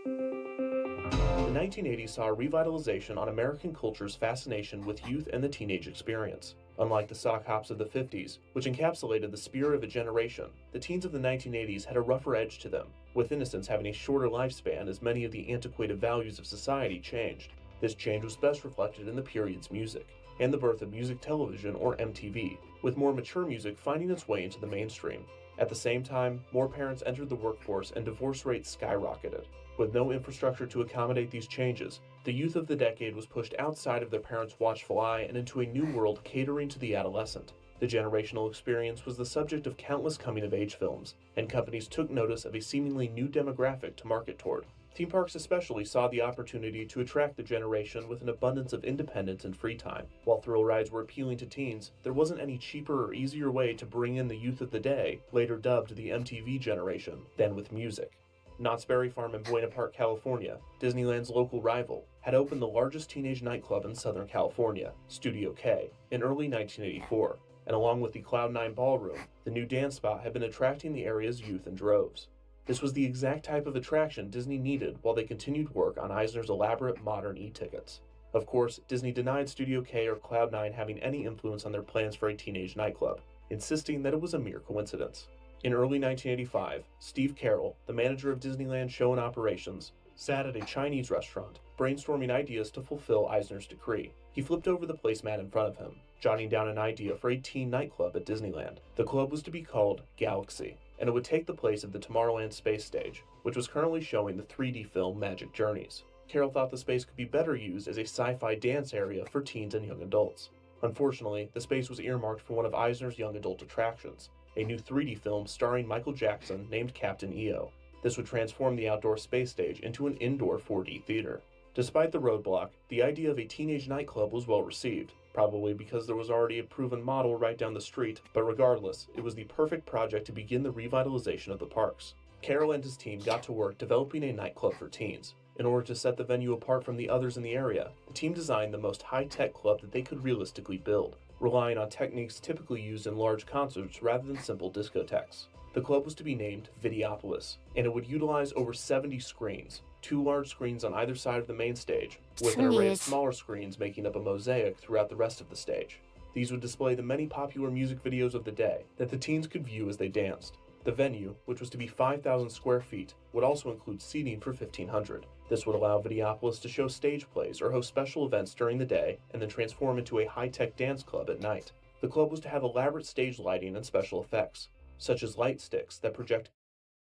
The 1980s saw a revitalization on American culture's fascination with youth and the teenage experience. Unlike the sock hops of the 50s, which encapsulated the spirit of a generation, the teens of the 1980s had a rougher edge to them, with innocence having a shorter lifespan as many of the antiquated values of society changed. This change was best reflected in the period's music, and the birth of music television, or MTV, with more mature music finding its way into the mainstream. At the same time, more parents entered the workforce and divorce rates skyrocketed. With no infrastructure to accommodate these changes, the youth of the decade was pushed outside of their parents' watchful eye and into a new world catering to the adolescent. The generational experience was the subject of countless coming-of-age films, and companies took notice of a seemingly new demographic to market toward. Theme parks especially saw the opportunity to attract the generation with an abundance of independence and free time. While thrill rides were appealing to teens, there wasn't any cheaper or easier way to bring in the youth of the day, later dubbed the MTV generation, than with music. Knott's Berry Farm in Buena Park, California, Disneyland's local rival, had opened the largest teenage nightclub in Southern California, Studio K, in early 1984, and along with the Cloud 9 Ballroom, the new dance spot had been attracting the area's youth in droves. This was the exact type of attraction Disney needed while they continued work on Eisner's elaborate modern e-tickets. Of course, Disney denied Studio K or Cloud 9 having any influence on their plans for a teenage nightclub, insisting that it was a mere coincidence. In early 1985, Steve Carroll, the manager of Disneyland Show and Operations, sat at a Chinese restaurant, brainstorming ideas to fulfill Eisner's decree. He flipped over the placemat in front of him, jotting down an idea for a teen nightclub at Disneyland. The club was to be called Galaxy, and it would take the place of the Tomorrowland space stage, which was currently showing the 3D film Magic Journeys. Carroll thought the space could be better used as a sci-fi dance area for teens and young adults. Unfortunately, the space was earmarked for one of Eisner's young adult attractions, a new 3D film starring Michael Jackson named Captain EO. This would transform the outdoor space stage into an indoor 4D theater. Despite the roadblock, the idea of a teenage nightclub was well received, probably because there was already a proven model right down the street, but regardless, it was the perfect project to begin the revitalization of the parks. Carroll and his team got to work developing a nightclub for teens. In order to set the venue apart from the others in the area, the team designed the most high-tech club that they could realistically build, relying on techniques typically used in large concerts rather than simple discotheques. The club was to be named Videopolis, and it would utilize over 70 screens, 2 large screens on either side of the main stage, with an array of smaller screens making up a mosaic throughout the rest of the stage. These would display the many popular music videos of the day that the teens could view as they danced. The venue, which was to be 5,000 square feet, would also include seating for 1,500. This would allow Videopolis to show stage plays or host special events during the day and then transform into a high-tech dance club at night. The club was to have elaborate stage lighting and special effects, such as light sticks that project.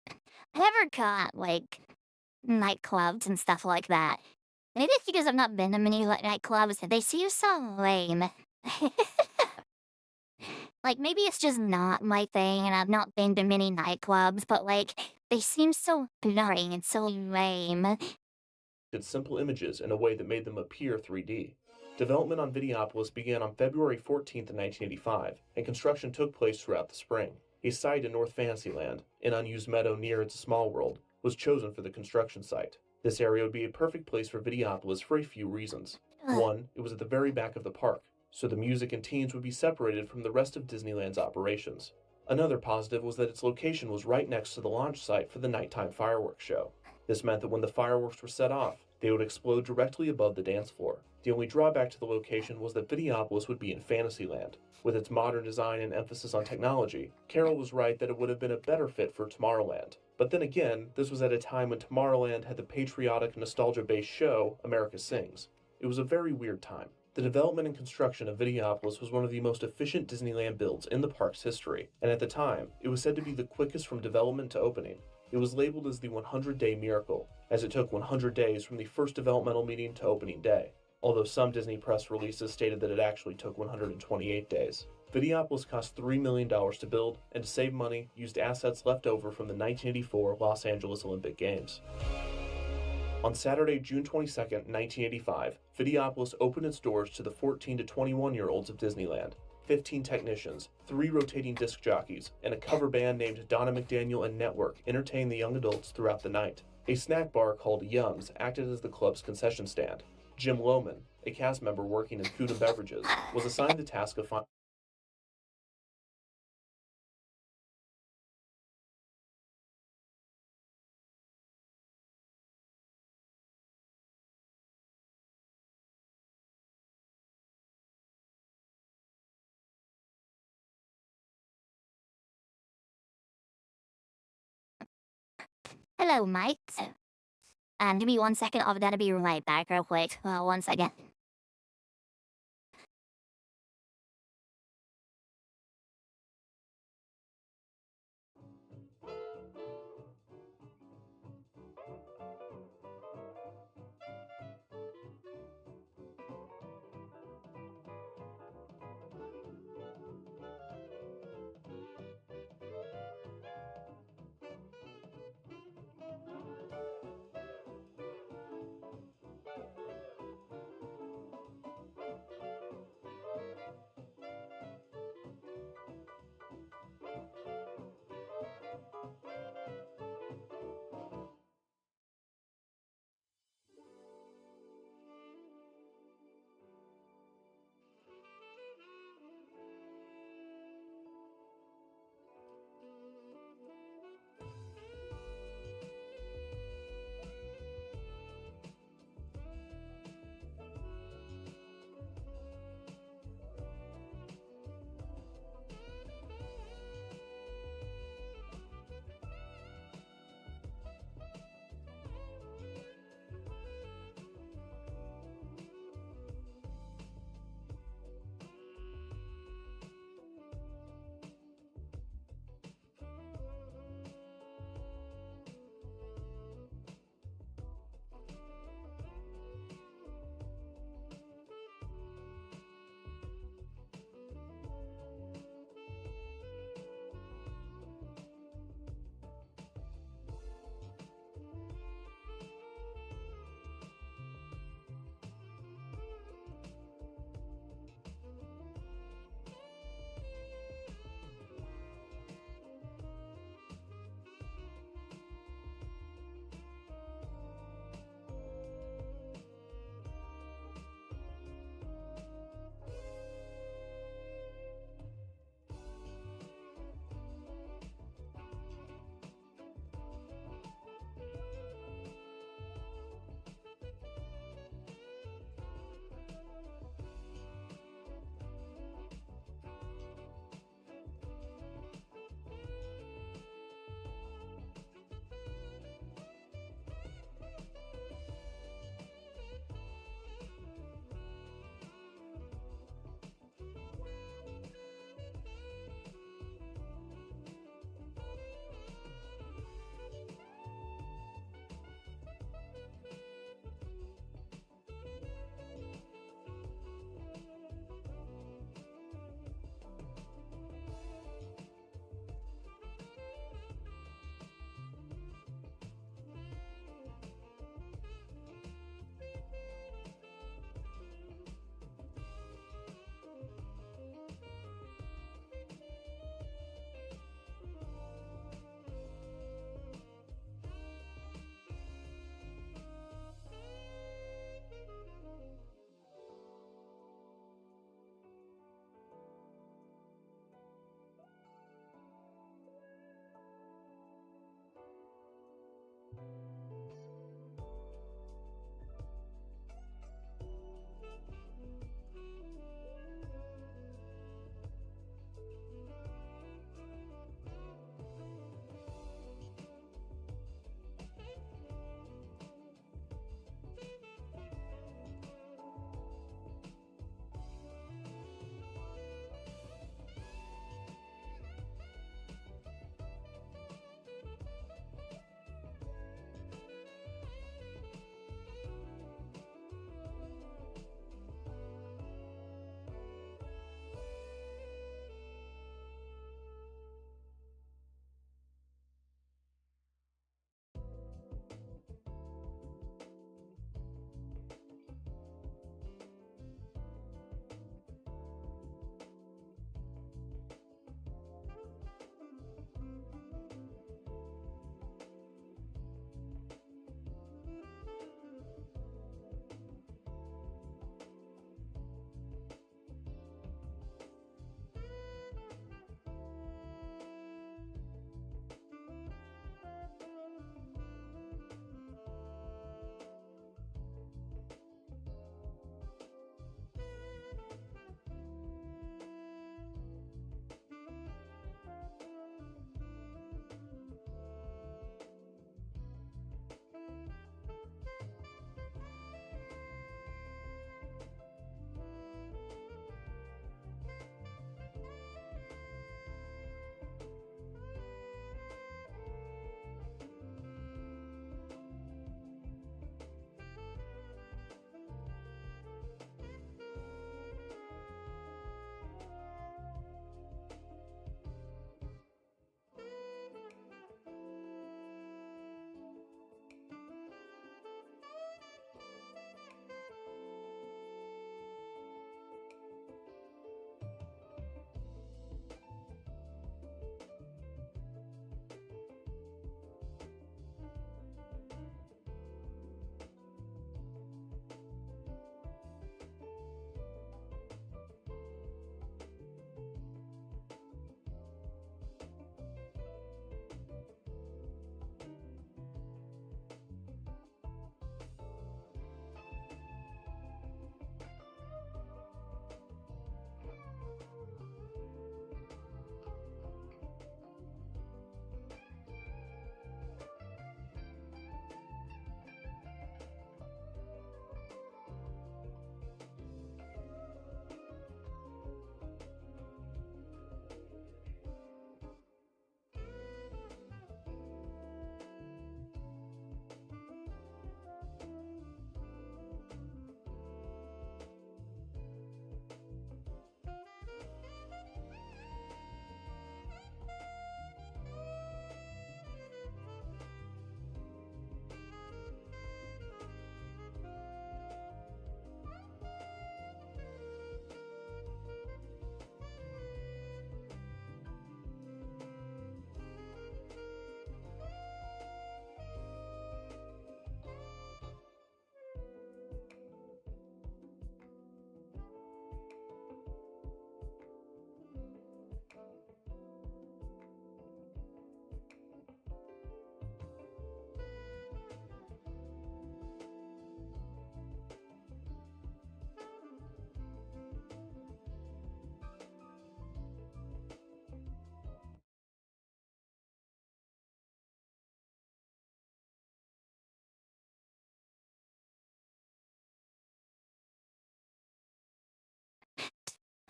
I never got, nightclubs and stuff like that. Maybe it's because I've not been to many nightclubs, they seem so lame. Maybe it's just not my thing and I've not been to many nightclubs, but, they seem so boring and so lame. Simple images in a way that made them appear 3D. Development on Videopolis began on February 14, 1985, and construction took place throughout the spring. A site in North Fantasyland, an unused meadow near It's a Small World, was chosen for the construction site. This area would be a perfect place for Videopolis for a few reasons. One, it was at the very back of the park, so the music and teens would be separated from the rest of Disneyland's operations. Another positive was that its location was right next to the launch site for the nighttime fireworks show. This meant that when the fireworks were set off, they would explode directly above the dance floor. The only drawback to the location was that Videopolis would be in Fantasyland. With its modern design and emphasis on technology, Carroll was right that it would have been a better fit for Tomorrowland. But then again, this was at a time when Tomorrowland had the patriotic, nostalgia-based show, America Sings. It was a very weird time. The development and construction of Videopolis was one of the most efficient Disneyland builds in the park's history, and at the time, it was said to be the quickest from development to opening. It was labeled as the 100-day miracle, as it took 100 days from the first developmental meeting to opening day, although some Disney press releases stated that it actually took 128 days. Videopolis cost $3 million to build, and to save money, used assets left over from the 1984 Los Angeles Olympic Games. On Saturday, June 22, 1985, Videopolis opened its doors to the 14 to 21-year-olds of Disneyland. 15 technicians, 3 rotating disc jockeys, and a cover band named Donna McDaniel and Network entertained the young adults throughout the night. A snack bar called Yums acted as the club's concession stand. Jim Lohman, a cast member working in food and beverages, was assigned the task of finding Hello, mates. Give me 1 second. I'll be right back real quick. 1 second.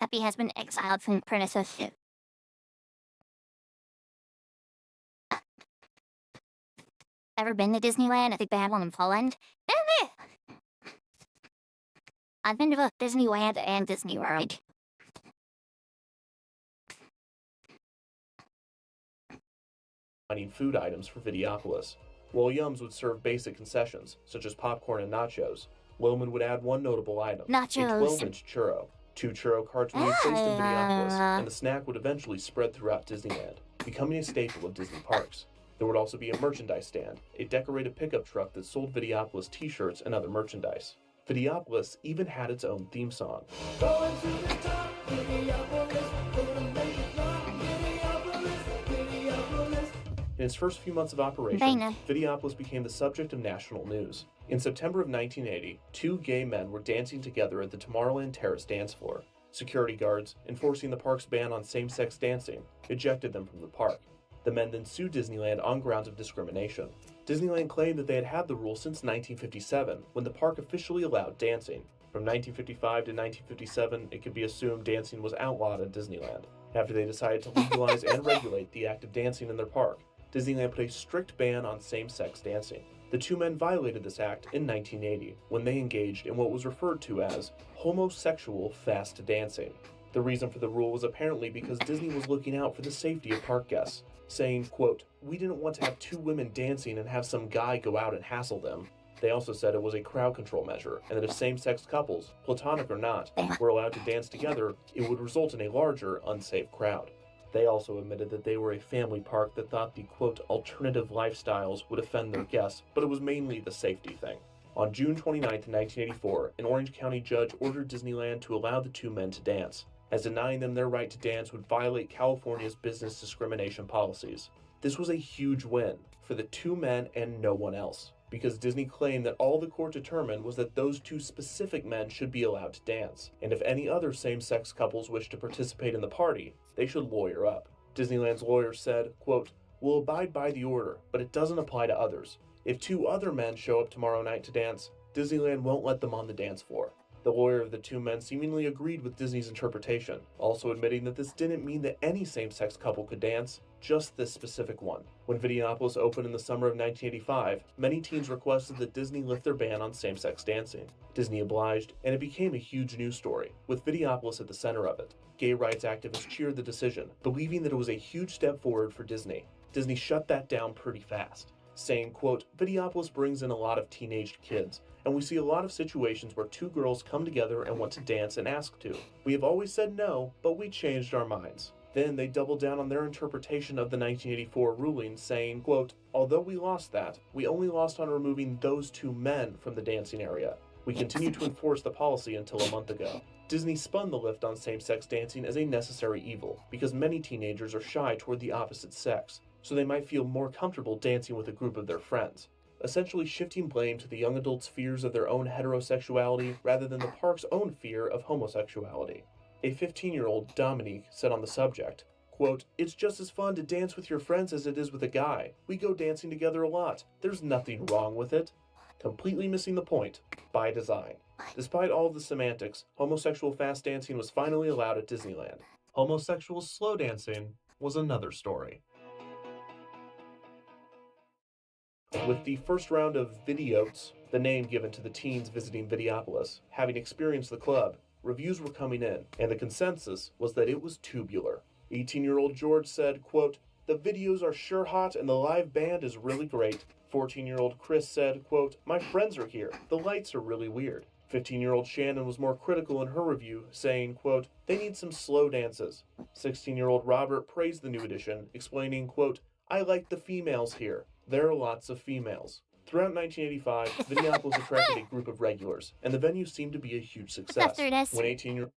Happy has been exiled from Princess. Ever been to Disneyland? I think they have one in Poland. I've been to both Disneyland and Disney World. Finding food items for Videopolis. While Yums would serve basic concessions, such as popcorn and nachos, Loman would add one notable item, Nachos. a 12-inch churro. 2 churro carts would be placed in Videopolis, and the snack would eventually spread throughout Disneyland, becoming a staple of Disney parks. There would also be a merchandise stand, a decorated pickup truck that sold Videopolis t-shirts and other merchandise. Videopolis even had its own theme song. Going to the top, Videopolis, gonna make it rock, Videopolis. In its first few months of operation, Videopolis became the subject of national news. In September of 1980, 2 gay men were dancing together at the Tomorrowland Terrace dance floor. Security guards, enforcing the park's ban on same-sex dancing, ejected them from the park. The men then sued Disneyland on grounds of discrimination. Disneyland claimed that they had had the rule since 1957, when the park officially allowed dancing. From 1955 to 1957, it could be assumed dancing was outlawed at Disneyland. After they decided to legalize and regulate the act of dancing in their park, Disneyland put a strict ban on same-sex dancing. The 2 men violated this act in 1980, when they engaged in what was referred to as homosexual fast dancing. The reason for the rule was apparently because Disney was looking out for the safety of park guests, saying, quote, "We didn't want to have 2 women dancing and have some guy go out and hassle them." They also said it was a crowd control measure, and that if same-sex couples, platonic or not, were allowed to dance together, it would result in a larger, unsafe crowd. They also admitted that they were a family park that thought the, quote, alternative lifestyles would offend their guests, but it was mainly the safety thing. On June 29, 1984, an Orange County judge ordered Disneyland to allow the 2 men to dance, as denying them their right to dance would violate California's business discrimination policies. This was a huge win for the 2 men and no one else, because Disney claimed that all the court determined was that those 2 specific men should be allowed to dance, and if any other same-sex couples wished to participate in the party, they should lawyer up. Disneyland's lawyer said, quote, "We'll abide by the order, but it doesn't apply to others. If 2 other men show up tomorrow night to dance, Disneyland won't let them on the dance floor." The lawyer of the 2 men seemingly agreed with Disney's interpretation, also admitting that this didn't mean that any same-sex couple could dance, just this specific one. When Videopolis opened in the summer of 1985, many teens requested that Disney lift their ban on same-sex dancing. Disney obliged, and it became a huge news story, with Videopolis at the center of it. Gay rights activists cheered the decision, believing that it was a huge step forward for Disney. Disney shut that down pretty fast, saying, quote, "Videopolis brings in a lot of teenaged kids, and we see a lot of situations where 2 girls come together and want to dance and ask to. We have always said no, but we changed our minds." Then they doubled down on their interpretation of the 1984 ruling, saying, quote, "Although we lost that, we only lost on removing those 2 men from the dancing area. We continued to enforce the policy until a month ago." Disney spun the lift on same-sex dancing as a necessary evil, because many teenagers are shy toward the opposite sex, so they might feel more comfortable dancing with a group of their friends, essentially shifting blame to the young adults' fears of their own heterosexuality rather than the park's own fear of homosexuality. A 15-year-old, Dominique, said on the subject, quote, "It's just as fun to dance with your friends as it is with a guy. We go dancing together a lot. There's nothing wrong with it." Completely missing the point, by design. Despite all of the semantics, homosexual fast dancing was finally allowed at Disneyland. Homosexual slow dancing was another story. With the first round of Vidiotes, the name given to the teens visiting Videopolis, having experienced the club, reviews were coming in, and the consensus was that it was tubular. 18-year-old George said, quote, "The videos are sure hot and the live band is really great." 14-year-old Chris said, quote, "My friends are here. The lights are really weird." 15-year-old Shannon was more critical in her review, saying, quote, "They need some slow dances." 16-year-old Robert praised the new edition, explaining, quote, "I like the females here. There are lots of females." Throughout 1985, Videopolis attracted a group of regulars, and the venue seemed to be a huge success. When 18-year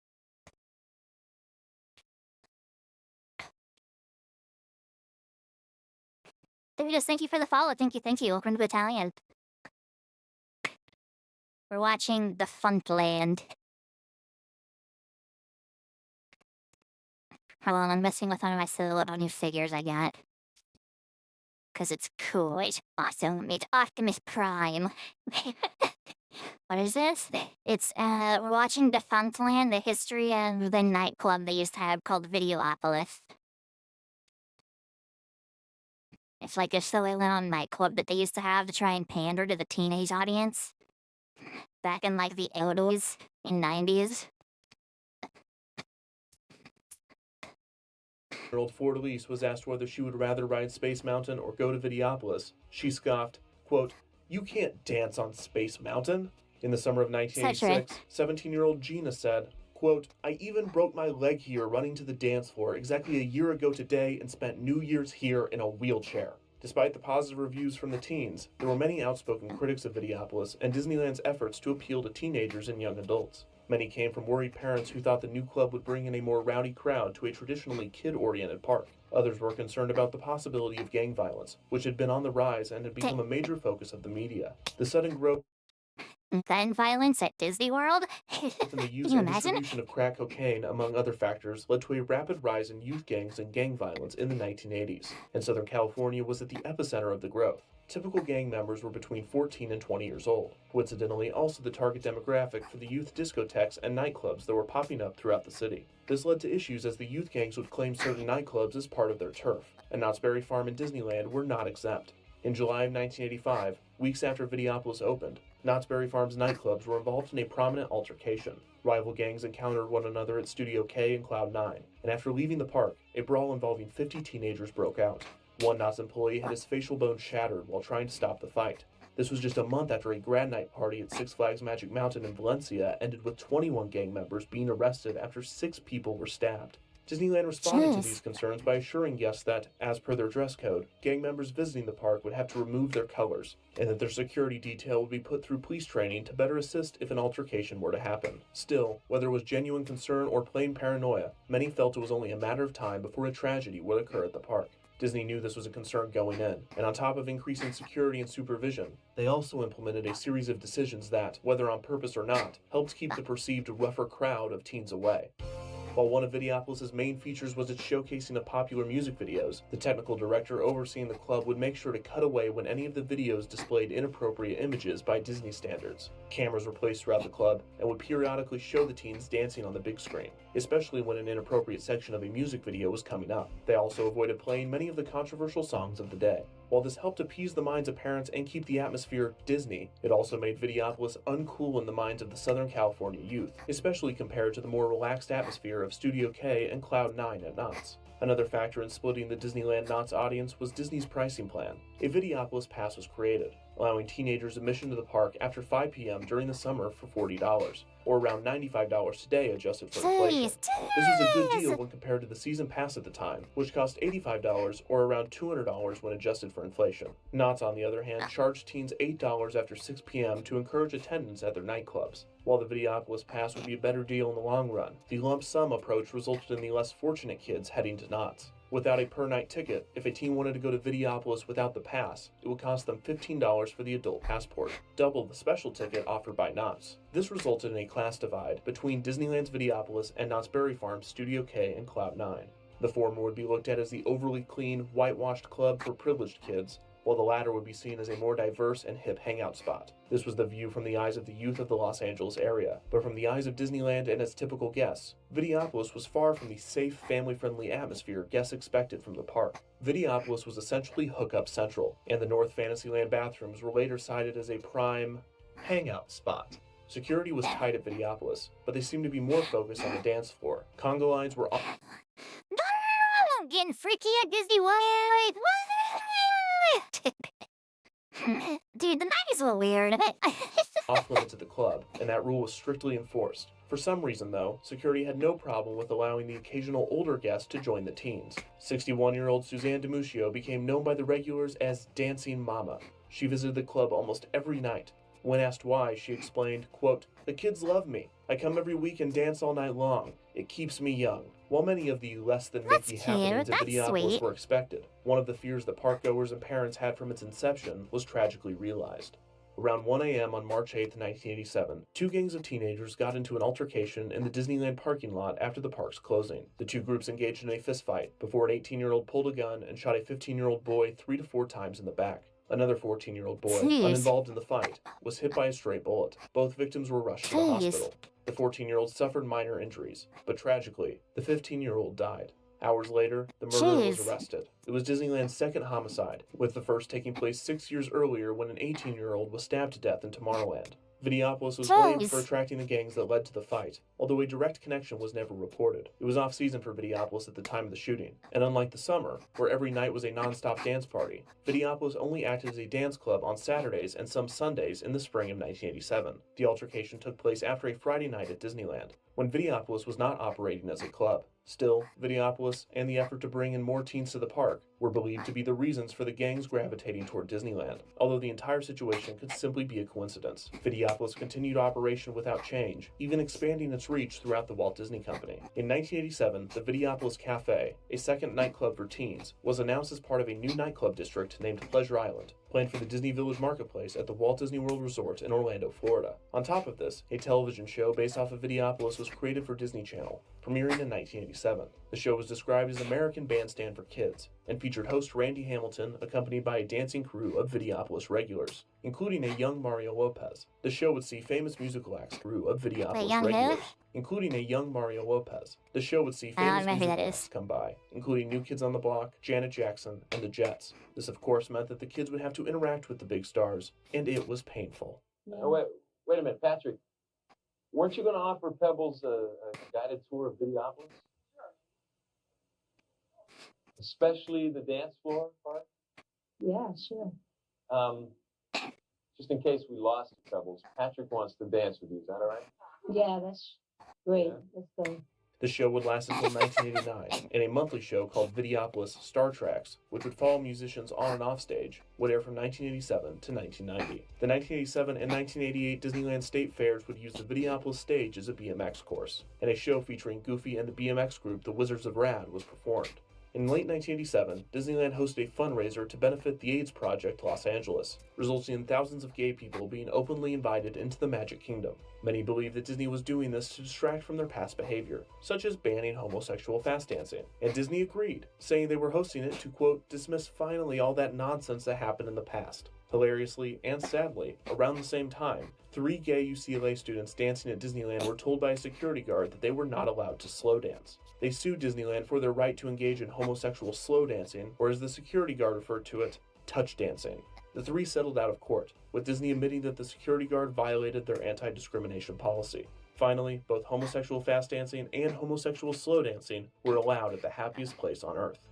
Davidos, thank you for the follow. Thank you. Welcome to Battalion. We're watching The Funkland. Hold on, I'm messing with one of my silhouette new figures I got. Because it's cool. It's awesome. It's Optimus Prime. What is this? It's, we're watching Defunctland, the history of the nightclub they used to have called Videopolis. It's like a silly little nightclub that they used to have to try and pander to the teenage audience. Back in like the 80s and 90s. Year-old Ford Elise was asked whether she would rather ride Space Mountain or go to Videopolis. She scoffed, quote, "You can't dance on Space Mountain." In the summer of 1986, 17-year-old Gina said, quote, "I even broke my leg here running to the dance floor exactly a year ago today and spent New Year's here in a wheelchair." Despite the positive reviews from the teens, there were many outspoken critics of Videopolis and Disneyland's efforts to appeal to teenagers and young adults. Many came from worried parents who thought the new club would bring in a more rowdy crowd to a traditionally kid-oriented park. Others were concerned about the possibility of gang violence, which had been on the rise and had become a major focus of the media. The sudden growth Gun violence at Disney World? and the use Can you and imagine? distribution of crack cocaine, among other factors, led to a rapid rise in youth gangs and gang violence in the 1980s, and Southern California was at the epicenter of the growth. Typical gang members were between 14 and 20 years old, coincidentally also the target demographic for the youth discotheques and nightclubs that were popping up throughout the city. This led to issues as the youth gangs would claim certain nightclubs as part of their turf, and Knott's Berry Farm and Disneyland were not exempt. In July of 1985, weeks after Videopolis opened, Knott's Berry Farm's nightclubs were involved in a prominent altercation. Rival gangs encountered one another at Studio K and Cloud 9, and after leaving the park, a brawl involving 50 teenagers broke out. One Knott's employee had his facial bone shattered while trying to stop the fight. This was just a month after a grad night party at Six Flags Magic Mountain in Valencia ended with 21 gang members being arrested after 6 people were stabbed. Disneyland responded to these concerns by assuring guests that, as per their dress code, gang members visiting the park would have to remove their colors, and that their security detail would be put through police training to better assist if an altercation were to happen. Still, whether it was genuine concern or plain paranoia, many felt it was only a matter of time before a tragedy would occur at the park. Disney knew this was a concern going in, and on top of increasing security and supervision, they also implemented a series of decisions that, whether on purpose or not, helped keep the perceived rougher crowd of teens away. While one of Videopolis' main features was its showcasing of popular music videos, the technical director overseeing the club would make sure to cut away when any of the videos displayed inappropriate images by Disney standards. Cameras were placed throughout the club and would periodically show the teens dancing on the big screen, especially when an inappropriate section of a music video was coming up. They also avoided playing many of the controversial songs of the day. While this helped appease the minds of parents and keep the atmosphere Disney, it also made Videopolis uncool in the minds of the Southern California youth, especially compared to the more relaxed atmosphere of Studio K and Cloud 9 at Knott's. Another factor in splitting the Disneyland Knott's audience was Disney's pricing plan. A Videopolis pass was created, allowing teenagers admission to the park after 5 p.m. during the summer for $40, or around $95 today adjusted for inflation. This was a good deal when compared to the season pass at the time, which cost $85 or around $200 when adjusted for inflation. Knott's, on the other hand, charged teens $8 after 6 p.m. to encourage attendance at their nightclubs. While the Videopolis pass would be a better deal in the long run, the lump sum approach resulted in the less fortunate kids heading to Knott's. Without a per-night ticket, if a teen wanted to go to Videopolis without the pass, it would cost them $15 for the adult passport, double the special ticket offered by Knott's. This resulted in a class divide between Disneyland's Videopolis and Knott's Berry Farm's Studio K and Cloud 9. The former would be looked at as the overly clean, whitewashed club for privileged kids, while the latter would be seen as a more diverse and hip hangout spot. This was the view from the eyes of the youth of the Los Angeles area, but from the eyes of Disneyland and its typical guests, Videopolis was far from the safe, family-friendly atmosphere guests expected from the park. Videopolis was essentially hookup central, and the North Fantasyland bathrooms were later cited as a prime hangout spot. Security was tight at Videopolis, but they seemed to be more focused on the dance floor. Conga lines were getting freaky at Disney World. Dude, the 90s were weird. off limits at the club, and that rule was strictly enforced. For some reason, though, security had no problem with allowing the occasional older guest to join the teens. 61-year-old Suzanne DiMuscio became known by the regulars as Dancing Mama. She visited the club almost every night. When asked why, she explained, quote, "The kids love me. I come every week and dance all night long. It keeps me young." While many of the less-than-Mickey happenings at Videopolis were expected, one of the fears that parkgoers and parents had from its inception was tragically realized. Around 1 a.m. on March 8, 1987, two gangs of teenagers got into an altercation in the Disneyland parking lot after the park's closing. The two groups engaged in a fistfight before an 18-year-old pulled a gun and shot a 15-year-old boy 3 to 4 times in the back. Another 14-year-old boy, Jeez. uninvolved in the fight, was hit by a stray bullet. Both victims were rushed to the Jeez. hospital. The 14-year-old suffered minor injuries, but tragically, the 15-year-old died. Hours later, the murderer was Jeez. arrested. It was Disneyland's second homicide, with the first taking place 6 years earlier when an 18-year-old was stabbed to death in Tomorrowland. Videopolis was blamed for Jeez. attracting the gangs that led to the fight, although a direct connection was never reported. It was off-season for Videopolis at the time of the shooting, and unlike the summer, where every night was a non-stop dance party, Videopolis only acted as a dance club on Saturdays and some Sundays in the spring of 1987. The altercation took place after a Friday night at Disneyland, when Videopolis was not operating as a club. Still, Videopolis and the effort to bring in more teens to the park were believed to be the reasons for the gangs gravitating toward Disneyland, although the entire situation could simply be a coincidence. Videopolis continued operation without change, even expanding its reach throughout the Walt Disney Company. In 1987, the Videopolis Cafe, a second nightclub for teens, was announced as part of a new nightclub district named Pleasure Island, planned for the Disney Village Marketplace at the Walt Disney World Resort in Orlando, Florida. On top of this, a television show based off of Videopolis was created for Disney Channel, premiering in 1987. The show was described as American Bandstand for Kids, and featured host Randy Hamilton accompanied by a dancing crew of Videopolis regulars, including a young Mario Lopez. The show would see famous musical acts crew of Videopolis young who? regulars, including a young Mario Lopez. The show would see famous remember who musical that acts is. come by, including New Kids on the Block, Janet Jackson, and the Jets. This of course meant that the kids would have to interact with the big stars, and it was painful. Oh, wait a minute, Patrick. Weren't you going to offer Pebbles a guided tour of Videopolis? Sure. Especially the dance floor part? Yeah, sure. Just in case we lost Pebbles, Patrick wants to dance with you. Is that all right? Yeah, that's great. Yeah. Let's go. The show would last until 1989, and a monthly show called Videopolis Star Tracks, which would follow musicians on and off stage, would air from 1987 to 1990. The 1987 and 1988 Disneyland State Fairs would use the Videopolis stage as a BMX course, and a show featuring Goofy and the BMX group The Wizards of Rad was performed. In late 1987, Disneyland hosted a fundraiser to benefit the AIDS Project Los Angeles, resulting in thousands of gay people being openly invited into the Magic Kingdom. Many believe that Disney was doing this to distract from their past behavior, such as banning homosexual fast dancing, and Disney agreed, saying they were hosting it to, quote, dismiss finally all that nonsense that happened in the past. Hilariously and sadly, around the same time, 3 gay UCLA students dancing at Disneyland were told by a security guard that they were not allowed to slow dance. They sued Disneyland for their right to engage in homosexual slow dancing, or as the security guard referred to it, touch dancing. The 3 settled out of court, with Disney admitting that the security guard violated their anti-discrimination policy. Finally, both homosexual fast dancing and homosexual slow dancing were allowed at the happiest place on Earth.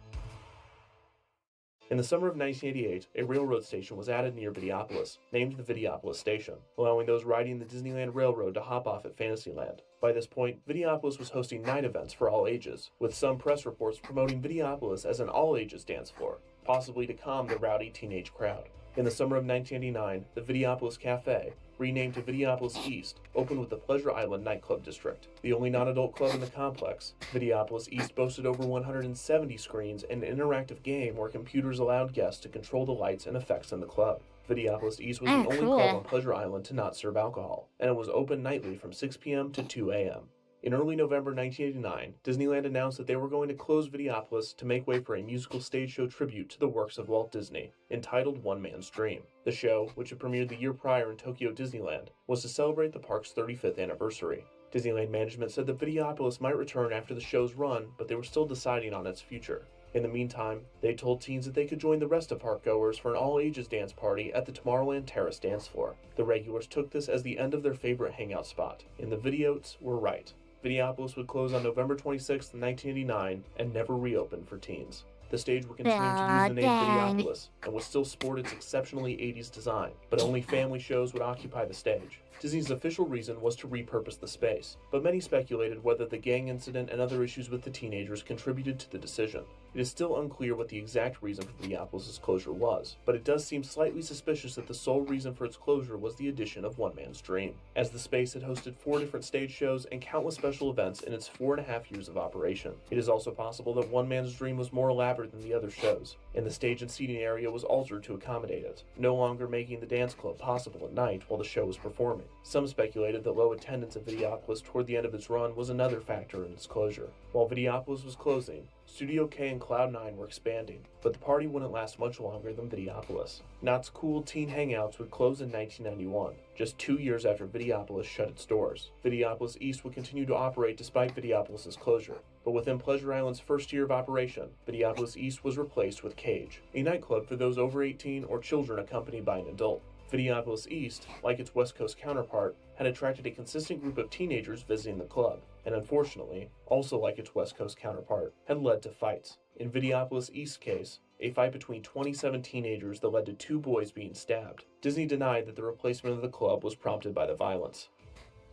In the summer of 1988, a railroad station was added near Videopolis, named the Videopolis Station, allowing those riding the Disneyland Railroad to hop off at Fantasyland. By this point, Videopolis was hosting night events for all ages, with some press reports promoting Videopolis as an all-ages dance floor, possibly to calm the rowdy teenage crowd. In the summer of 1989, the Videopolis Cafe, renamed to Videopolis East, opened with the Pleasure Island nightclub district, the only non-adult club in the complex. Videopolis East boasted over 170 screens and an interactive game where computers allowed guests to control the lights and effects in the club. Videopolis East was the only club on Pleasure Island to not serve alcohol, and it was open nightly from 6 p.m. to 2 a.m. In early November 1989, Disneyland announced that they were going to close Videopolis to make way for a musical stage show tribute to the works of Walt Disney, entitled One Man's Dream. The show, which had premiered the year prior in Tokyo Disneyland, was to celebrate the park's 35th anniversary. Disneyland management said that Videopolis might return after the show's run, but they were still deciding on its future. In the meantime, they told teens that they could join the rest of park-goers for an all-ages dance party at the Tomorrowland Terrace dance floor. The regulars took this as the end of their favorite hangout spot, and the Videotes were right. Videopolis would close on November 26, 1989, and never reopen for teens. The stage would continue to use the name Videopolis, and would still sport its exceptionally 80s design, but only family shows would occupy the stage. Disney's official reason was to repurpose the space, but many speculated whether the gang incident and other issues with the teenagers contributed to the decision. It is still unclear what the exact reason for Videopolis' closure was, but it does seem slightly suspicious that the sole reason for its closure was the addition of One Man's Dream, as the space had hosted 4 different stage shows and countless special events in its 4.5 years of operation. It is also possible that One Man's Dream was more elaborate than the other shows, and the stage and seating area was altered to accommodate it, no longer making the dance club possible at night while the show was performing. Some speculated that low attendance at Videopolis toward the end of its run was another factor in its closure. While Videopolis was closing, Studio K and Cloud9 were expanding, but the party wouldn't last much longer than Videopolis. Knott's Cool Teen Hangouts would close in 1991, just 2 years after Videopolis shut its doors. Videopolis East would continue to operate despite Videopolis' closure, but within Pleasure Island's first year of operation, Videopolis East was replaced with Cage, a nightclub for those over 18 or children accompanied by an adult. Videopolis East, like its West Coast counterpart, had attracted a consistent group of teenagers visiting the club, and unfortunately, also like its West Coast counterpart, had led to fights. In Videopolis East's case, a fight between 27 teenagers that led to 2 boys being stabbed. Disney denied that the replacement of the club was prompted by the violence.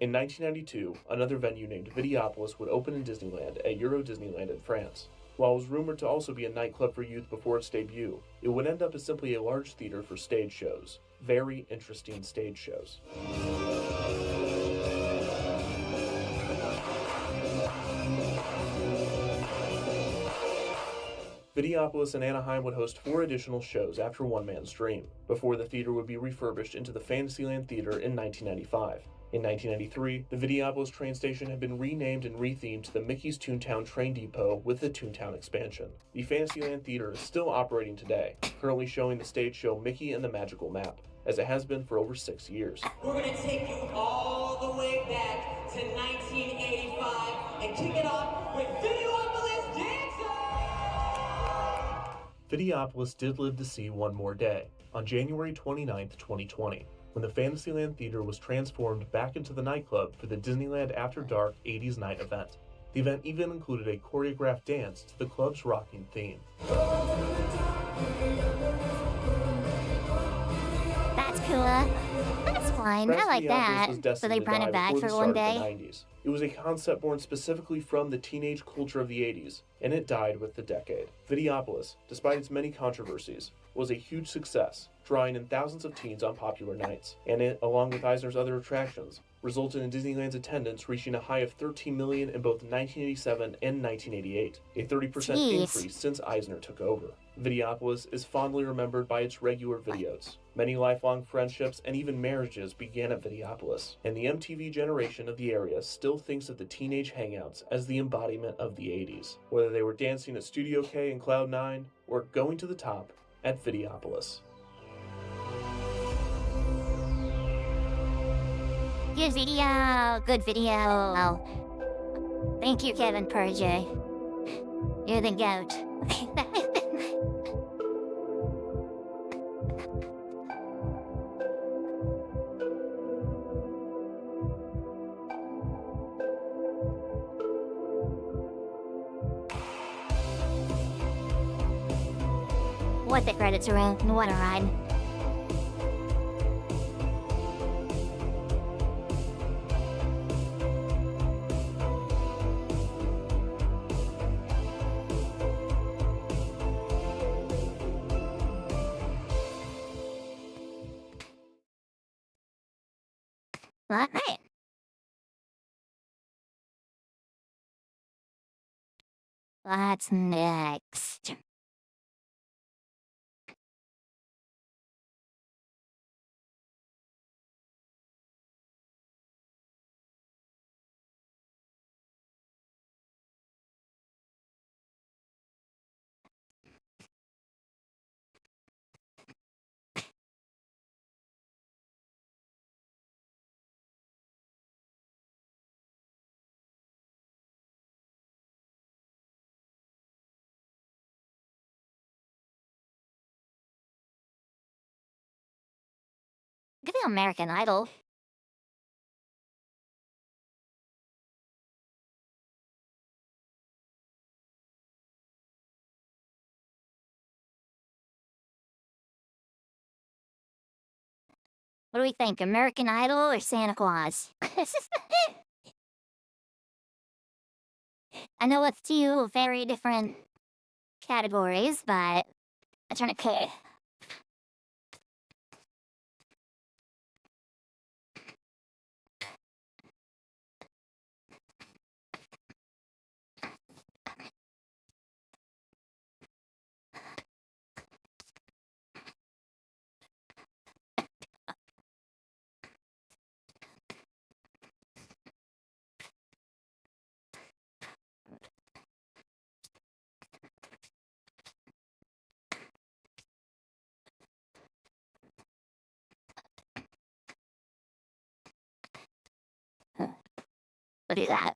In 1992, another venue named Videopolis would open in Disneyland at Euro Disneyland in France. While it was rumored to also be a nightclub for youth before its debut, it would end up as simply a large theater for stage shows. Very interesting stage shows. Videopolis in Anaheim would host 4 additional shows after One Man's Dream, before the theater would be refurbished into the Fantasyland Theater in 1995. In 1993, the Videopolis train station had been renamed and rethemed to the Mickey's Toontown Train Depot with the Toontown expansion. The Fantasyland Theater is still operating today, currently showing the stage show Mickey and the Magical Map, as it has been for over 6 years. We're going to take you all the way back to 1985 and kick it off with Videopolis Dancer! Videopolis did live to see one more day, on January 29, 2020. When the Fantasyland Theater was transformed back into the nightclub for the Disneyland After Dark 80s Night event. The event even included a choreographed dance to the club's rocking theme. That's cool. That's fine. I like that. So they brought it back for one day. It was a concept born specifically from the teenage culture of the 80s, and it died with the decade. Videopolis, despite its many controversies, was a huge success, drawing in thousands of teens on popular nights, and it, along with Eisner's other attractions, resulted in Disneyland's attendance reaching a high of 13 million in both 1987 and 1988, a 30% increase since Eisner took over. Videopolis is fondly remembered by its regular videos. Many lifelong friendships and even marriages began at Videopolis, and the MTV generation of the area still thinks of the teenage hangouts as the embodiment of the 80s, whether they were dancing at Studio K and Cloud9 or going to the top at Videopolis. Good video. Good video. Thank you, Kevin Perjay. You're the goat. What the credits are in. What a ride. Alright. What's next? Look at the American Idol. What do we think, American Idol or Santa Claus? I know it's 2 very different categories, but I'm trying to pick. Look at that.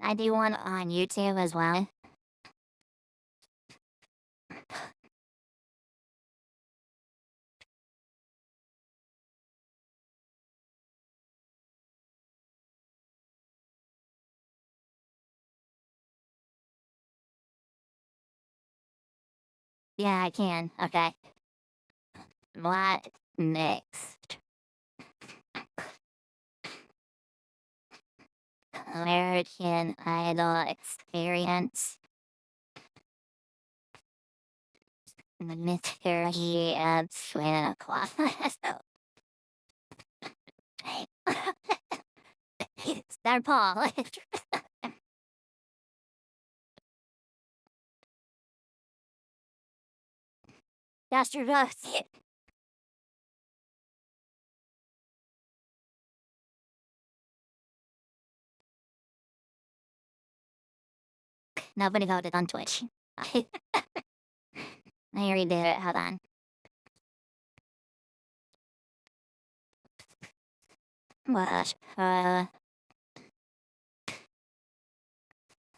I do one on YouTube as well. Yeah, I can. Okay. What next? American Idol experience. The mystery of Santa Claus. Star Paul. Cast your votes. Nobody voted on Twitch. I already did it. Hold on.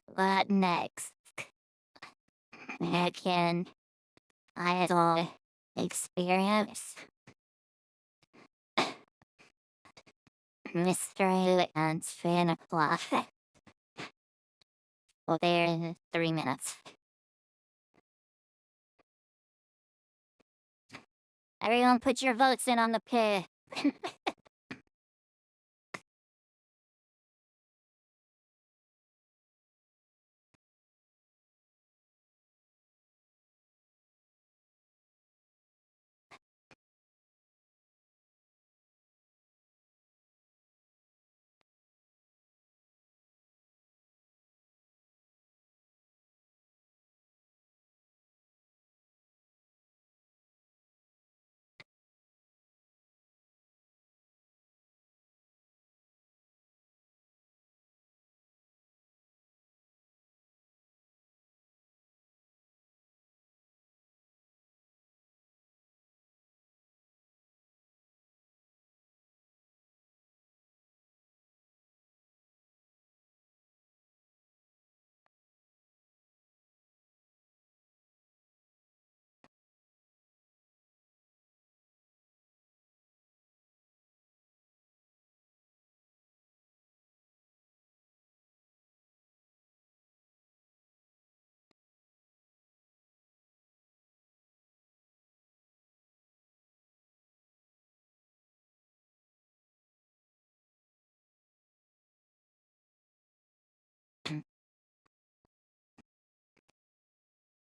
What next? American Idol experience. Mystery and Santa Claus. Well, there in 3 minutes. Everyone put your votes in on the pit.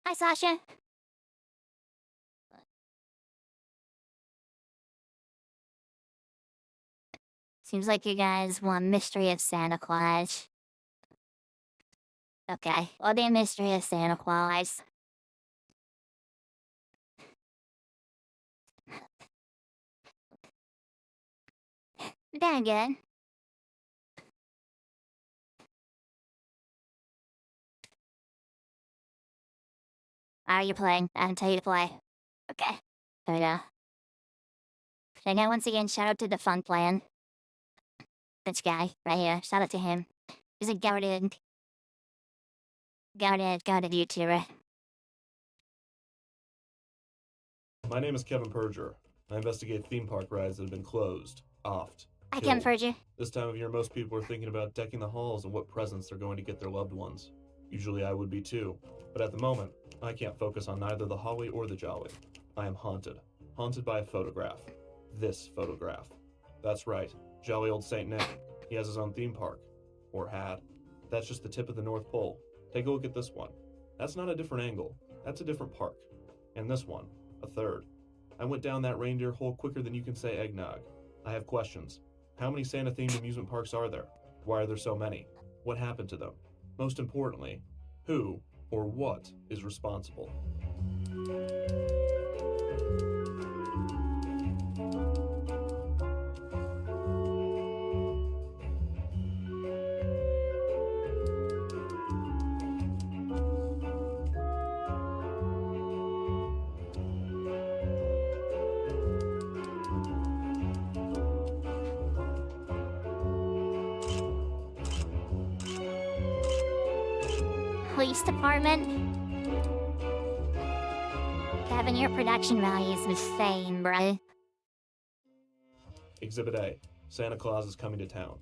Hi, Sasha. Seems like you guys want Mystery of Santa Claus. Okay, well, the Mystery of Santa Claus. Dang good. Are you playing? I can tell you to play. Okay. There we go. And again, once again, shout out to the Fun Plan. This guy right here. Shout out to him. He's a guarded YouTuber. My name is Kevin Perger. I investigate theme park rides that have been closed, offed, Hi, Kevin killed. Perger. This time of year, most people are thinking about decking the halls and what presents they're going to get their loved ones. Usually I would be too, but at the moment, I can't focus on neither the holly or the jolly. I am haunted. Haunted by a photograph. This photograph. That's right, jolly old Saint Nick. He has his own theme park. Or had. That's just the tip of the North Pole. Take a look at this one. That's not a different angle. That's a different park. And this one, a third. I went down that reindeer hole quicker than you can say eggnog. I have questions. How many Santa-themed amusement parks are there? Why are there so many? What happened to them? Most importantly, who or what is responsible? police department. Kevin, your production value is insane, bruh. Exhibit A. Santa Claus is coming to town.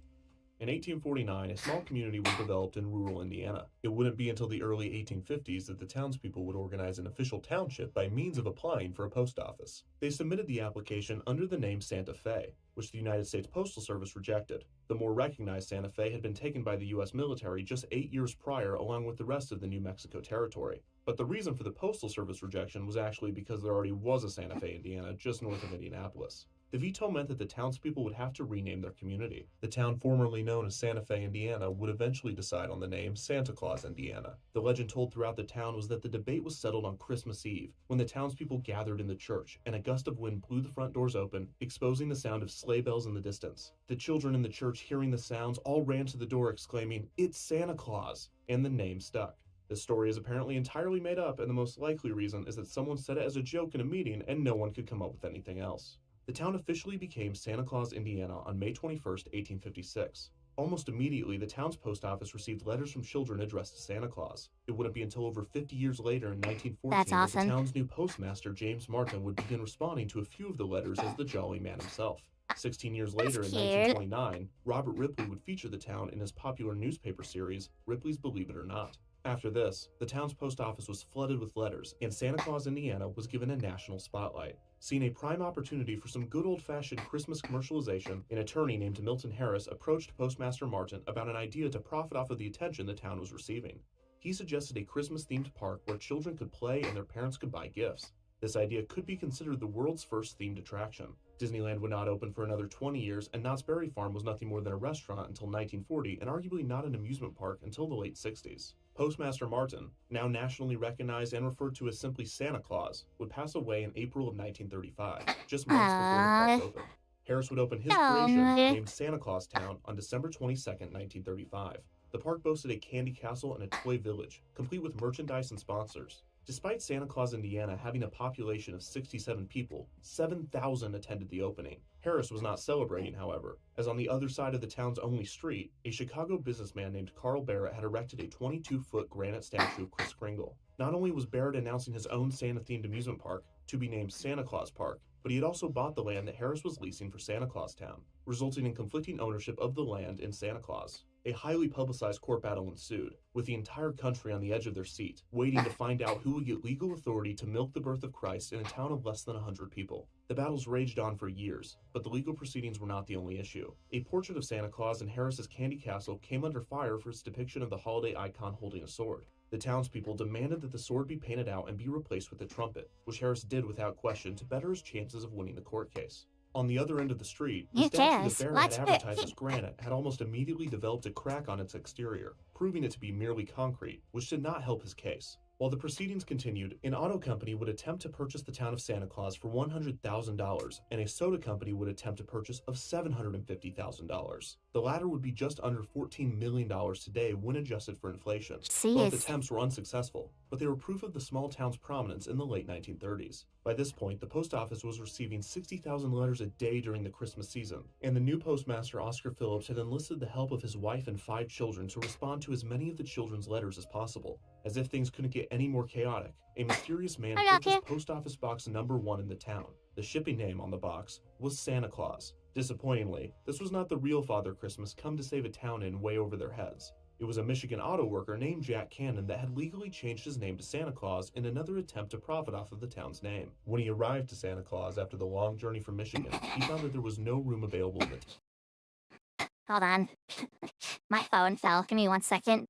In 1849, a small community was developed in rural Indiana. It wouldn't be until the early 1850s that the townspeople would organize an official township by means of applying for a post office. They submitted the application under the name Santa Fe, which the United States Postal Service rejected. The more recognized Santa Fe had been taken by the U.S. military just 8 years prior along with the rest of the New Mexico territory. But the reason for the Postal Service rejection was actually because there already was a Santa Fe, Indiana, just north of Indianapolis. The veto meant that the townspeople would have to rename their community. The town formerly known as Santa Fe, Indiana, would eventually decide on the name Santa Claus, Indiana. The legend told throughout the town was that the debate was settled on Christmas Eve, when the townspeople gathered in the church, and a gust of wind blew the front doors open, exposing the sound of sleigh bells in the distance. The children in the church, hearing the sounds, all ran to the door exclaiming, "It's Santa Claus!" and the name stuck. This story is apparently entirely made up, and the most likely reason is that someone said it as a joke in a meeting and no one could come up with anything else. The town officially became Santa Claus, Indiana on May 21, 1856. Almost immediately, the town's post office received letters from children addressed to Santa Claus. It wouldn't be until over 50 years later in 1914 that the town's new postmaster, James Martin, would begin responding to a few of the letters as the Jolly Man himself. 16 years later, in 1929, Robert Ripley would feature the town in his popular newspaper series, Ripley's Believe It or Not. After this, the town's post office was flooded with letters, and Santa Claus, Indiana was given a national spotlight. Seeing a prime opportunity for some good old-fashioned Christmas commercialization, an attorney named Milton Harris approached Postmaster Martin about an idea to profit off of the attention the town was receiving. He suggested a Christmas-themed park where children could play and their parents could buy gifts. This idea could be considered the world's first themed attraction. Disneyland would not open for another 20 years, and Knott's Berry Farm was nothing more than a restaurant until 1940, and arguably not an amusement park until the late 60s. Postmaster Martin, now nationally recognized and referred to as simply Santa Claus, would pass away in April of 1935, just months before the park opened. Harris would open his creation, named Santa Claus Town, on December 22, 1935. The park boasted a candy castle and a toy village, complete with merchandise and sponsors. Despite Santa Claus, Indiana having a population of 67 people, 7,000 attended the opening. Harris was not celebrating, however, as on the other side of the town's only street, a Chicago businessman named Carl Barrett had erected a 22-foot granite statue of Kris Kringle. Not only was Barrett announcing his own Santa-themed amusement park, to be named Santa Claus Park, but he had also bought the land that Harris was leasing for Santa Claus Town, resulting in conflicting ownership of the land in Santa Claus. A highly publicized court battle ensued, with the entire country on the edge of their seat, waiting to find out who would get legal authority to milk the birth of Christ in a town of less than 100 people. The battles raged on for years, but the legal proceedings were not the only issue. A portrait of Santa Claus in Harris's Candy Castle came under fire for its depiction of the holiday icon holding a sword. The townspeople demanded that the sword be painted out and be replaced with a trumpet, which Harris did without question to better his chances of winning the court case. On the other end of the street, the statue that Barrett had advertised as granite had almost immediately developed a crack on its exterior, proving it to be merely concrete, which did not help his case. While the proceedings continued, an auto company would attempt to purchase the town of Santa Claus for $100,000, and a soda company would attempt a purchase of $750,000. The latter would be just under $14 million today when adjusted for inflation. Both attempts were unsuccessful, but they were proof of the small town's prominence in the late 1930s. By this point, the post office was receiving 60,000 letters a day during the Christmas season, and the new postmaster, Oscar Phillips, had enlisted the help of his wife and 5 children to respond to as many of the children's letters as possible. As if things couldn't get any more chaotic, a mysterious man purchased post office box number 1 in the town. The shipping name on the box was Santa Claus. Disappointingly, this was not the real Father Christmas come to save a town in way over their heads. It was a Michigan auto worker named Jack Cannon that had legally changed his name to Santa Claus in another attempt to profit off of the town's name. When he arrived to Santa Claus after the long journey from Michigan, he found that there was no room available in the town. Hold on. My phone fell. Give me 1 second.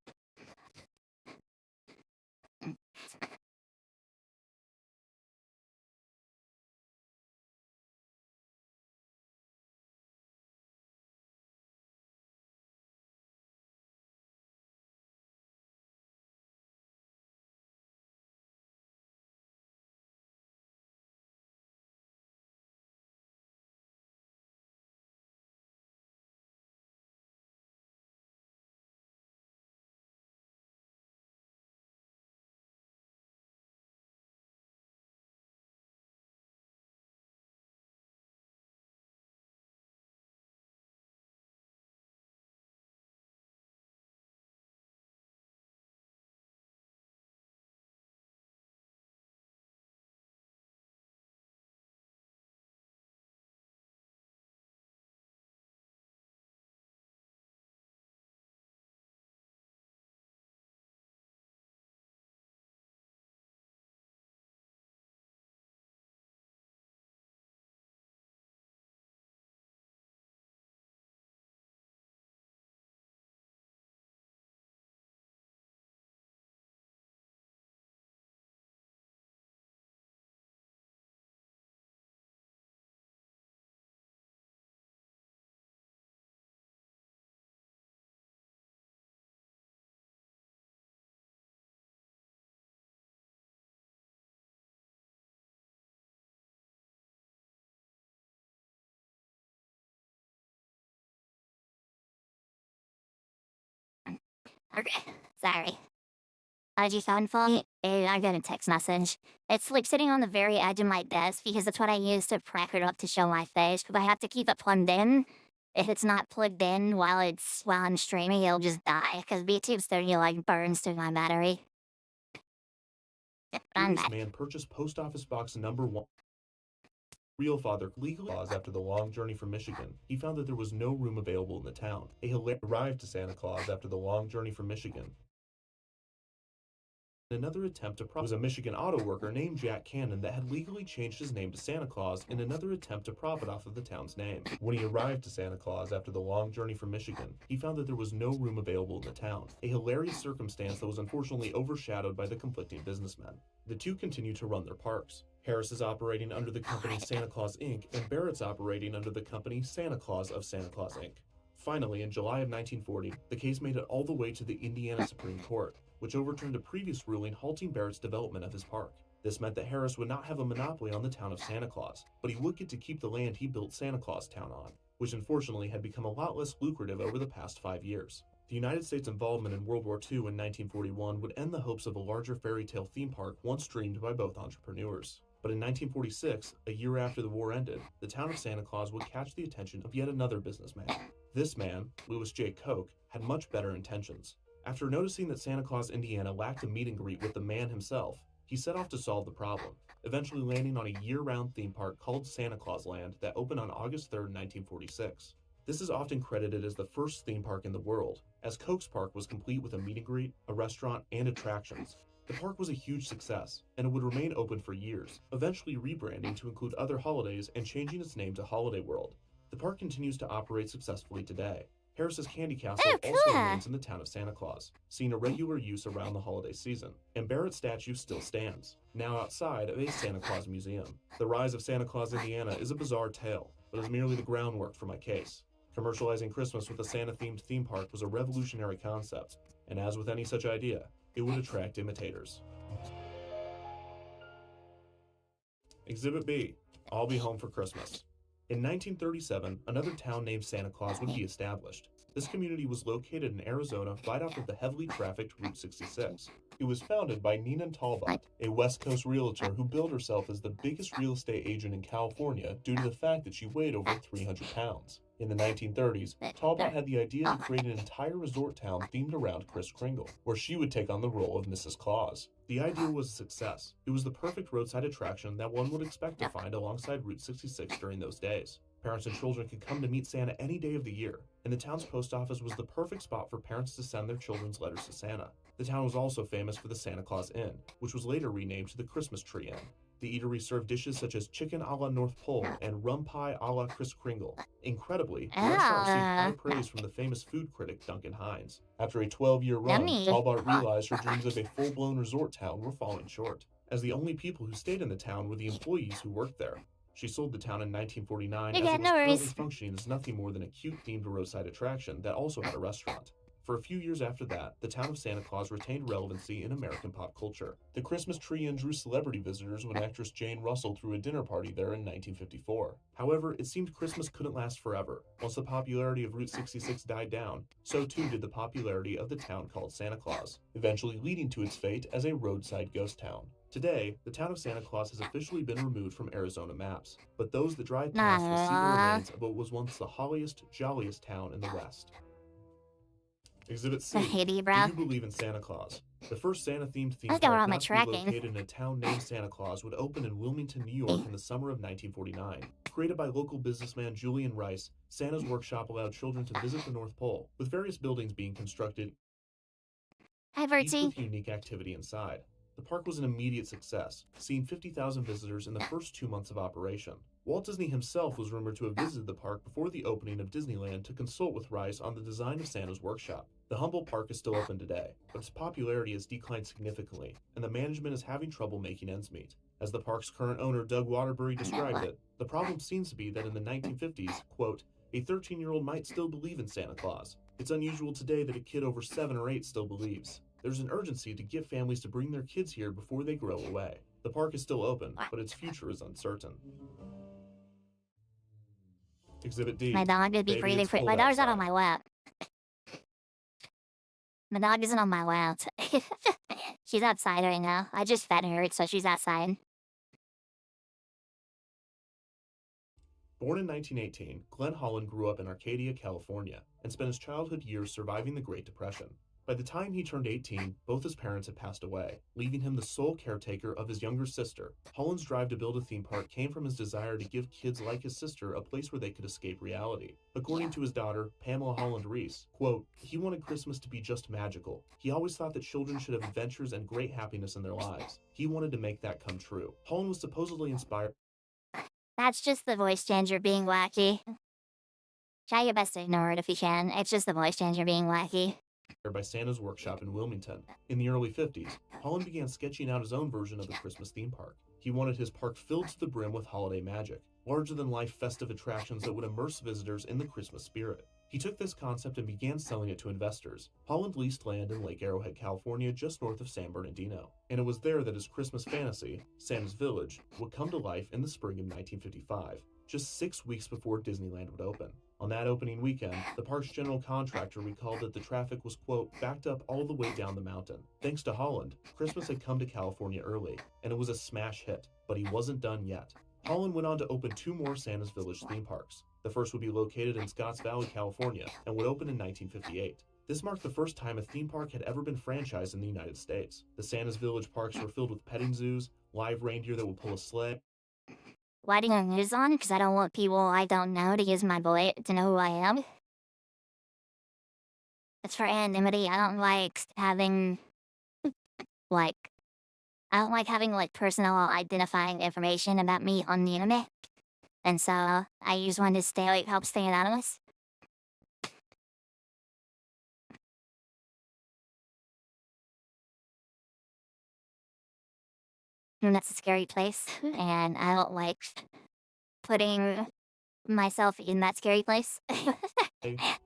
Okay, sorry. Did you sound funny? I got a text message. It's like sitting on the very edge of my desk because it's what I use to crack it up to show my face, but I have to keep it plugged in. If it's not plugged in while I'm streaming, it'll just die because VTube Studio like burns through my battery. I'm This back. man purchased post office box number 1. Real father legally after the long journey from Michigan, he found that there was no room available in the town. Arrived to Santa Claus after the long journey from Michigan. Another attempt to was a Michigan auto worker named Jack Cannon that had legally changed his name to Santa Claus in another attempt to profit off of the town's name. When he arrived to Santa Claus after the long journey from Michigan, he found that there was no room available in the town, a hilarious circumstance that was unfortunately overshadowed by the conflicting businessmen. The two continued to run their parks. Harris is operating under the company Santa Claus Inc., and Barrett's operating under the company Santa Claus of Santa Claus Inc. Finally, in July of 1940, the case made it all the way to the Indiana Supreme Court, which overturned a previous ruling halting Barrett's development of his park. This meant that Harris would not have a monopoly on the town of Santa Claus, but he would get to keep the land he built Santa Claus Town on, which unfortunately had become a lot less lucrative over the past 5 years. The United States' involvement in World War II in 1941 would end the hopes of a larger fairy tale theme park once dreamed by both entrepreneurs. But in 1946, a year after the war ended, the town of Santa Claus would catch the attention of yet another businessman. This man, Louis J. Koch, had much better intentions. After noticing that Santa Claus, Indiana lacked a meet and greet with the man himself, he set off to solve the problem, eventually landing on a year-round theme park called Santa Claus Land that opened on August 3, 1946. This is often credited as the first theme park in the world, as Koch's park was complete with a meet and greet, a restaurant, and attractions. The park was a huge success, and it would remain open for years, eventually rebranding to include other holidays and changing its name to Holiday World. The park continues to operate successfully today. Harris's Candy Castle also remains in the town of Santa Claus, seeing a regular use around the holiday season, and Barrett's statue still stands, now outside of a Santa Claus museum. The rise of Santa Claus, Indiana is a bizarre tale, but is merely the groundwork for my case. Commercializing Christmas with a Santa-themed theme park was a revolutionary concept, and as with any such idea, it would attract imitators. Exhibit B, I'll Be Home for Christmas. In 1937, another town named Santa Claus would be established. This community was located in Arizona right off of the heavily trafficked Route 66. It was founded by Nina Talbot, a West Coast realtor who billed herself as the biggest real estate agent in California due to the fact that she weighed over 300 pounds. In the 1930s, Talbot had the idea to create an entire resort town themed around Kris Kringle, where she would take on the role of Mrs. Claus. The idea was a success. It was the perfect roadside attraction that one would expect to find alongside Route 66 during those days. Parents and children could come to meet Santa any day of the year, and the town's post office was the perfect spot for parents to send their children's letters to Santa. The town was also famous for the Santa Claus Inn, which was later renamed to the Christmas Tree Inn. The eatery served dishes such as chicken a la North Pole and rum pie a la Kris Kringle. Incredibly, the restaurant received high praise from the famous food critic Duncan Hines. After a 12-year run, Talbot realized her dreams of a full-blown resort town were falling short, as the only people who stayed in the town were the employees who worked there. She sold the town in 1949 as it was currently functioning as nothing more than a cute-themed roadside attraction that also had a restaurant. For a few years after that, the town of Santa Claus retained relevancy in American pop culture. The Christmas Tree Inn drew celebrity visitors when actress Jane Russell threw a dinner party there in 1954. However, it seemed Christmas couldn't last forever. Once the popularity of Route 66 died down, so too did the popularity of the town called Santa Claus, eventually leading to its fate as a roadside ghost town. Today, the town of Santa Claus has officially been removed from Arizona maps, but those that drive past will see the remains of what was once the holliest, jolliest town in the West. Exhibit C. Do you believe in Santa Claus? The first Santa-themed theme park not to be located in a town named Santa Claus would open in Wilmington, New York in the summer of 1949. Created by local businessman Julian Rice, Santa's Workshop allowed children to visit the North Pole, with various buildings being constructed, each with unique activity inside. The park was an immediate success, seeing 50,000 visitors in the first 2 months of operation. Walt Disney himself was rumored to have visited the park before the opening of Disneyland to consult with Rice on the design of Santa's Workshop. The humble park is still open today, but its popularity has declined significantly, and the management is having trouble making ends meet. As the park's current owner Doug Waterbury described it, the problem seems to be that in the 1950s, quote, a 13-year-old might still believe in Santa Claus. It's unusual today that a kid over 7 or 8 still believes. There's an urgency to get families to bring their kids here before they grow away. The park is still open, but its future is uncertain. Exhibit D. My dog would be breathing. My dog's out on my lap. The dog isn't on my lap. She's outside right now. I just fed her, so she's outside. Born in 1918, Glenn Holland grew up in Arcadia, California, and spent his childhood years surviving the Great Depression. By the time he turned 18, both his parents had passed away, leaving him the sole caretaker of his younger sister. Holland's drive to build a theme park came from his desire to give kids like his sister a place where they could escape reality. According to his daughter, Pamela Holland Reese, quote, he wanted Christmas to be just magical. He always thought that children should have adventures and great happiness in their lives. He wanted to make that come true. Holland was supposedly inspired. That's just the voice changer being wacky. Try your best to ignore it if you can. It's just the voice changer being wacky. By Santa's workshop in Wilmington. In the early 50s, Holland began sketching out his own version of the Christmas theme park. He wanted his park filled to the brim with holiday magic, larger-than-life festive attractions that would immerse visitors in the Christmas spirit. He took this concept and began selling it to investors. Holland leased land in Lake Arrowhead, California, just north of San Bernardino, and it was there that his Christmas fantasy, Santa's Village, would come to life in the spring of 1955, just 6 weeks before Disneyland would open. On that opening weekend, the park's general contractor recalled that the traffic was, quote, backed up all the way down the mountain. Thanks to Holland, Christmas had come to California early, and it was a smash hit, but he wasn't done yet. Holland went on to open 2 more Santa's Village theme parks. The first would be located in Scotts Valley, California, and would open in 1958. This marked the first time a theme park had ever been franchised in the United States. The Santa's Village parks were filled with petting zoos, live reindeer that would pull a sleigh. Why do you have news on? Because I don't want people I don't know to use my voice to know who I am. It's for anonymity. I don't like having, like, personal identifying information about me on the internet. And so, I use one to help stay anonymous. And that's a scary place, and I don't like putting myself in that scary place.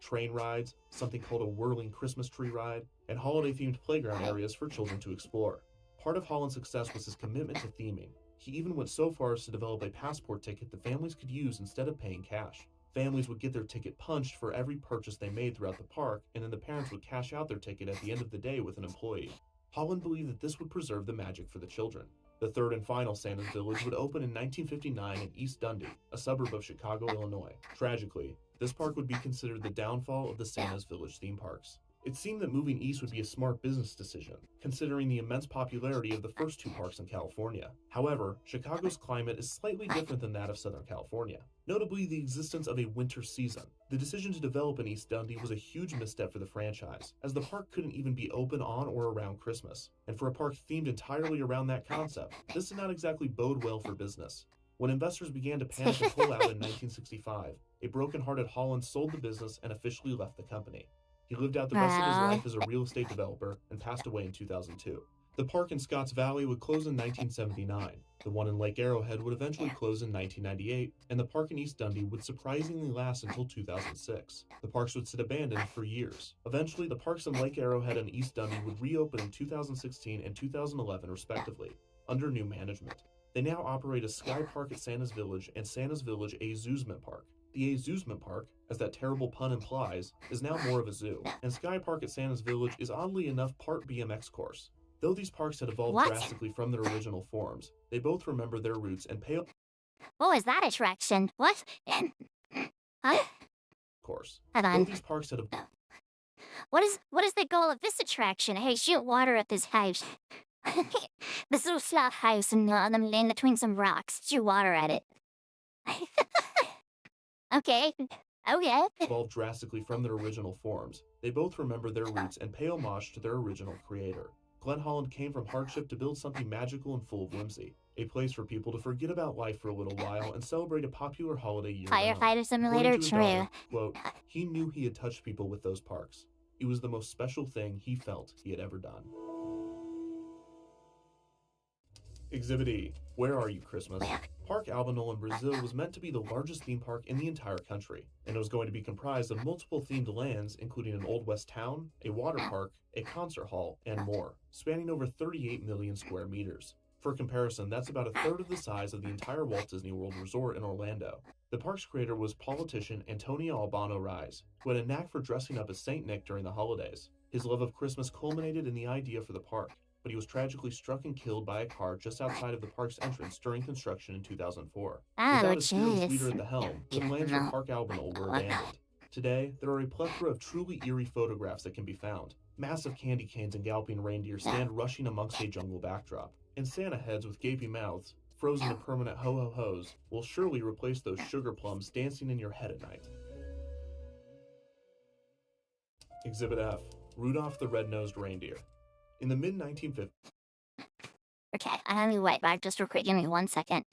Train rides, something called a whirling Christmas tree ride, and holiday-themed playground areas for children to explore. Part of Holland's success was his commitment to theming. He even went so far as to develop a passport ticket that families could use instead of paying cash. Families would get their ticket punched for every purchase they made throughout the park, and then the parents would cash out their ticket at the end of the day with an employee. Holland believed that this would preserve the magic for the children. The third and final Santa's Village would open in 1959 in East Dundee, a suburb of Chicago, Illinois. Tragically, this park would be considered the downfall of the Santa's Village theme parks. It seemed that moving east would be a smart business decision, considering the immense popularity of the first 2 parks in California. However, Chicago's climate is slightly different than that of Southern California, notably the existence of a winter season. The decision to develop in East Dundee was a huge misstep for the franchise, as the park couldn't even be open on or around Christmas. And for a park themed entirely around that concept, this did not exactly bode well for business. When investors began to panic and pull out in 1965, a broken-hearted Holland sold the business and officially left the company. He lived out the rest of his life as a real estate developer and passed away in 2002. The park in Scotts Valley would close in 1979. The one in Lake Arrowhead would eventually close in 1998, and the park in East Dundee would surprisingly last until 2006. The parks would sit abandoned for years. Eventually, the parks in Lake Arrowhead and East Dundee would reopen in 2016 and 2011 respectively, under new management. They now operate a Sky Park at Santa's Village and Santa's Village Amusement Park. The Amusement Park, as that terrible pun implies, is now more of a zoo, and Sky Park at Santa's Village is oddly enough part BMX course. Though these parks had evolved drastically from their original forms, they both remember their roots and pay. What was that attraction? What? Huh? Course. Hold on. Though these parks had What is the goal of this attraction? Hey, shoot water at this house. This little slot house, and I'm laying between some rocks. Shoot water at it. Okay. Evolved drastically from their original forms. They both remember their roots and pay homage to their original creator. Glenn Holland came from hardship to build something magical and full of whimsy. A place for people to forget about life for a little while and celebrate a popular holiday year-round. Firefighter Simulator, true. Quote, he knew he had touched people with those parks. It was the most special thing he felt he had ever done. Exhibit E. Where Are You, Christmas? Park Albanol in Brazil was meant to be the largest theme park in the entire country, and it was going to be comprised of multiple themed lands, including an Old West town, a water park, a concert hall, and more, spanning over 38 million square meters. For comparison, that's about a third of the size of the entire Walt Disney World Resort in Orlando. The park's creator was politician Antonio Albano Reis, who had a knack for dressing up as Saint Nick during the holidays. His love of Christmas culminated in the idea for the park, but he was tragically struck and killed by a car just outside of the park's entrance during construction in 2004. Without his fearless leader at the helm, the plans for Park Albanel were abandoned. Today, there are a plethora of truly eerie photographs that can be found. Massive candy canes and galloping reindeer stand rushing amongst a jungle backdrop, and Santa heads with gaping mouths, frozen to permanent ho-ho-hos, will surely replace those sugar plums dancing in your head at night. Exhibit F. Rudolph the Red-Nosed Reindeer. In the mid-1950s... Okay, I have to wait back just real quick. Give me 1 second.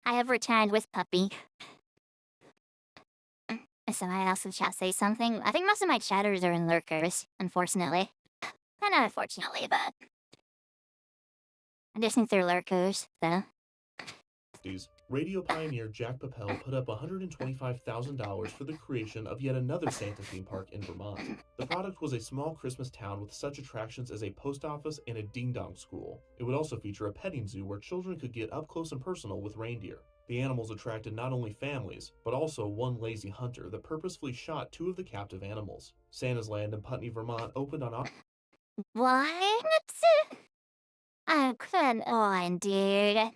I have returned with puppy. So I also shall say something. I think most of my chatters are in lurkers, unfortunately. Not unfortunately, but I just think they're lurkers, though. Radio pioneer Jack Papel put up $125,000 for the creation of yet another Santa theme park in Vermont. The product was a small Christmas town with such attractions as a post office and a ding-dong school. It would also feature a petting zoo where children could get up close and personal with reindeer. The animals attracted not only families, but also one lazy hunter that purposefully shot 2 of the captive animals. Santa's Land in Putney, Vermont opened on What? I couldn't. Oh, dude.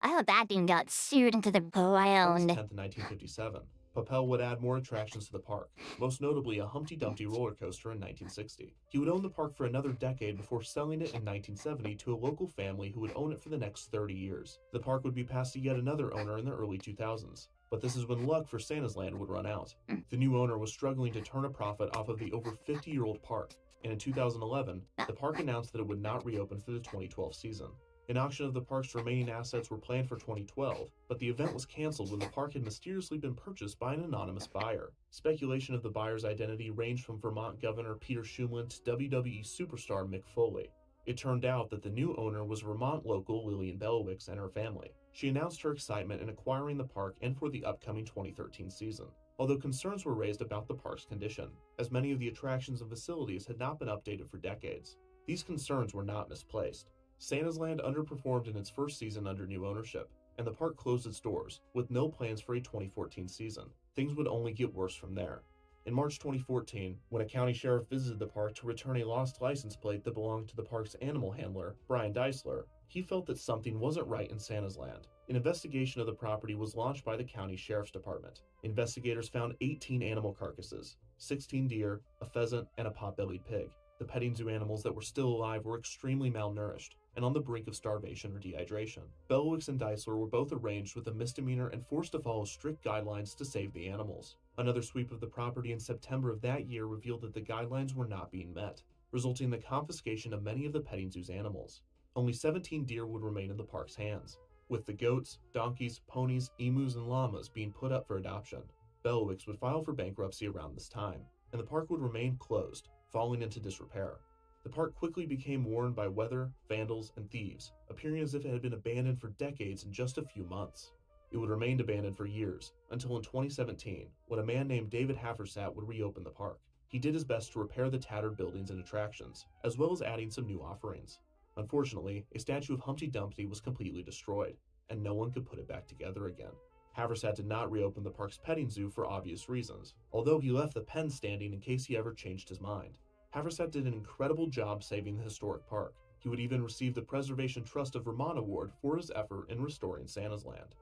I hope that thing got sued into the ground. August 10th, 1957. Papel would add more attractions to the park, most notably a Humpty Dumpty roller coaster in 1960. He would own the park for another decade before selling it in 1970 to a local family who would own it for the next 30 years. The park would be passed to yet another owner in the early 2000s. But this is when luck for Santa's Land would run out. The new owner was struggling to turn a profit off of the over 50-year-old park, and in 2011, the park announced that it would not reopen for the 2012 season. An auction of the park's remaining assets were planned for 2012, but the event was canceled when the park had mysteriously been purchased by an anonymous buyer. Speculation of the buyer's identity ranged from Vermont Governor Peter Shumlin to WWE superstar Mick Foley. It turned out that the new owner was Vermont local Lillian Belowicz and her family. She announced her excitement in acquiring the park and for the upcoming 2013 season, although concerns were raised about the park's condition, as many of the attractions and facilities had not been updated for decades. These concerns were not misplaced. Santa's Land underperformed in its first season under new ownership, and the park closed its doors, with no plans for a 2014 season. Things would only get worse from there. In March 2014, when a county sheriff visited the park to return a lost license plate that belonged to the park's animal handler, Brian Deisler, he felt that something wasn't right in Santa's Land. An investigation of the property was launched by the county sheriff's department. Investigators found 18 animal carcasses, 16 deer, a pheasant, and a pot-bellied pig. The petting zoo animals that were still alive were extremely malnourished and on the brink of starvation or dehydration. Belowicz and Deisler were both arraigned with a misdemeanor and forced to follow strict guidelines to save the animals. Another sweep of the property in September of that year revealed that the guidelines were not being met, resulting in the confiscation of many of the petting zoo's animals. Only 17 deer would remain in the park's hands, with the goats, donkeys, ponies, emus, and llamas being put up for adoption. Belowicz would file for bankruptcy around this time, and the park would remain closed, falling into disrepair. The park quickly became worn by weather, vandals, and thieves, appearing as if it had been abandoned for decades in just a few months. It would remain abandoned for years, until in 2017, when a man named David Haversat would reopen the park. He did his best to repair the tattered buildings and attractions, as well as adding some new offerings. Unfortunately, a statue of Humpty Dumpty was completely destroyed, and no one could put it back together again. Haversat did not reopen the park's petting zoo for obvious reasons, although he left the pen standing in case he ever changed his mind. Haversat did an incredible job saving the historic park. He would even receive the Preservation Trust of Vermont Award for his effort in restoring Santa's Land.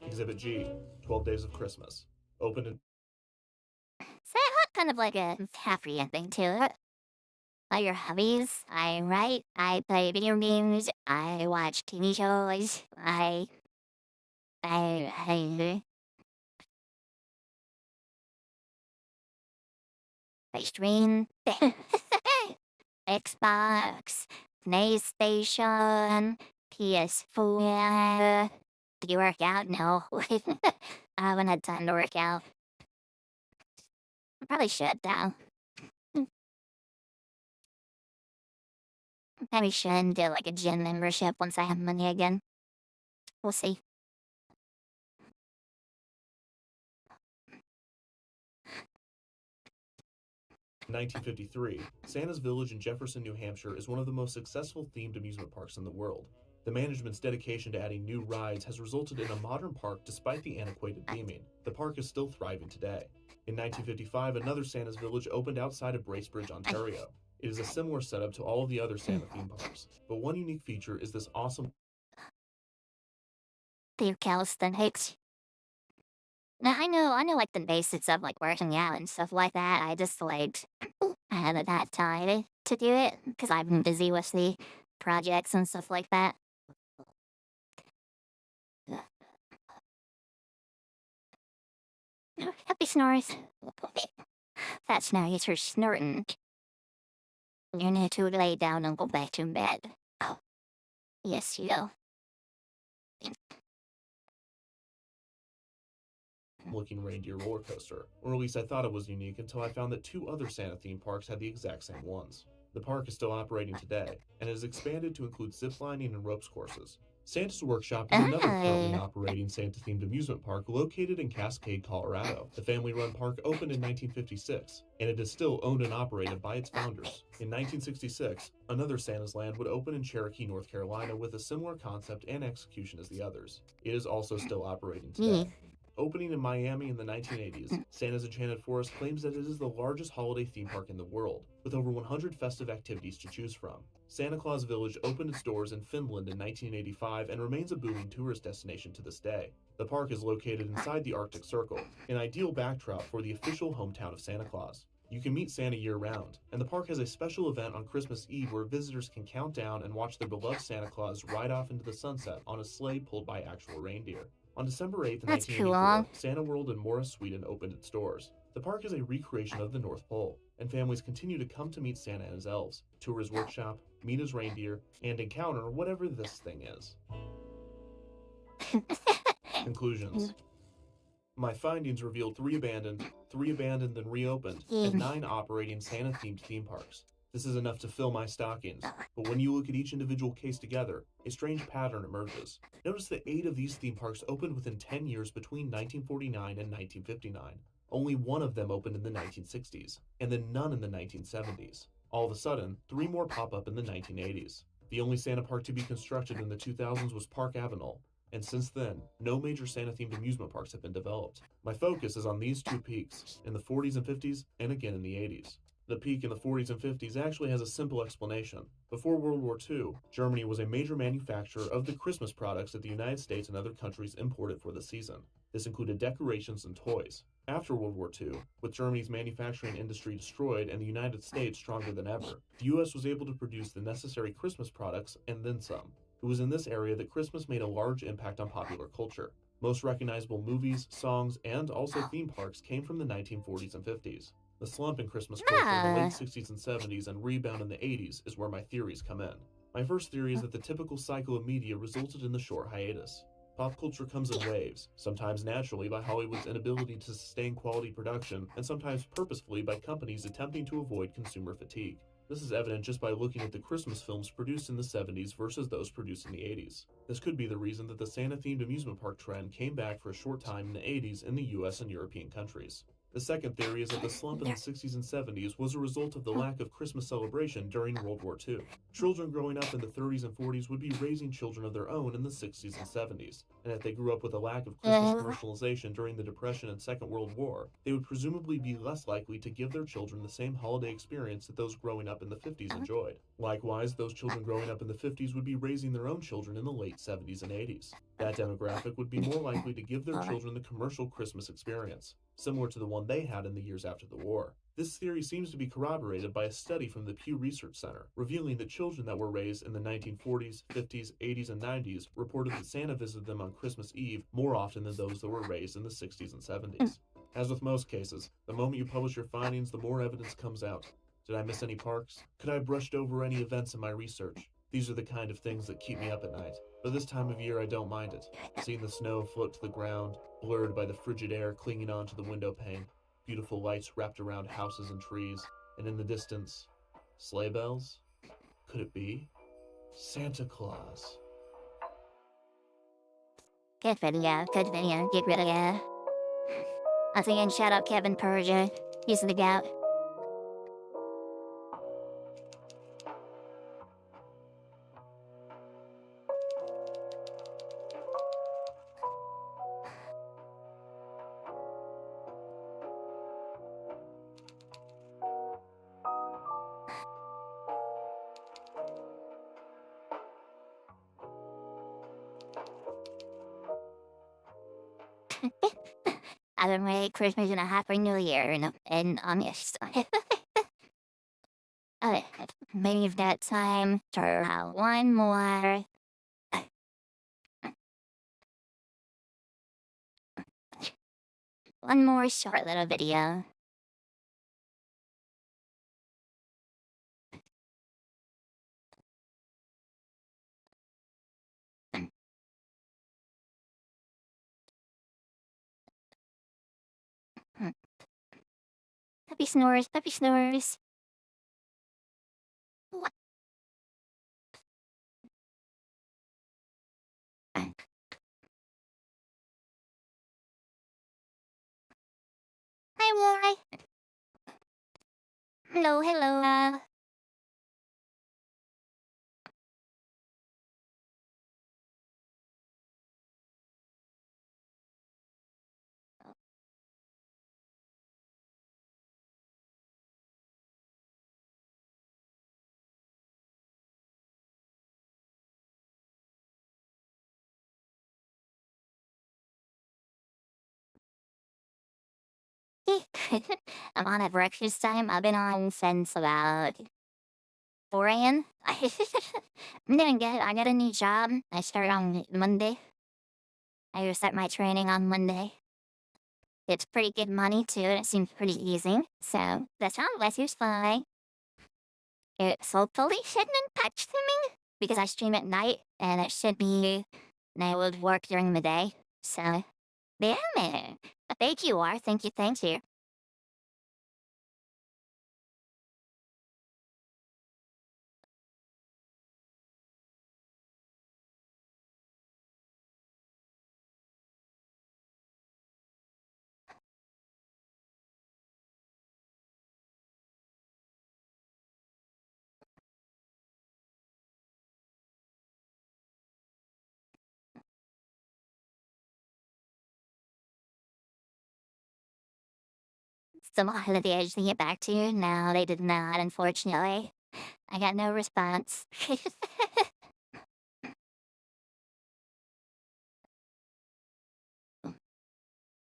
Exhibit G, 12 Days of Christmas. Opened in... So it had kind of like a happy ending to it. All your hobbies. I write, I play video games, I watch TV shows, I stream, Xbox, PlayStation, PS4. Do you work out? No. I haven't had time to work out. I probably should, though. Maybe should do like a gym membership once I have money again. We'll see. In 1953, Santa's Village in Jefferson, New Hampshire is one of the most successful themed amusement parks in the world. The management's dedication to adding new rides has resulted in a modern park despite the antiquated theming. The park is still thriving today. In 1955, another Santa's Village opened outside of Bracebridge, Ontario. It is a similar setup to all of the other Santa theme parks, but one unique feature is this awesome... Dave Calliston Hicks. Now, I know like the basics of like working out and stuff like that. I just like, I haven't had time to do it because I've been busy with the projects and stuff like that. Happy snores. That's now you're snorting. You need to lay down and go back to bed. Oh, yes, you go. looking reindeer roller coaster, or at least I thought it was unique until I found that 2 other Santa theme parks had the exact same ones. The park is still operating today, and has expanded to include ziplining and ropes courses. Santa's Workshop is another currently operating Santa-themed amusement park located in Cascade, Colorado. The family-run park opened in 1956, and it is still owned and operated by its founders. In 1966, another Santa's Land would open in Cherokee, North Carolina with a similar concept and execution as the others. It is also still operating today. Opening in Miami in the 1980s, Santa's Enchanted Forest claims that it is the largest holiday theme park in the world, with over 100 festive activities to choose from. Santa Claus Village opened its doors in Finland in 1985 and remains a booming tourist destination to this day. The park is located inside the Arctic Circle, an ideal backdrop for the official hometown of Santa Claus. You can meet Santa year-round, and the park has a special event on Christmas Eve where visitors can count down and watch their beloved Santa Claus ride off into the sunset on a sleigh pulled by actual reindeer. On December 8, 1984, Santa World in Morris, Sweden opened its doors. The park is a recreation of the North Pole, and families continue to come to meet Santa and his elves, tour his workshop, meet his reindeer, and encounter whatever this thing is. Conclusions. My findings revealed 3 abandoned then reopened, and 9 operating Santa-themed theme parks. This is enough to fill my stockings, but when you look at each individual case together, a strange pattern emerges. Notice that 8 of these theme parks opened within 10 years between 1949 and 1959. Only 1 of them opened in the 1960s, and then none in the 1970s. All of a sudden, 3 more pop up in the 1980s. The only Santa park to be constructed in the 2000s was Park Avenel, and since then, no major Santa-themed amusement parks have been developed. My focus is on these 2 peaks, in the 40s and 50s, and again in the 80s. The peak in the 40s and 50s actually has a simple explanation. Before World War II, Germany was a major manufacturer of the Christmas products that the United States and other countries imported for the season. This included decorations and toys. After World War II, with Germany's manufacturing industry destroyed and the United States stronger than ever, the US was able to produce the necessary Christmas products and then some. It was in this area that Christmas made a large impact on popular culture. Most recognizable movies, songs, and also theme parks came from the 1940s and 50s. The slump in Christmas culture in the late 60s and 70s and rebound in the 80s is where my theories come in. My first theory is that the typical cycle of media resulted in the short hiatus. Pop culture comes in waves, sometimes naturally by Hollywood's inability to sustain quality production, and sometimes purposefully by companies attempting to avoid consumer fatigue. This is evident just by looking at the Christmas films produced in the 70s versus those produced in the 80s. This could be the reason that the Santa-themed amusement park trend came back for a short time in the 80s in the US and European countries. The second theory is that the slump in the 60s and 70s was a result of the lack of Christmas celebration during World War II. Children growing up in the 30s and 40s would be raising children of their own in the 60s and 70s, and if they grew up with a lack of Christmas commercialization during the Depression and Second World War, they would presumably be less likely to give their children the same holiday experience that those growing up in the 50s enjoyed. Likewise, those children growing up in the 50s would be raising their own children in the late 70s and 80s. That demographic would be more likely to give their children the commercial Christmas experience, similar to the one they had in the years after the war. This theory seems to be corroborated by a study from the Pew Research Center, revealing that children that were raised in the 1940s, 50s, 80s, and 90s reported that Santa visited them on Christmas Eve more often than those that were raised in the 60s and 70s. As with most cases, the moment you publish your findings, the more evidence comes out. Did I miss any parks? Could I have brushed over any events in my research? These are the kind of things that keep me up at night. But this time of year, I don't mind it. Seeing the snow float to the ground, blurred by the frigid air clinging onto the window pane, beautiful lights wrapped around houses and trees, and in the distance, sleigh bells? Could it be Santa Claus? Good video, get rid of it. Once again, shout out Kevin Persia. He's the gout. I've been ready Christmas and a Happy New Year, and yes. Okay, maybe we've got time for one more. One more short little video. Puppy snores, puppy snores. What? Hi, Roy. Hello, hello. I'm on at breakfast time. I've been on since about 4 a.m. I'm doing good. I got a new job. I start on Monday. I will start my training on Monday. It's pretty good money too, and it seems pretty easy. So that's how let's use fly. It hopefully shouldn't impact me because I stream at night and it should be and I would work during the day. So yeah, man. Thank you, R. Thank you. Some holidays to get back to you. No, they did not, unfortunately. I got no response.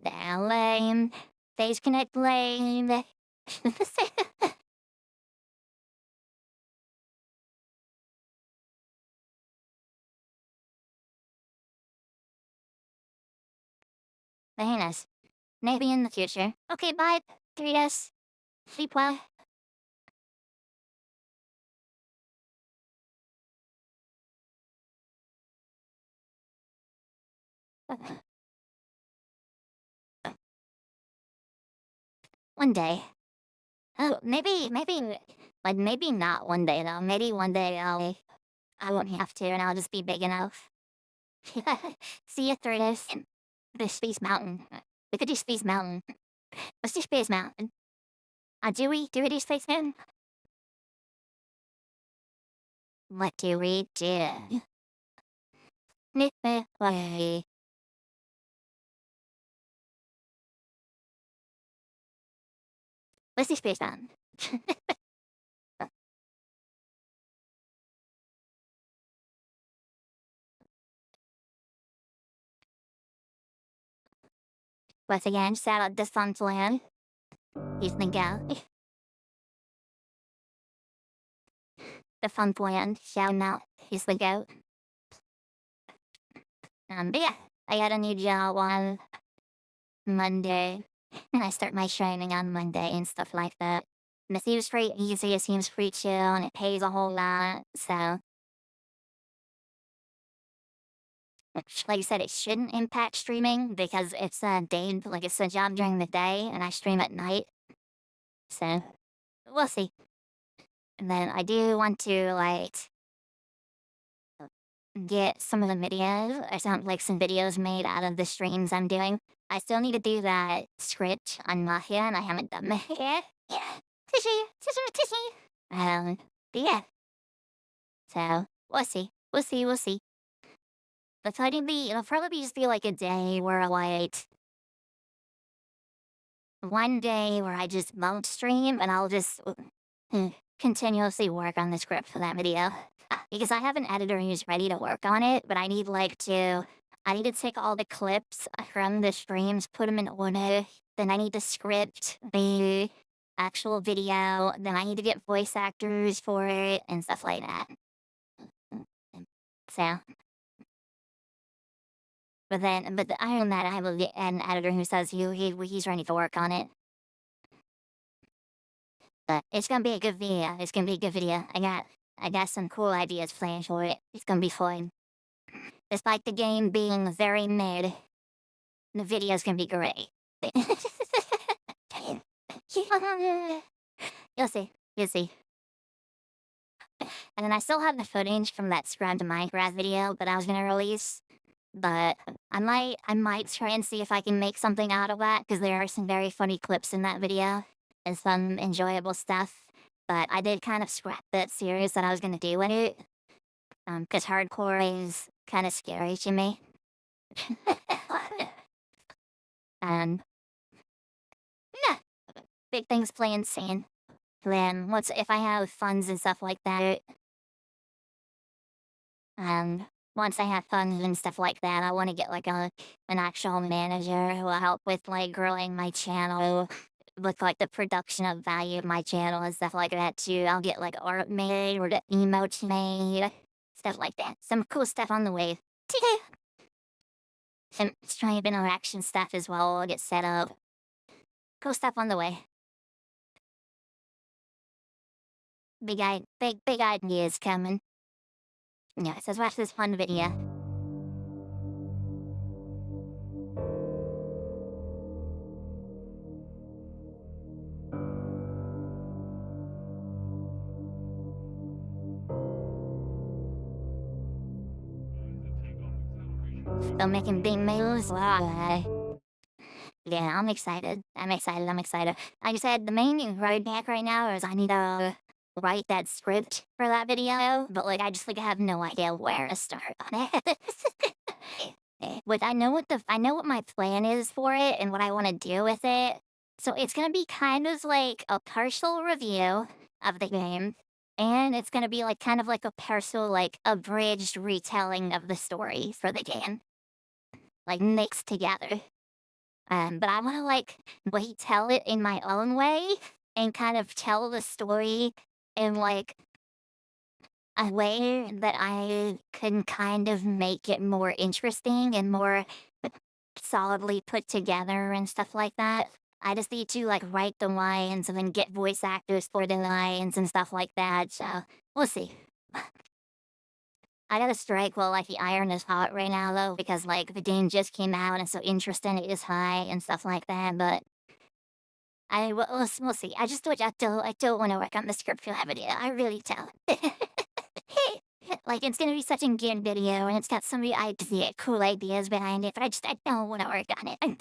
Now lame. Face connect lame. Very nice. Maybe in the future. Okay, bye. Doritos. Sleep well. One day. Oh, maybe, like maybe not one day though. Maybe one day I won't have to, and I'll just be big enough. See you, Doritos. The Space Mountain. We could do Space Mountain. Let's do Space Mountain. Do we do Space Mountain? What do we do? Nip away. Let's do Space Mountain. Once again, shout out this on land. He's the gal. The fun land, shout out. He's the goat. But yeah, I got a new job on Monday. And I start my training on Monday and stuff like that. And it seems pretty easy, it seems pretty chill, and it pays a whole lot, so. Like I said, it shouldn't impact streaming because it's a day, like it's a job during the day, and I stream at night. So, we'll see. And then I do want to, like, get some of the videos, or some videos made out of the streams I'm doing. I still need to do that script on Mafia, and I haven't done that yet. Yeah. Tishy. But yeah. So, we'll see. It'll probably just be like a day where one day where I just won't stream and I'll just continuously work on the script for that video. Because I have an editor who's ready to work on it, but I need to take all the clips from the streams, put them in order, then I need to script the actual video, then I need to get voice actors for it and stuff like that. So. But other than that, I have an editor who says he's ready to work on it. But it's gonna be a good video. I got some cool ideas planned for it. It's gonna be fun. Despite the game being very mid, the video's gonna be great. You'll see. You'll see. And then I still have the footage from that scrubbed Minecraft video that I was gonna release. But I might try and see if I can make something out of that, because there are some very funny clips in that video and some enjoyable stuff. But I did kind of scrap that series that I was gonna do with it, because hardcore is kind of scary to me. And yeah, big things play insane. Then if I have funds and stuff like that, and once I have funds and stuff like that, I want to get like an actual manager who will help with like growing my channel, with like the production of value of my channel and stuff like that too. I'll get like art made or the emotes made, stuff like that. Some cool stuff on the way. Some Stripe interaction stuff as well will get set up. Cool stuff on the way. Big ideas coming. Yeah, so let's watch this fun video. Still making big moves. Wow. Yeah, I'm excited. I'm excited. Like I said, the main roadblock right now is I need to write that script for that video, but like I just like have no idea where to start on it. But I know what my plan is for it and what I want to do with it. So it's gonna be kind of like a partial review of the game, and it's gonna be like kind of like a partial like abridged retelling of the story for the game, like mixed together. But I want to like retell it in my own way and kind of tell the story in like a way that I can kind of make it more interesting and more solidly put together and stuff like that. I just need to like write the lines and then get voice actors for the lines and stuff like that. So we'll see. I gotta strike while like the iron is hot right now though, because like the game just came out and so interest in it is high and stuff like that. But we'll see. I don't want to work on the script for that video. I really don't. Like it's gonna be such a good video and it's got so many cool ideas behind it, but I don't want to work on it. I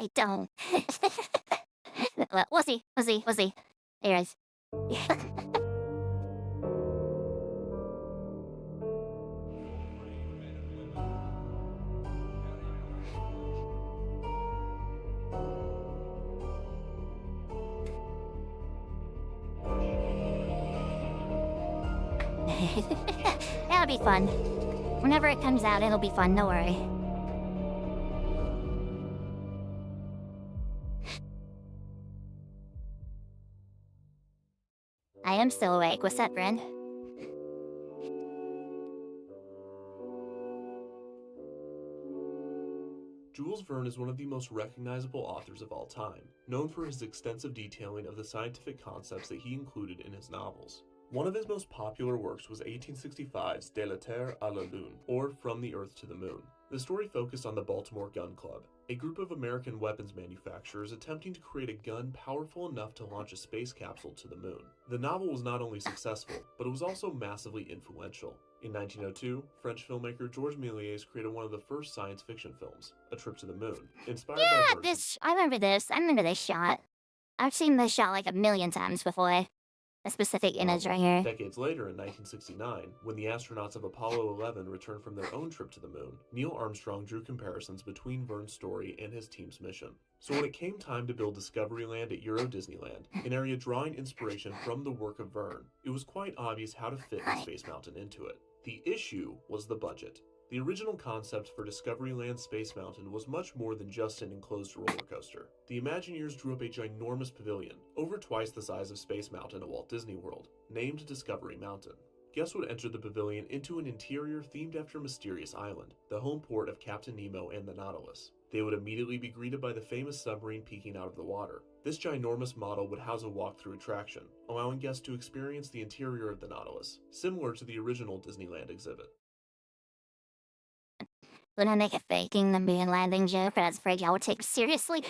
don't. Well, we'll see. There it is. That'll be fun. Whenever it comes out, it'll be fun, don't worry. I am still awake. What's up, Bryn? Jules Verne is one of the most recognizable authors of all time, known for his extensive detailing of the scientific concepts that he included in his novels. One of his most popular works was 1865's De la Terre à la Lune, or From the Earth to the Moon. The story focused on the Baltimore Gun Club, a group of American weapons manufacturers attempting to create a gun powerful enough to launch a space capsule to the moon. The novel was not only successful, but it was also massively influential. In 1902, French filmmaker Georges Méliès created one of the first science fiction films, A Trip to the Moon, inspired by Verne's. I remember this shot. I've seen this shot like a million times before. A specific image right here. Decades later, in 1969, when the astronauts of Apollo 11 returned from their own trip to the moon, Neil Armstrong drew comparisons between Verne's story and his team's mission. So when it came time to build Discoveryland at Euro Disneyland, an area drawing inspiration from the work of Verne, it was quite obvious how to fit the Space Mountain into it. The issue was the budget. The original concept for Discoveryland Space Mountain was much more than just an enclosed roller coaster. The Imagineers drew up a ginormous pavilion, over twice the size of Space Mountain at Walt Disney World, named Discovery Mountain. Guests would enter the pavilion into an interior themed after a mysterious island, the home port of Captain Nemo and the Nautilus. They would immediately be greeted by the famous submarine peeking out of the water. This ginormous model would house a walk-through attraction, allowing guests to experience the interior of the Nautilus, similar to the original Disneyland exhibit. When I make a faking the moon landing joke, but that's afraid y'all would take seriously.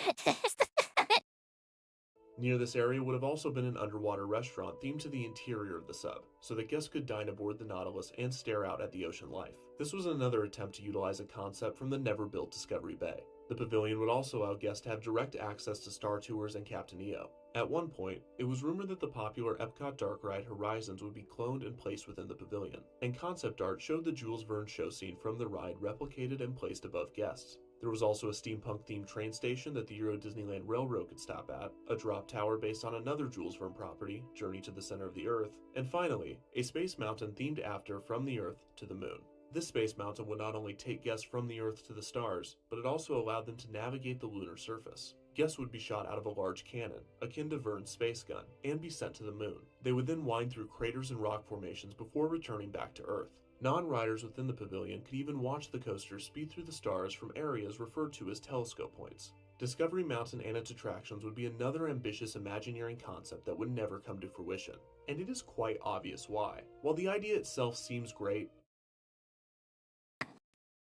Near this area would have also been an underwater restaurant themed to the interior of the sub, so that guests could dine aboard the Nautilus and stare out at the ocean life. This was another attempt to utilize a concept from the never-built Discovery Bay. The pavilion would also allow guests to have direct access to Star Tours and Captain EO. At one point, it was rumored that the popular Epcot dark ride Horizons would be cloned and placed within the pavilion, and concept art showed the Jules Verne show scene from the ride replicated and placed above guests. There was also a steampunk-themed train station that the Euro Disneyland Railroad could stop at, a drop tower based on another Jules Verne property, Journey to the Center of the Earth, and finally, a space mountain themed after From the Earth to the Moon. This space mountain would not only take guests from the Earth to the stars, but it also allowed them to navigate the lunar surface. Guests would be shot out of a large cannon, akin to Verne's space gun, and be sent to the moon. They would then wind through craters and rock formations before returning back to Earth. Non-riders within the pavilion could even watch the coaster speed through the stars from areas referred to as telescope points. Discovery Mountain and its attractions would be another ambitious Imagineering concept that would never come to fruition, and it is quite obvious why. While the idea itself seems great,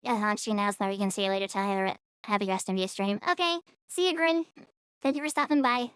Yeah, honestly, now so we can see you later, Tyler. Happy rest of your stream. Okay, see you, Grin. Thank you for stopping by.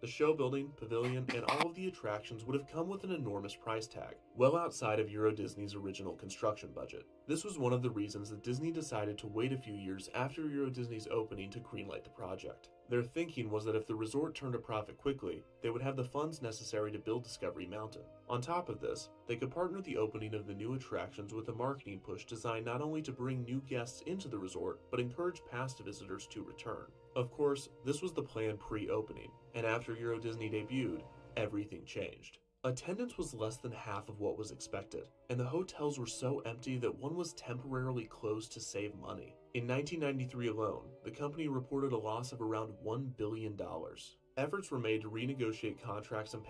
the show building, pavilion, and all of the attractions would have come with an enormous price tag, well outside of Euro Disney's original construction budget. This was one of the reasons that Disney decided to wait a few years after Euro Disney's opening to greenlight the project. Their thinking was that if the resort turned a profit quickly, they would have the funds necessary to build Discovery Mountain. On top of this, they could partner the opening of the new attractions with a marketing push designed not only to bring new guests into the resort, but encourage past visitors to return. Of course, this was the plan pre-opening, and after Euro Disney debuted, everything changed. Attendance was less than half of what was expected, and the hotels were so empty that one was temporarily closed to save money. In 1993 alone, the company reported a loss of around $1 billion. Efforts were made to renegotiate contracts and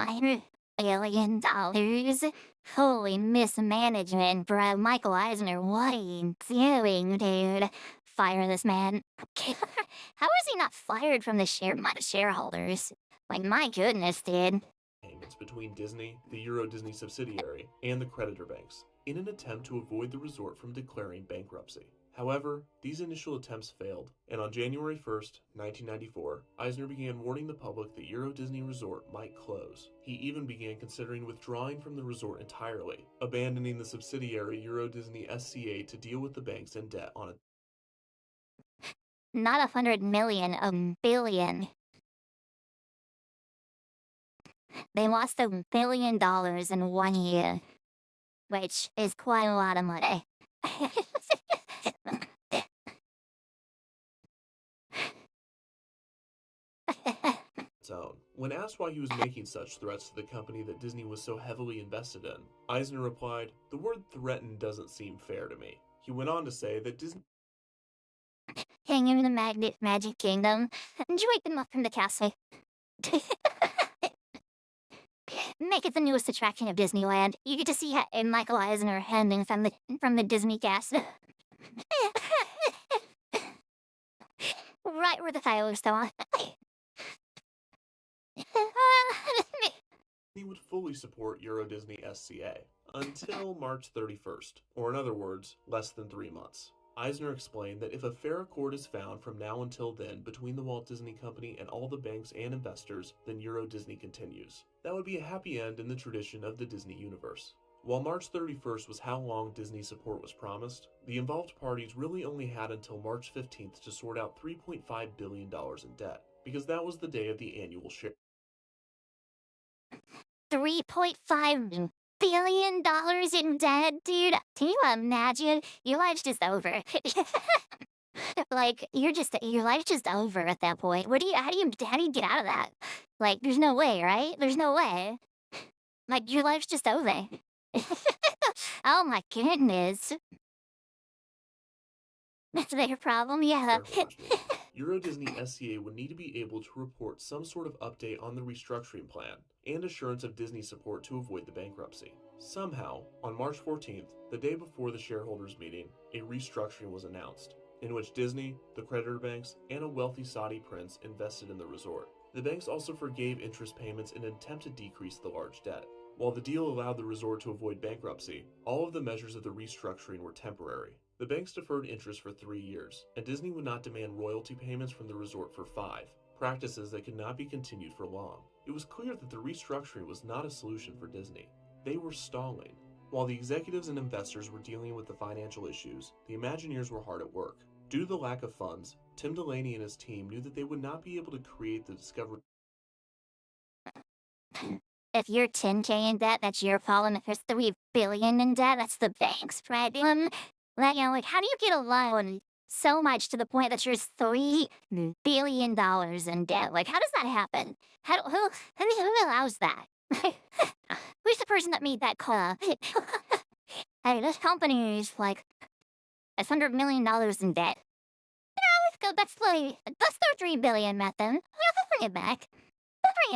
$1 billion? Holy mismanagement, bro. Michael Eisner, what are you doing, dude? Fire this man. How is he not fired from the shareholders? Like, my goodness, dude. Payments between Disney, the Euro Disney subsidiary, and the creditor banks, in an attempt to avoid the resort from declaring bankruptcy. However, these initial attempts failed, and on January 1st, 1994, Eisner began warning the public that Euro Disney Resort might close. He even began considering withdrawing from the resort entirely, abandoning the subsidiary Euro Disney SCA to deal with the banks and debt on it. Not 100 million, a billion. They lost $1 billion in 1 year, which is quite a lot of money. Own. When asked why he was making such threats to the company that Disney was so heavily invested in, Eisner replied, "The word threaten doesn't seem fair to me." He went on to say that Disney Hang in the Magic Kingdom and wake them up from the castle. Make it the newest attraction of Disneyland. You get to see Michael Eisner handing from the Disney cast. Right where the fireworks go on. He would fully support Euro Disney SCA until March 31st, or in other words, less than 3 months. Eisner explained that if a fair accord is found from now until then between the Walt Disney Company and all the banks and investors, then Euro Disney continues. That would be a happy end in the tradition of the Disney universe. While March 31st was how long Disney support was promised, the involved parties really only had until March 15th to sort out $3.5 billion in debt, because that was the day of the annual share. $3.5 billion in debt, dude. Can you imagine? Your life's just over. Like, your life's just over at that point. How do you get out of that? Like, there's no way, right? There's no way. Like, your life's just over. Oh my goodness. That's their problem, yeah. Euro Disney SCA would need to be able to report some sort of update on the restructuring plan and assurance of Disney support to avoid the bankruptcy. Somehow, on March 14th, the day before the shareholders meeting, a restructuring was announced, in which Disney, the creditor banks, and a wealthy Saudi prince invested in the resort. The banks also forgave interest payments in an attempt to decrease the large debt. While the deal allowed the resort to avoid bankruptcy, all of the measures of the restructuring were temporary. The banks deferred interest for 3 years, and Disney would not demand royalty payments from the resort for 5, practices that could not be continued for long. It was clear that the restructuring was not a solution for Disney. They were stalling. While the executives and investors were dealing with the financial issues, the Imagineers were hard at work. Due to the lack of funds, Tim Delaney and his team knew that they would not be able to create the Discovery. If you're 10K in debt, that's your problem. If there's 3 billion in debt, that's the bank's problem. Like, like, how do you get a loan so much to the point that you're $3 billion in debt? Like, how does that happen? Who allows that? Who's the person that made that call? Hey, this company is like $100 million in debt. Let's throw 3 billion at them. Yeah, they'll bring it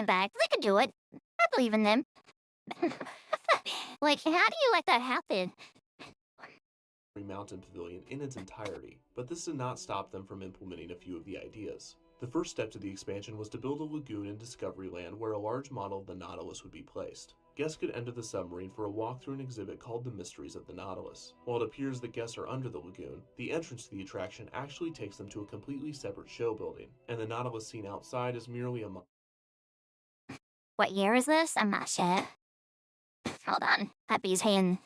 back. They could do it. I believe in them. Like, how do you let that happen? Mountain Pavilion in its entirety, but this did not stop them from implementing a few of the ideas. The first step to the expansion was to build a lagoon in Discoveryland where a large model of the Nautilus would be placed. Guests could enter the submarine for a walk through an exhibit called The Mysteries of the Nautilus. While it appears that guests are under the lagoon, the entrance to the attraction actually takes them to a completely separate show building, and the Nautilus seen outside is merely a What year is this? I'm not sure. Hold on. Happy's hand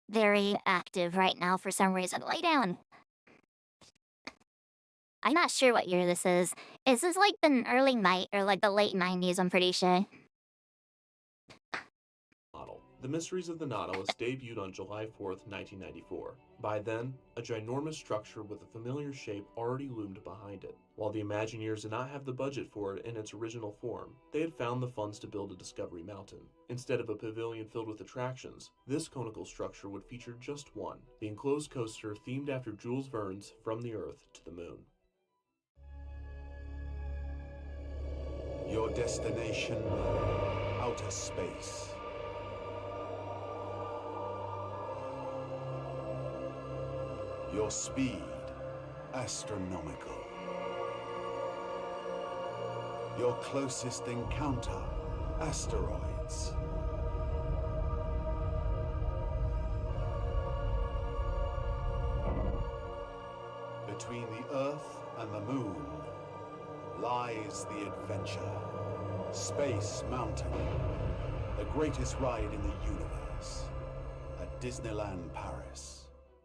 very active right now for some reason. Lay down. I'm not sure what year this is. Is this like the early night or like the late 90s? I'm pretty sure. The Mysteries of the Nautilus debuted on July 4th, 1994. By then, a ginormous structure with a familiar shape already loomed behind it. While the Imagineers did not have the budget for it in its original form, they had found the funds to build a Discovery Mountain. Instead of a pavilion filled with attractions, this conical structure would feature just one, the enclosed coaster themed after Jules Verne's From the Earth to the Moon. Your destination, outer space. Your speed, astronomical. Your closest encounter, asteroids. Between the Earth and the Moon lies the adventure. Space Mountain, the greatest ride in the universe, at Disneyland Paris.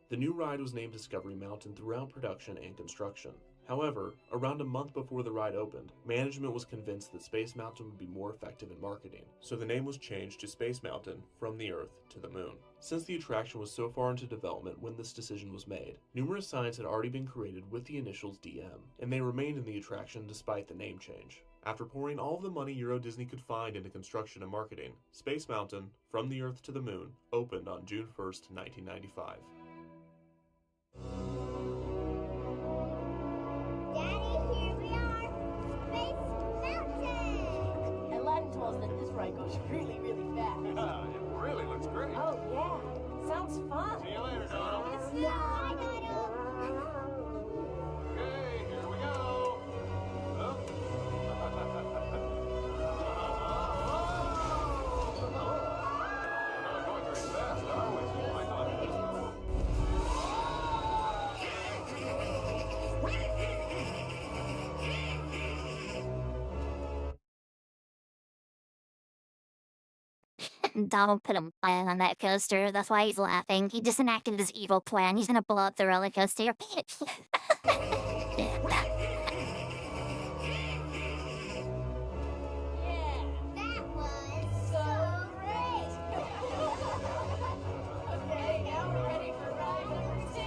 The new ride was named Discovery Mountain throughout production and construction. However, around a month before the ride opened, management was convinced that Space Mountain would be more effective in marketing, so the name was changed to Space Mountain From the Earth to the Moon. Since the attraction was so far into development when this decision was made, numerous signs had already been created with the initials DM, and they remained in the attraction despite the name change. After pouring all of the money Euro Disney could find into construction and marketing, Space Mountain From the Earth to the Moon opened on June 1st, 1995. Daddy, here we are! Space Mountain! Aladdin told us that this ride goes really, really fast. Yeah, it really looks great. Oh, yeah. Sounds fun. See you later, Donald. Bye, Dodo! Okay, here we go. Oh. We're not going very fast, are we? Donald put a plan on that coaster. That's why he's laughing. He just enacted his evil plan. He's gonna blow up the roller coaster. That was so great! Okay, now we're ready for ride number 2.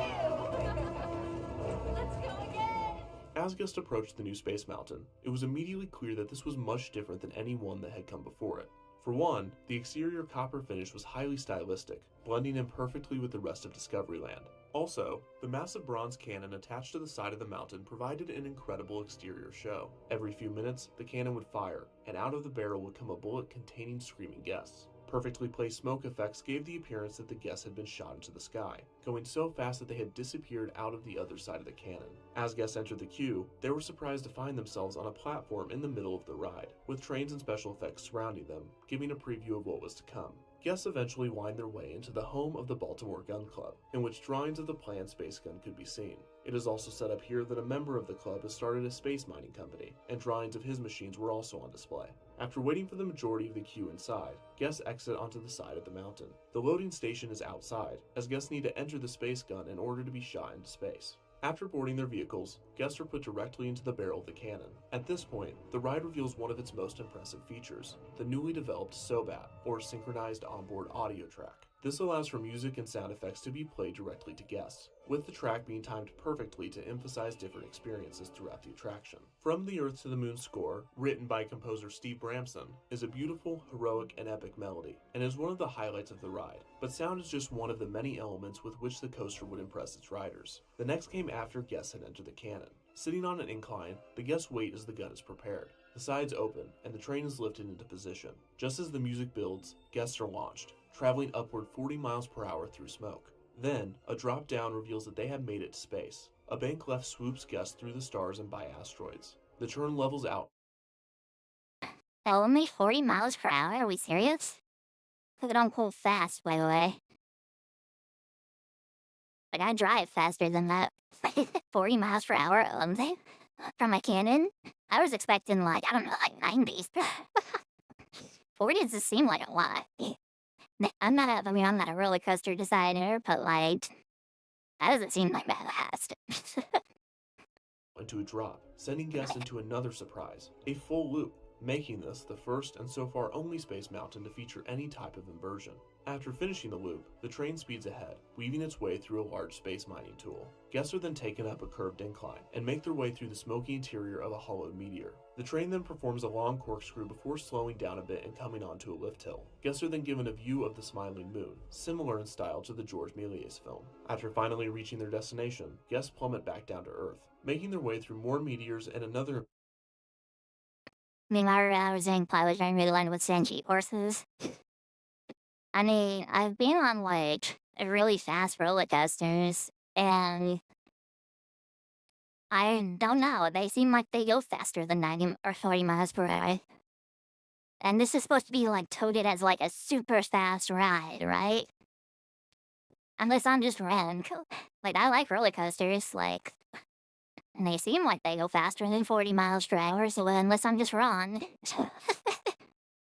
Let's go again. As guests approached the new Space Mountain, it was immediately clear that this was much different than any one that had come before it. For one, the exterior copper finish was highly stylistic, blending in perfectly with the rest of Discoveryland. Also, the massive bronze cannon attached to the side of the mountain provided an incredible exterior show. Every few minutes, the cannon would fire, and out of the barrel would come a bullet containing screaming guests. Perfectly placed smoke effects gave the appearance that the guests had been shot into the sky, going so fast that they had disappeared out of the other side of the cannon. As guests entered the queue, they were surprised to find themselves on a platform in the middle of the ride, with trains and special effects surrounding them, giving a preview of what was to come. Guests eventually wind their way into the home of the Baltimore Gun Club, in which drawings of the planned space gun could be seen. It is also set up here that a member of the club has started a space mining company, and drawings of his machines were also on display. After waiting for the majority of the queue inside, guests exit onto the side of the mountain. The loading station is outside, as guests need to enter the space gun in order to be shot into space. After boarding their vehicles, guests are put directly into the barrel of the cannon. At this point, the ride reveals one of its most impressive features, the newly developed SOBAT, or Synchronized Onboard Audio Track. This allows for music and sound effects to be played directly to guests, with the track being timed perfectly to emphasize different experiences throughout the attraction. From the Earth to the Moon score, written by composer Steve Bramson, is a beautiful, heroic, and epic melody, and is one of the highlights of the ride. But sound is just one of the many elements with which the coaster would impress its riders. The next came after guests had entered the cannon. Sitting on an incline, the guests wait as the gun is prepared. The sides open, and the train is lifted into position. Just as the music builds, guests are launched, traveling upward 40 miles per hour through smoke. Then, a drop down reveals that they have made it to space. A bank left swoops guests through the stars and by asteroids. The turn levels out. Only 40 miles per hour? Are we serious? Look at on cool fast, by the way. Like, I drive faster than that. 40 miles per hour from a cannon? I was expecting, like, I don't know, like 90s. 40 doesn't seem like a lot. I'm not a roller coaster designer, but, like, that doesn't seem like that fast. Into a drop, sending guests into another surprise, a full loop, making this the first and so far only Space Mountain to feature any type of inversion. After finishing the loop, the train speeds ahead, weaving its way through a large space mining tool. Guests are then taken up a curved incline and make their way through the smoky interior of a hollowed meteor. The train then performs a long corkscrew before slowing down a bit and coming onto a lift hill. Guests are then given a view of the smiling moon, similar in style to the George Méliès film. After finally reaching their destination, guests plummet back down to Earth, making their way through more meteors and another. Meanwhile, I was saying I was trying to land with Sanji horses. I mean, I've been on, like, really fast roller coasters, and I don't know, they seem like they go faster than 90 or 40 miles per hour. And this is supposed to be, like, touted as, like, a super fast ride, right? Unless I'm just wrong. Like, I like roller coasters, like, and they seem like they go faster than 40 miles per hour, so unless I'm just wrong.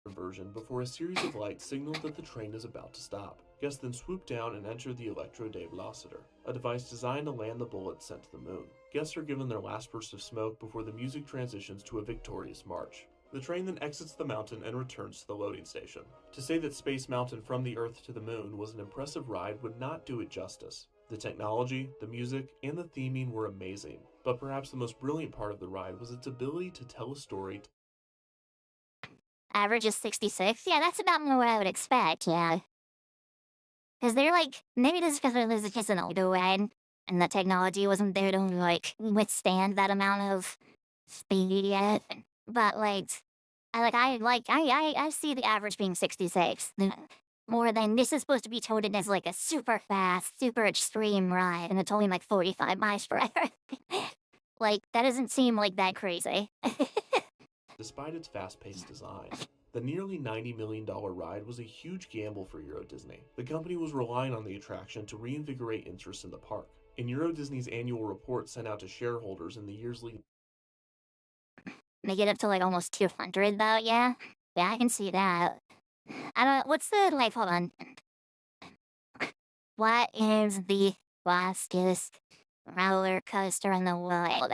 Version before a series of lights signal that the train is about to stop. Guests then swoop down and enter the electro-develocitor, a device designed to land the bullets sent to the moon. Guests are given their last burst of smoke before the music transitions to a victorious march. The train then exits the mountain and returns to the loading station. To say that Space Mountain from the Earth to the moon was an impressive ride would not do it justice. The technology, the music, and the theming were amazing, but perhaps the most brilliant part of the ride was its ability to tell a story. Average is 66? Yeah, that's about what I would expect, yeah. Because they're like, maybe this is because it was just an older ride, and the technology wasn't there to, like, withstand that amount of speed yet. But, like, I see the average being 66. More than, this is supposed to be touted as, like, a super fast, super extreme ride, and it's only, like, 45 miles per hour. Like, that doesn't seem like that crazy. Despite its fast-paced design, the nearly $90 million ride was a huge gamble for Euro Disney. The company was relying on the attraction to reinvigorate interest in the park. In Euro Disney's annual report sent out to shareholders in the years leading, they get up to, like, almost 200, though, yeah? Yeah, I can see that. What's the, like, hold on. What is the fastest roller coaster in the world?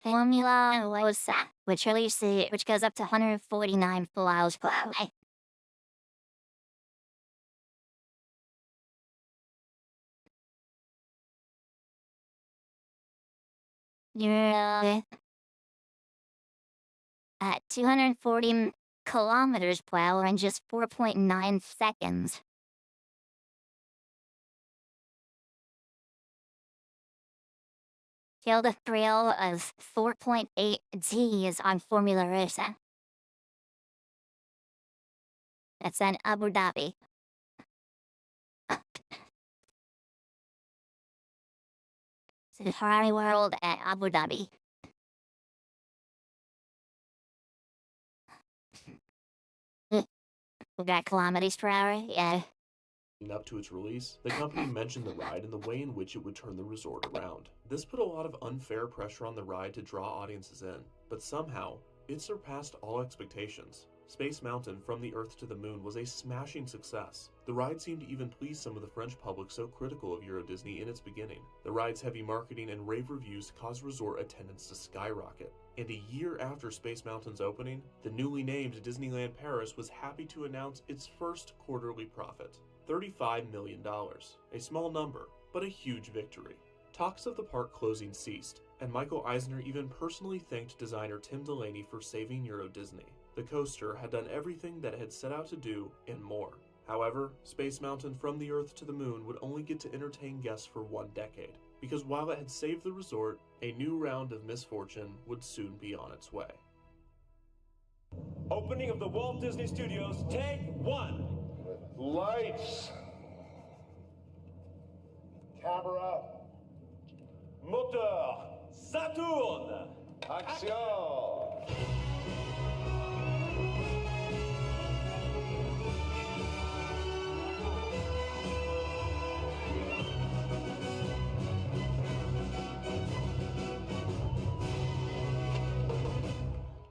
Formula Rosa, which goes up to 149 miles per hour. You're at 240 kilometers per hour in just 4.9 seconds. Feel the thrill of 4.8 Gs on Formula Rosa. That's in Abu Dhabi. Safari World at Abu Dhabi. We got kilometers per hour? Yeah. Up to its release, the company mentioned the ride and the way in which it would turn the resort around. This put a lot of unfair pressure on the ride to draw audiences in, but somehow, it surpassed all expectations. Space Mountain From the Earth to the Moon was a smashing success. The ride seemed to even please some of the French public so critical of Euro Disney in its beginning. The ride's heavy marketing and rave reviews caused resort attendance to skyrocket. And a year after Space Mountain's opening, the newly named Disneyland Paris was happy to announce its first quarterly profit. $35 million. A small number, but a huge victory. Talks of the park closing ceased, and Michael Eisner even personally thanked designer Tim Delaney for saving Euro Disney. The coaster had done everything that it had set out to do and more. However, Space Mountain From the Earth to the Moon would only get to entertain guests for 1 decade, because while it had saved the resort, a new round of misfortune would soon be on its way. Opening of the Walt Disney Studios, take 1. Lights. Camera. Moteur. Saturn. Action.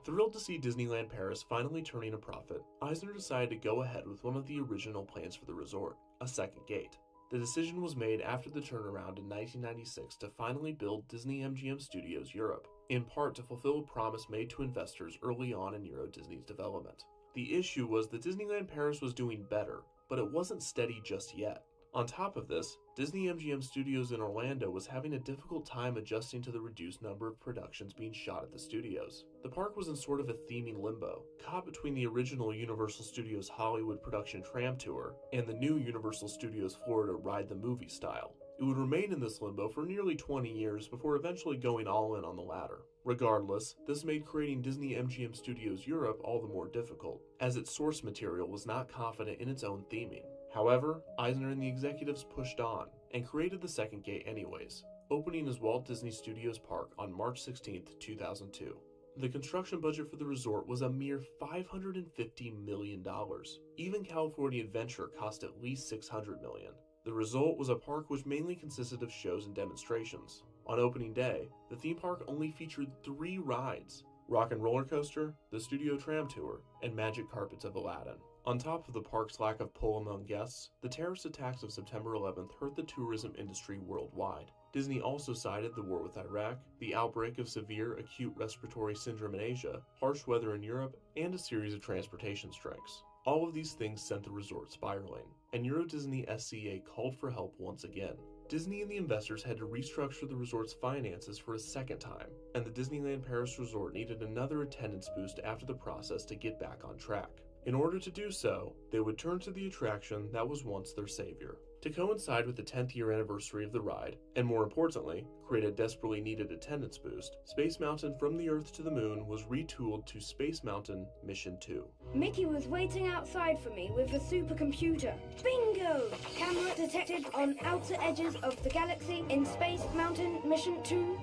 Thrilled to see Disneyland Paris finally turning a profit, Eisner decided to go ahead with one of the original plans for the resort, a second gate. The decision was made after the turnaround in 1996 to finally build Disney MGM Studios Europe, in part to fulfill a promise made to investors early on in Euro Disney's development. The issue was that Disneyland Paris was doing better, but it wasn't steady just yet. On top of this, Disney MGM Studios in Orlando was having a difficult time adjusting to the reduced number of productions being shot at the studios. The park was in sort of a theming limbo, caught between the original Universal Studios Hollywood production Tram Tour and the new Universal Studios Florida Ride the Movie style. It would remain in this limbo for nearly 20 years before eventually going all in on the latter. Regardless, this made creating Disney MGM Studios Europe all the more difficult, as its source material was not confident in its own theming. However, Eisner and the executives pushed on, and created the second gate anyways, opening as Walt Disney Studios Park on March 16, 2002. The construction budget for the resort was a mere $550 million. Even California Adventure cost at least $600 million. The result was a park which mainly consisted of shows and demonstrations. On opening day, the theme park only featured 3 rides: Rock and Roller Coaster, the Studio Tram Tour, and Magic Carpets of Aladdin. On top of the park's lack of pull among guests, the terrorist attacks of September 11th hurt the tourism industry worldwide. Disney also cited the war with Iraq, the outbreak of severe acute respiratory syndrome in Asia, harsh weather in Europe, and a series of transportation strikes. All of these things sent the resort spiraling, and Euro Disney SCA called for help once again. Disney and the investors had to restructure the resort's finances for a second time, and the Disneyland Paris resort needed another attendance boost after the process to get back on track. In order to do so, they would turn to the attraction that was once their savior. To coincide with the 10th year anniversary of the ride, and more importantly, create a desperately needed attendance boost, Space Mountain From the Earth to the Moon was retooled to Space Mountain Mission 2. Mickey was waiting outside for me with a supercomputer. Bingo! Camera detected on outer edges of the galaxy in Space Mountain Mission 2.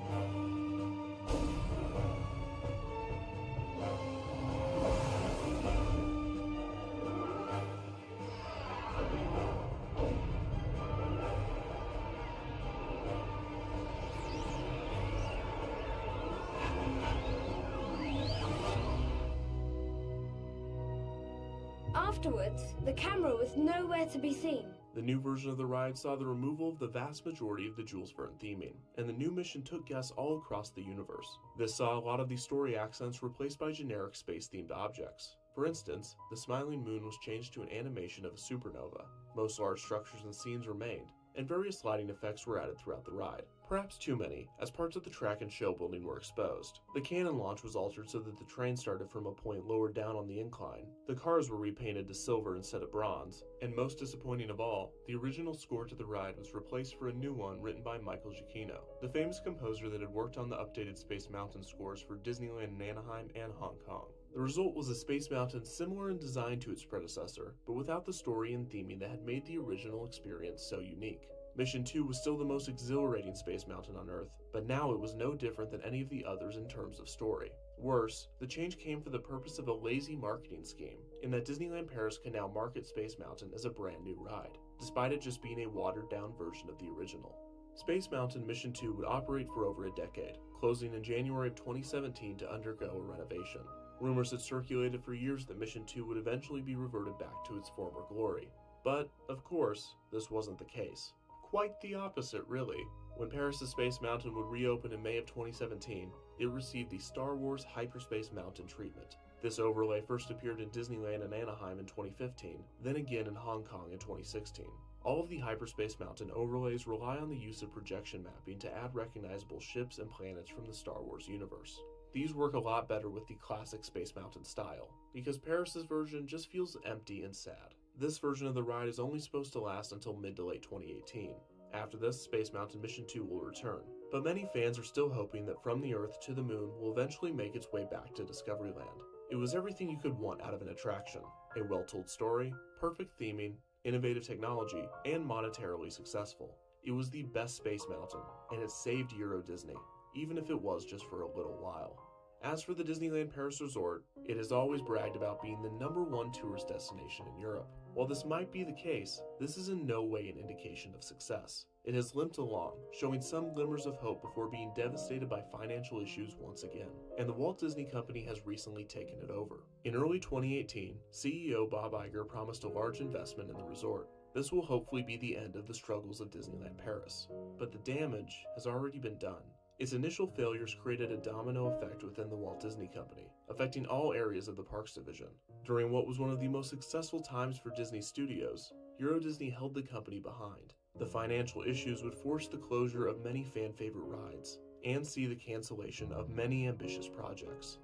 Afterwards, the camera was nowhere to be seen. The new version of the ride saw the removal of the vast majority of the Jules Verne theming, and the new mission took guests all across the universe. This saw a lot of the story accents replaced by generic space-themed objects. For instance, the smiling moon was changed to an animation of a supernova. Most large structures and scenes remained, and various lighting effects were added throughout the ride. Perhaps too many, as parts of the track and show building were exposed. The cannon launch was altered so that the train started from a point lower down on the incline. The cars were repainted to silver instead of bronze, and most disappointing of all, the original score to the ride was replaced for a new one written by Michael Giacchino, the famous composer that had worked on the updated Space Mountain scores for Disneyland in Anaheim and Hong Kong. The result was a Space Mountain similar in design to its predecessor, but without the story and theming that had made the original experience so unique. Mission 2 was still the most exhilarating Space Mountain on Earth, but now it was no different than any of the others in terms of story. Worse, the change came for the purpose of a lazy marketing scheme, in that Disneyland Paris can now market Space Mountain as a brand new ride, despite it just being a watered-down version of the original. Space Mountain Mission 2 would operate for over a decade, closing in January of 2017 to undergo a renovation. Rumors had circulated for years that Mission 2 would eventually be reverted back to its former glory. But, of course, this wasn't the case. Quite the opposite, really. When Paris' Space Mountain would reopen in May of 2017, it received the Star Wars Hyperspace Mountain treatment. This overlay first appeared in Disneyland and Anaheim in 2015, then again in Hong Kong in 2016. All of the Hyperspace Mountain overlays rely on the use of projection mapping to add recognizable ships and planets from the Star Wars universe. These work a lot better with the classic Space Mountain style, because Paris' version just feels empty and sad. This version of the ride is only supposed to last until mid to late 2018. After this, Space Mountain Mission 2 will return, but many fans are still hoping that From the Earth to the Moon will eventually make its way back to Discoveryland. It was everything you could want out of an attraction: a well-told story, perfect theming, innovative technology, and monetarily successful. It was the best Space Mountain, and it saved Euro Disney, even if it was just for a little while. As for the Disneyland Paris Resort, it has always bragged about being the #1 tourist destination in Europe. While this might be the case, this is in no way an indication of success. It has limped along, showing some glimmers of hope before being devastated by financial issues once again, and the Walt Disney Company has recently taken it over. In early 2018, CEO Bob Iger promised a large investment in the resort. This will hopefully be the end of the struggles of Disneyland Paris, but the damage has already been done. Its initial failures created a domino effect within the Walt Disney Company, affecting all areas of the parks division. During what was one of the most successful times for Disney Studios, Euro Disney held the company behind. The financial issues would force the closure of many fan-favorite rides, and see the cancellation of many ambitious projects.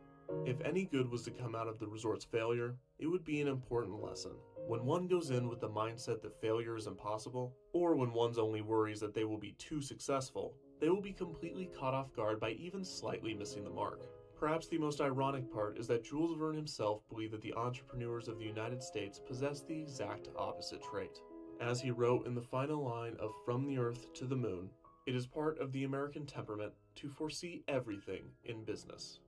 If any good was to come out of the resort's failure, it would be an important lesson. When one goes in with the mindset that failure is impossible, or when one's only worries that they will be too successful, they will be completely caught off guard by even slightly missing the mark. Perhaps the most ironic part is that Jules Verne himself believed that the entrepreneurs of the United States possessed the exact opposite trait. As he wrote in the final line of From the Earth to the Moon, it is part of the American temperament to foresee everything in business,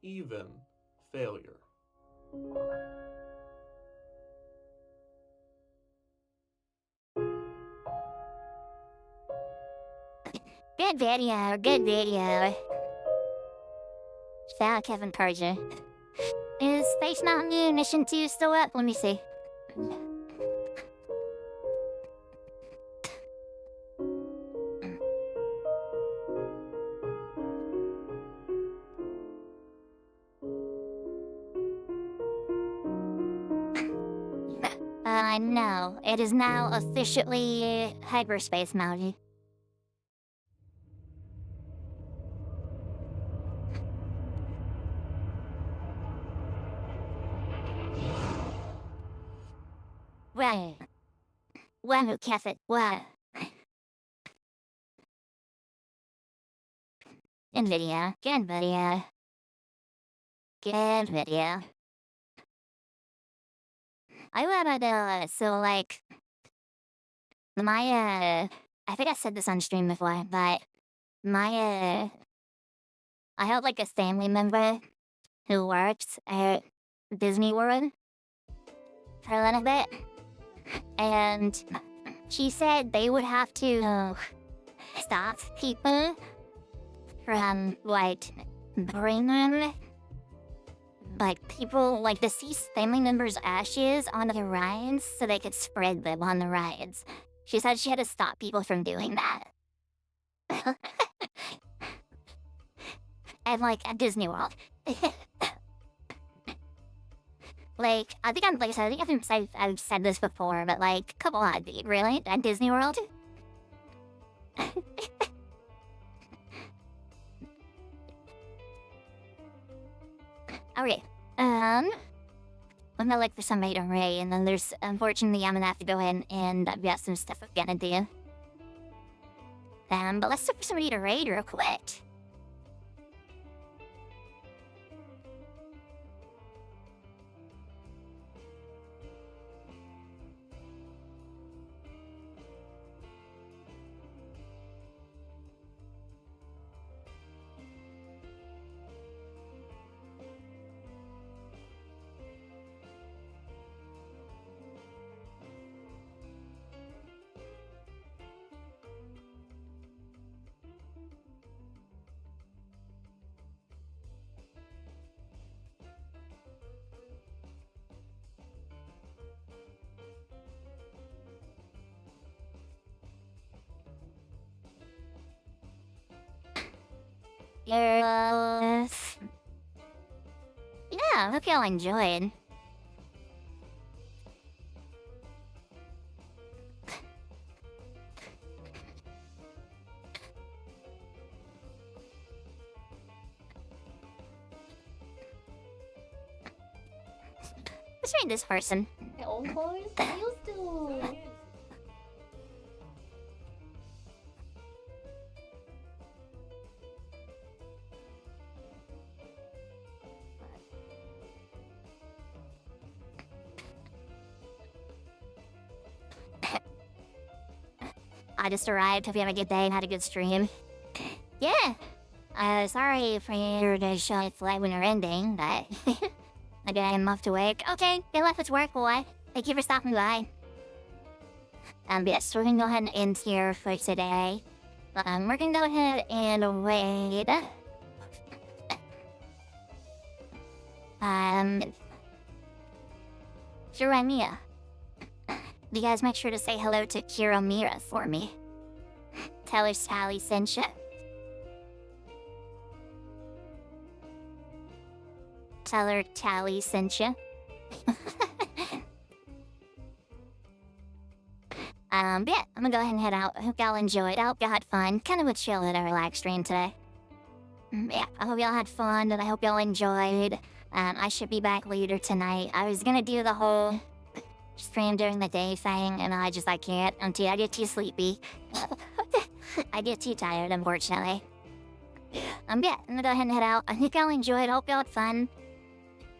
even failure. Good video, good video. Shout out Kevin Parger. Is Space Mountain Mission 2 still up? Let me see. No, it is now officially Hyperspace Mountain. Well, Kevin, well. Good video, good video. Good video. I wanna so like my I think I said this on stream before, but my I have like a family member who works at Disney World for a little bit, and she said they would have to stop people from like bringing like people like deceased family members' ashes onto the rides so they could spread them on the rides. She said she had to stop people from doing that. And like at Disney World. Like, I think I've said this before, but like, come on, dude, really? At Disney World? Okay, I'm gonna look for somebody to raid, and then there's, unfortunately, I'm gonna have to go in and I've got some stuff I'm gonna do. But let's look for somebody to raid real quick. Yes. Yeah, I hope y'all enjoyed. Let's read this person. Oh, boys, used to. I just arrived. Hope you have a good day and had a good stream. Yeah. Sorry for your show. It's live when you're ending, but maybe I am off to work. Okay, get left with work, boy. Thank you for stopping by. Yes, we're gonna go ahead and end here for today. We're gonna go ahead and wait. Jeremia. You guys make sure to say hello to Kira Mira for me. Tell her Tali sent you. Tell her Tali sent you. Yeah, I'm gonna go ahead and head out. I hope y'all enjoyed. I hope y'all had fun. Kind of a chill and a relaxed stream today. Yeah, I hope y'all had fun and I hope y'all enjoyed. I should be back later tonight. I was gonna do the whole stream during the day thing, and I can't. I get too sleepy. I get too tired, unfortunately. Yeah, I'm gonna go ahead and head out. I think y'all enjoyed. Hope y'all had fun.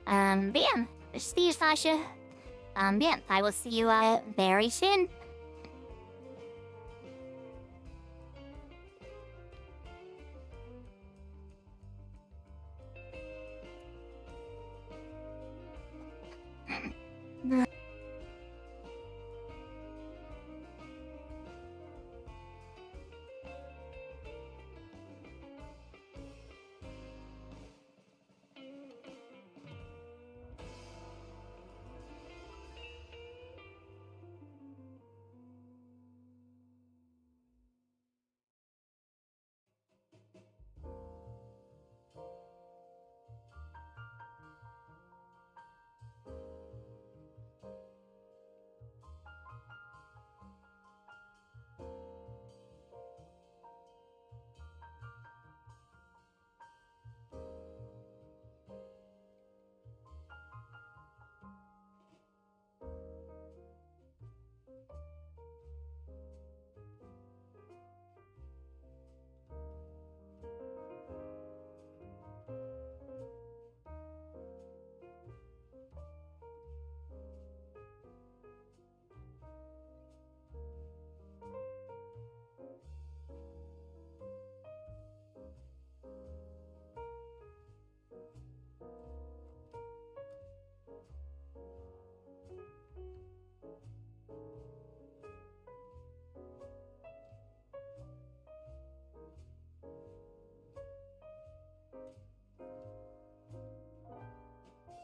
Yeah, see you, Sasha. Yeah, I will see you very soon.